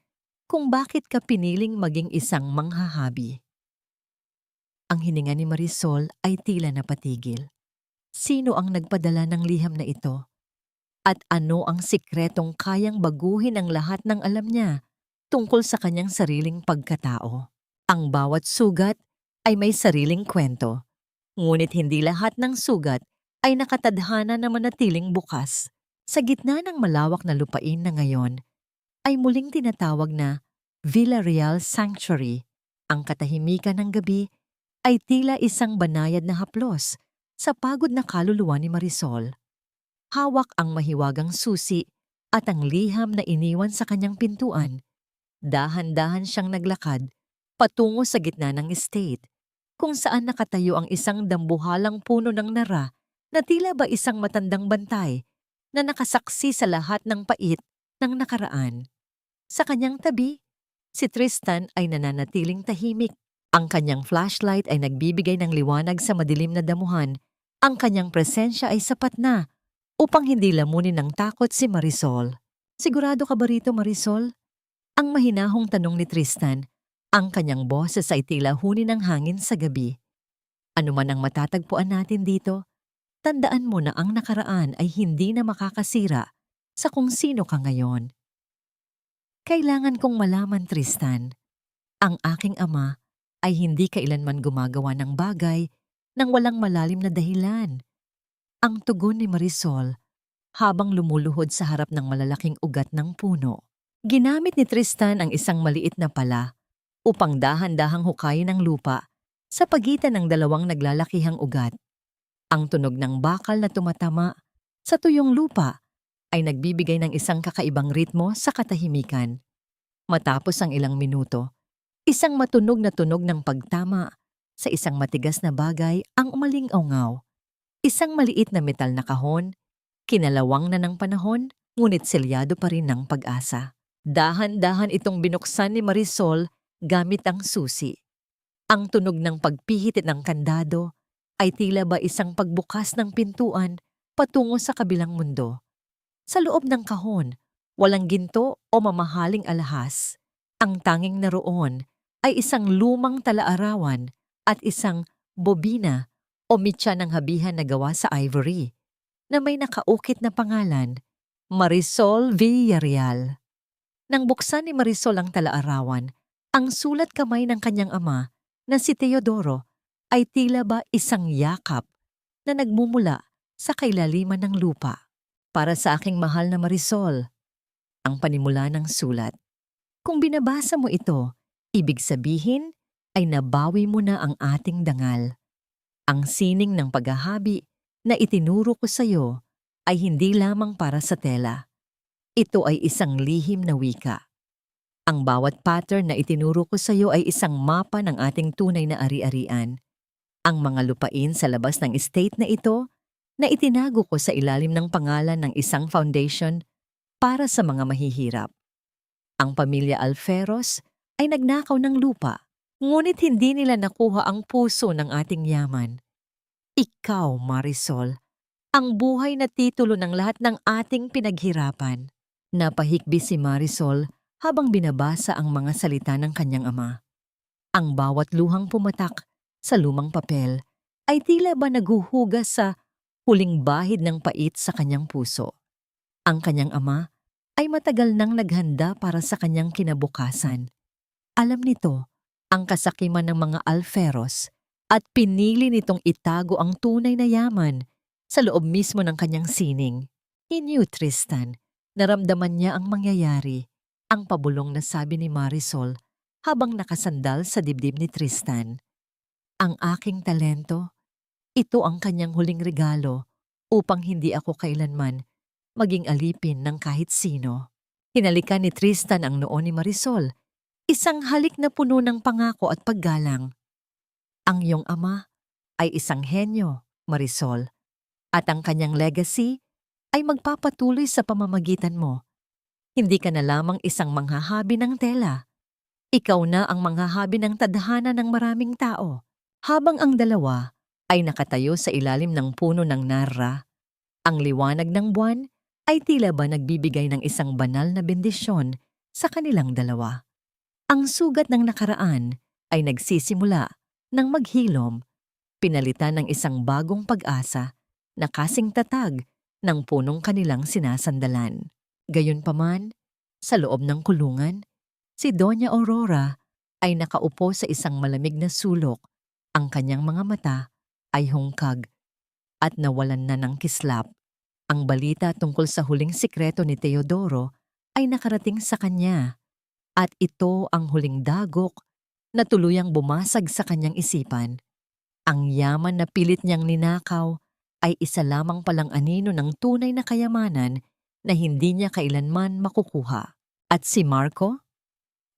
kung bakit ka piniling maging isang manghahabi. Ang hininga ni Marisol ay tila napatigil. Sino ang nagpadala ng liham na ito? At ano ang sikretong kayang baguhin ang lahat ng alam niya tungkol sa kanyang sariling pagkatao? Ang bawat sugat ay may sariling kwento, ngunit hindi lahat ng sugat ay nakatadhana na manatiling bukas. Sa gitna ng malawak na lupain na ngayon, ay muling tinatawag na Villarreal Sanctuary. Ang katahimikan ng gabi ay tila isang banayad na haplos sa pagod na kaluluwa ni Marisol. Hawak ang mahiwagang susi at ang liham na iniwan sa kanyang pintuan. Dahan-dahan siyang naglakad patungo sa gitna ng estate, kung saan nakatayo ang isang dambuhalang puno ng nara na tila ba isang matandang bantay na nakasaksi sa lahat ng pait ng nakaraan. Sa kanyang tabi, si Tristan ay nananatiling tahimik. Ang kanyang flashlight ay nagbibigay ng liwanag sa madilim na damuhan. Ang kanyang presensya ay sapat na upang hindi lamunin ng takot si Marisol. Sigurado ka ba rito, Marisol? Ang mahinahong tanong ni Tristan. Ang kanyang boses ay tila huni ng hangin sa gabi. Ano man ang matatagpuan natin dito, tandaan mo na ang nakaraan ay hindi na makakasira sa kung sino ka ngayon. Kailangan kong malaman, Tristan. Ang aking ama ay hindi kailanman gumagawa ng bagay nang walang malalim na dahilan. Ang tugon ni Marisol habang lumuluhod sa harap ng malalaking ugat ng puno. Ginamit ni Tristan ang isang maliit na pala upang dahan-dahang hukayin ang lupa sa pagitan ng dalawang naglalakihang ugat. Ang tunog ng bakal na tumatama sa tuyong lupa ay nagbibigay ng isang kakaibang ritmo sa katahimikan. Matapos ang ilang minuto, isang matunog na tunog ng pagtama sa isang matigas na bagay ang umaling-awngaw. Isang maliit na metal na kahon, kinalawang na ng panahon, ngunit selyado pa rin ng pag-asa. Dahan-dahan itong binuksan ni Marisol gamit ang susi. Ang tunog ng pagpihit ng kandado ay tila ba isang pagbukas ng pintuan patungo sa kabilang mundo. Sa loob ng kahon, walang ginto o mamahaling alahas. Ang tanging naroon ay isang lumang talaarawan at isang bobina o mitya ng habihan na gawa sa ivory na may nakaukit na pangalan, Marisol Villarreal. Nang buksan ni Marisol ang talaarawan, ang sulat kamay ng kanyang ama na si Teodoro ay tila ba isang yakap na nagmumula sa kailaliman ng lupa. Para sa aking mahal na Marisol, ang panimula ng sulat. Kung binabasa mo ito, ibig sabihin ay nabawi mo na ang ating dangal. Ang sining ng paghahabi na itinuro ko sa iyo ay hindi lamang para sa tela. Ito ay isang lihim na wika. Ang bawat pattern na itinuro ko sa iyo ay isang mapa ng ating tunay na ari-arian. Ang mga lupain sa labas ng estate na ito na itinago ko sa ilalim ng pangalan ng isang foundation para sa mga mahihirap. Ang pamilya Alferos ay nagnakaw ng lupa, ngunit hindi nila nakuha ang puso ng ating yaman. Ikaw, Marisol, ang buhay na titulo ng lahat ng ating pinaghirapan. Napahikbi si Marisol habang binabasa ang mga salita ng kanyang ama. Ang bawat luhang pumatak sa lumang papel ay tila ba naghuhugas sa huling bahid ng pait sa kanyang puso. Ang kanyang ama ay matagal nang naghanda para sa kanyang kinabukasan. Alam nito ang kasakiman ng mga Alferos at pinili nitong itago ang tunay na yaman sa loob mismo ng kanyang sining. He knew Tristan. Naramdaman niya ang mangyayari, ang pabulong na sabi ni Marisol habang nakasandal sa dibdib ni Tristan. Ang aking talento, ito ang kanyang huling regalo upang hindi ako kailanman maging alipin ng kahit sino. Hinalikan ni Tristan ang noo ni Marisol, isang halik na puno ng pangako at paggalang. Ang iyong ama ay isang henyo, Marisol, at ang kanyang legacy ay magpapatuloy sa pamamagitan mo. Hindi ka na lamang isang manghahabi ng tela. Ikaw na ang manghahabi ng tadhana ng maraming tao. Habang ang dalawa ay nakatayo sa ilalim ng puno ng narra, ang liwanag ng buwan ay tila ba nagbibigay ng isang banal na bendisyon sa kanilang dalawa. Ang sugat ng nakaraan ay nagsisimula ng maghilom, pinalitan ng isang bagong pag-asa na kasing tatag ng punong kanilang sinasandalan. Gayunpaman, sa loob ng kulungan, si Doña Aurora ay nakaupo sa isang malamig na sulok. Ang kanyang mga mata ay hungkag at nawalan na ng kislap. Ang balita tungkol sa huling sikreto ni Teodoro ay nakarating sa kanya at ito ang huling dagok na tuluyang bumasag sa kanyang isipan. Ang yaman na pilit niyang ninakaw ay isa lamang palang anino ng tunay na kayamanan na hindi niya kailanman makukuha. At si Marco?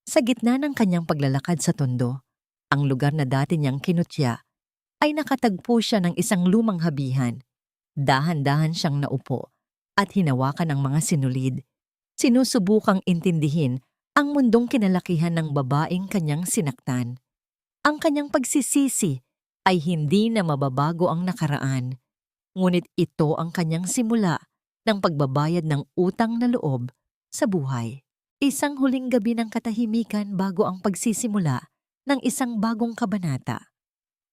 Sa gitna ng kanyang paglalakad sa tondo, ang lugar na dati niyang kinutya, ay nakatagpo siya ng isang lumang habihan. Dahan-dahan siyang naupo at hinawakan ang mga sinulid. Sinusubukang intindihin ang mundong kinalakihan ng babaeng kanyang sinaktan. Ang kanyang pagsisisi ay hindi na mababago ang nakaraan, ngunit ito ang kanyang simula ng pagbabayad ng utang na loob sa buhay. Isang huling gabi ng katahimikan bago ang pagsisimula ng isang bagong kabanata.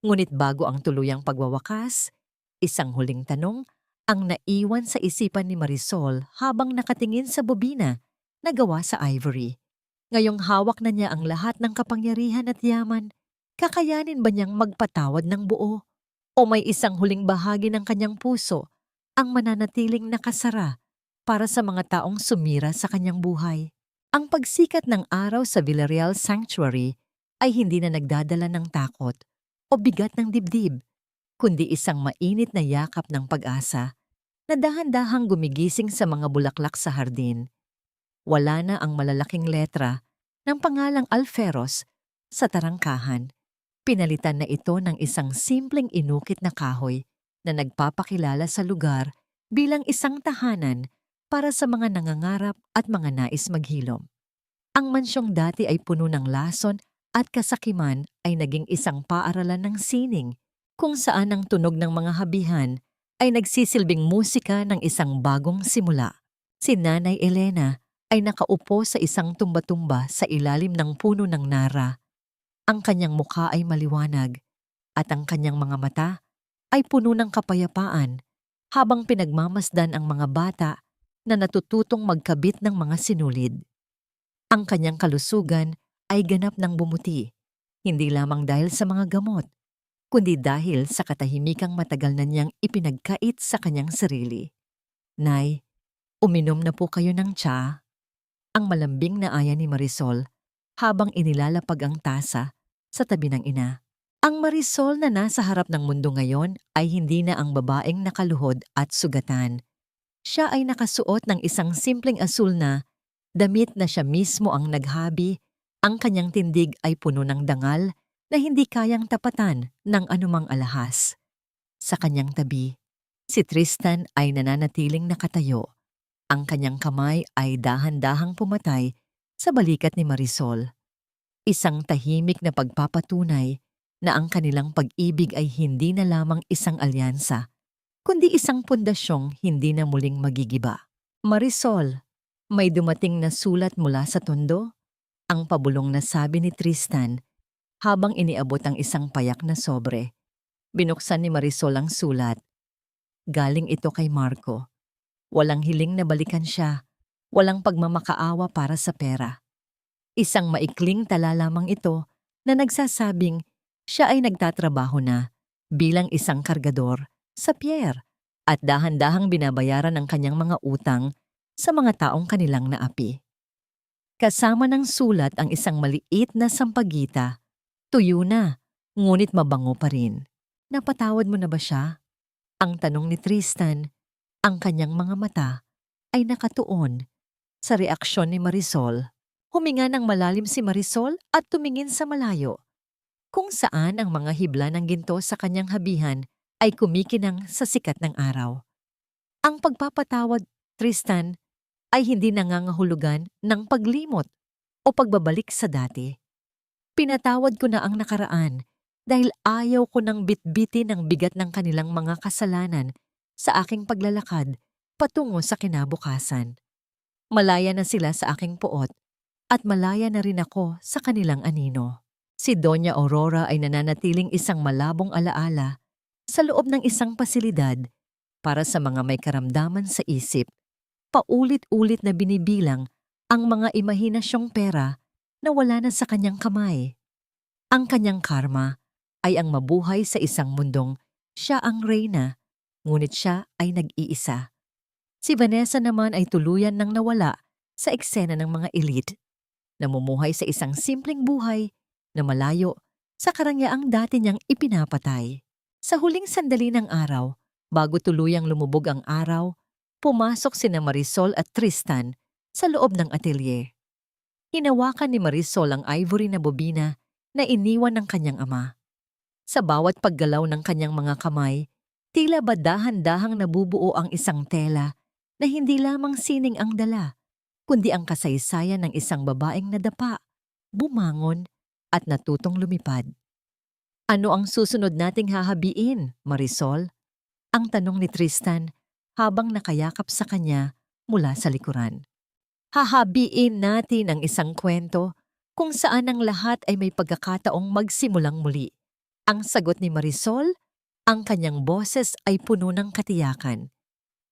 Ngunit bago ang tuluyang pagwawakas, isang huling tanong ang naiwan sa isipan ni Marisol habang nakatingin sa bobina na gawa sa ivory. Ngayong hawak na niya ang lahat ng kapangyarihan at yaman, kakayanin ba niyang magpatawad ng buo? O may isang huling bahagi ng kanyang puso ang mananatiling nakasara para sa mga taong sumira sa kanyang buhay? Ang pagsikat ng araw sa Villarreal Sanctuary ay hindi na nagdadala ng takot o bigat ng dibdib, kundi isang mainit na yakap ng pag-asa na dahan-dahang gumigising sa mga bulaklak sa hardin. Wala na ang malalaking letra ng pangalang Alferos sa tarangkahan. Pinalitan na ito ng isang simpleng inukit na kahoy na nagpapakilala sa lugar bilang isang tahanan para sa mga nangangarap at mga nais maghilom. Ang mansyong dati ay puno ng lason at kasakiman ay naging isang paaralan ng sining kung saan ang tunog ng mga habihan ay nagsisilbing musika ng isang bagong simula. Si Nanay Elena ay nakaupo sa isang tumba-tumba sa ilalim ng puno ng nara. Ang kanyang mukha ay maliwanag at ang kanyang mga mata ay puno ng kapayapaan habang pinagmamasdan ang mga bata na natututong magkabit ng mga sinulid. Ang kanyang kalusugan ay ganap ng bumuti, hindi lamang dahil sa mga gamot, kundi dahil sa katahimikang matagal na niyang ipinagkait sa kanyang sarili. Nay, uminom na po kayo ng tsa? Ang malambing na aya ni Marisol habang inilalapag ang tasa sa tabi ng ina. Ang Marisol na nasa harap ng mundo ngayon ay hindi na ang babaeng nakaluhod at sugatan. Siya ay nakasuot ng isang simpleng asul na damit na siya mismo ang naghabi. Ang kanyang tindig ay puno ng dangal na hindi kayang tapatan ng anumang alahas. Sa kanyang tabi, si Tristan ay nananatiling nakatayo. Ang kanyang kamay ay dahan-dahang pumatay sa balikat ni Marisol. Isang tahimik na pagpapatunay na ang kanilang pag-ibig ay hindi na lamang isang alyansa, kundi isang pundasyong hindi na muling magigiba. Marisol, may dumating na sulat mula sa tondo? Ang pabulong na sabi ni Tristan habang iniabot ang isang payak na sobre. Binuksan ni Marisol ang sulat. Galing ito kay Marco. Walang hiling na balikan siya, walang pagmamakaawa para sa pera. Isang maikling tala lamang ito na nagsasabing siya ay nagtatrabaho na bilang isang kargador sa pier at dahan-dahang binabayaran ang kanyang mga utang sa mga taong kanilang naapi. Kasama ng sulat ang isang maliit na sampagita. Tuyo na, ngunit mabango pa rin. Napatawad mo na ba siya? Ang tanong ni Tristan. Ang kanyang mga mata ay nakatuon sa reaksyon ni Marisol. Huminga ng malalim si Marisol at tumingin sa malayo, kung saan ang mga hibla ng ginto sa kanyang habihan ay kumikinang sa sikat ng araw. Ang pagpapatawad, Tristan, ay hindi nangangahulugan ng paglimot o pagbabalik sa dati. Pinatawad ko na ang nakaraan dahil ayaw ko nang bitbitin ang bigat ng kanilang mga kasalanan sa aking paglalakad patungo sa kinabukasan. Malaya na sila sa aking puot at malaya na rin ako sa kanilang anino. Si Doña Aurora ay nananatiling isang malabong alaala sa loob ng isang pasilidad para sa mga may karamdaman sa isip. Paulit-ulit na binibilang ang mga imahinasyong pera na wala na sa kanyang kamay. Ang kanyang karma ay ang mabuhay sa isang mundong siya ang reyna, ngunit siya ay nag-iisa. Si Vanessa naman ay tuluyan nang nawala sa eksena ng mga elite. Namumuhay sa isang simpleng buhay na malayo sa karangyaang dati niyang ipinapatay. Sa huling sandali ng araw, bago tuluyang lumubog ang araw, pumasok sina Marisol at Tristan sa loob ng atelier. Hinawakan ni Marisol ang ivory na bobina na iniwan ng kanyang ama. Sa bawat paggalaw ng kanyang mga kamay, tila ba dahan-dahang nabubuo ang isang tela na hindi lamang sining ang dala, kundi ang kasaysayan ng isang babaeng nadapa, bumangon, at natutong lumipad. Ano ang susunod nating hahabiin, Marisol? Ang tanong ni Tristan habang nakayakap sa kanya mula sa likuran. Hahabiin natin ang isang kwento kung saan ang lahat ay may pagkakataong magsimulang muli. Ang sagot ni Marisol, ang kanyang boses ay puno ng katiyakan.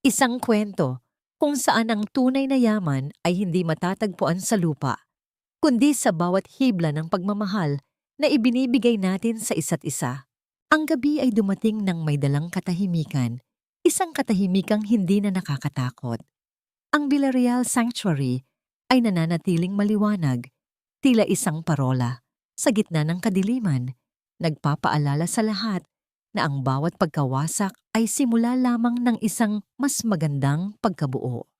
Isang kwento kung saan ang tunay na yaman ay hindi matatagpuan sa lupa, kundi sa bawat hibla ng pagmamahal na ibinibigay natin sa isa't isa. Ang gabi ay dumating ng may dalang katahimikan, isang katahimikang hindi na nakakatakot. Ang Villarreal Sanctuary ay nananatiling maliwanag, tila isang parola sa gitna ng kadiliman, nagpapaalala sa lahat na ang bawat pagkawasak ay simula lamang ng isang mas magandang pagkabuo.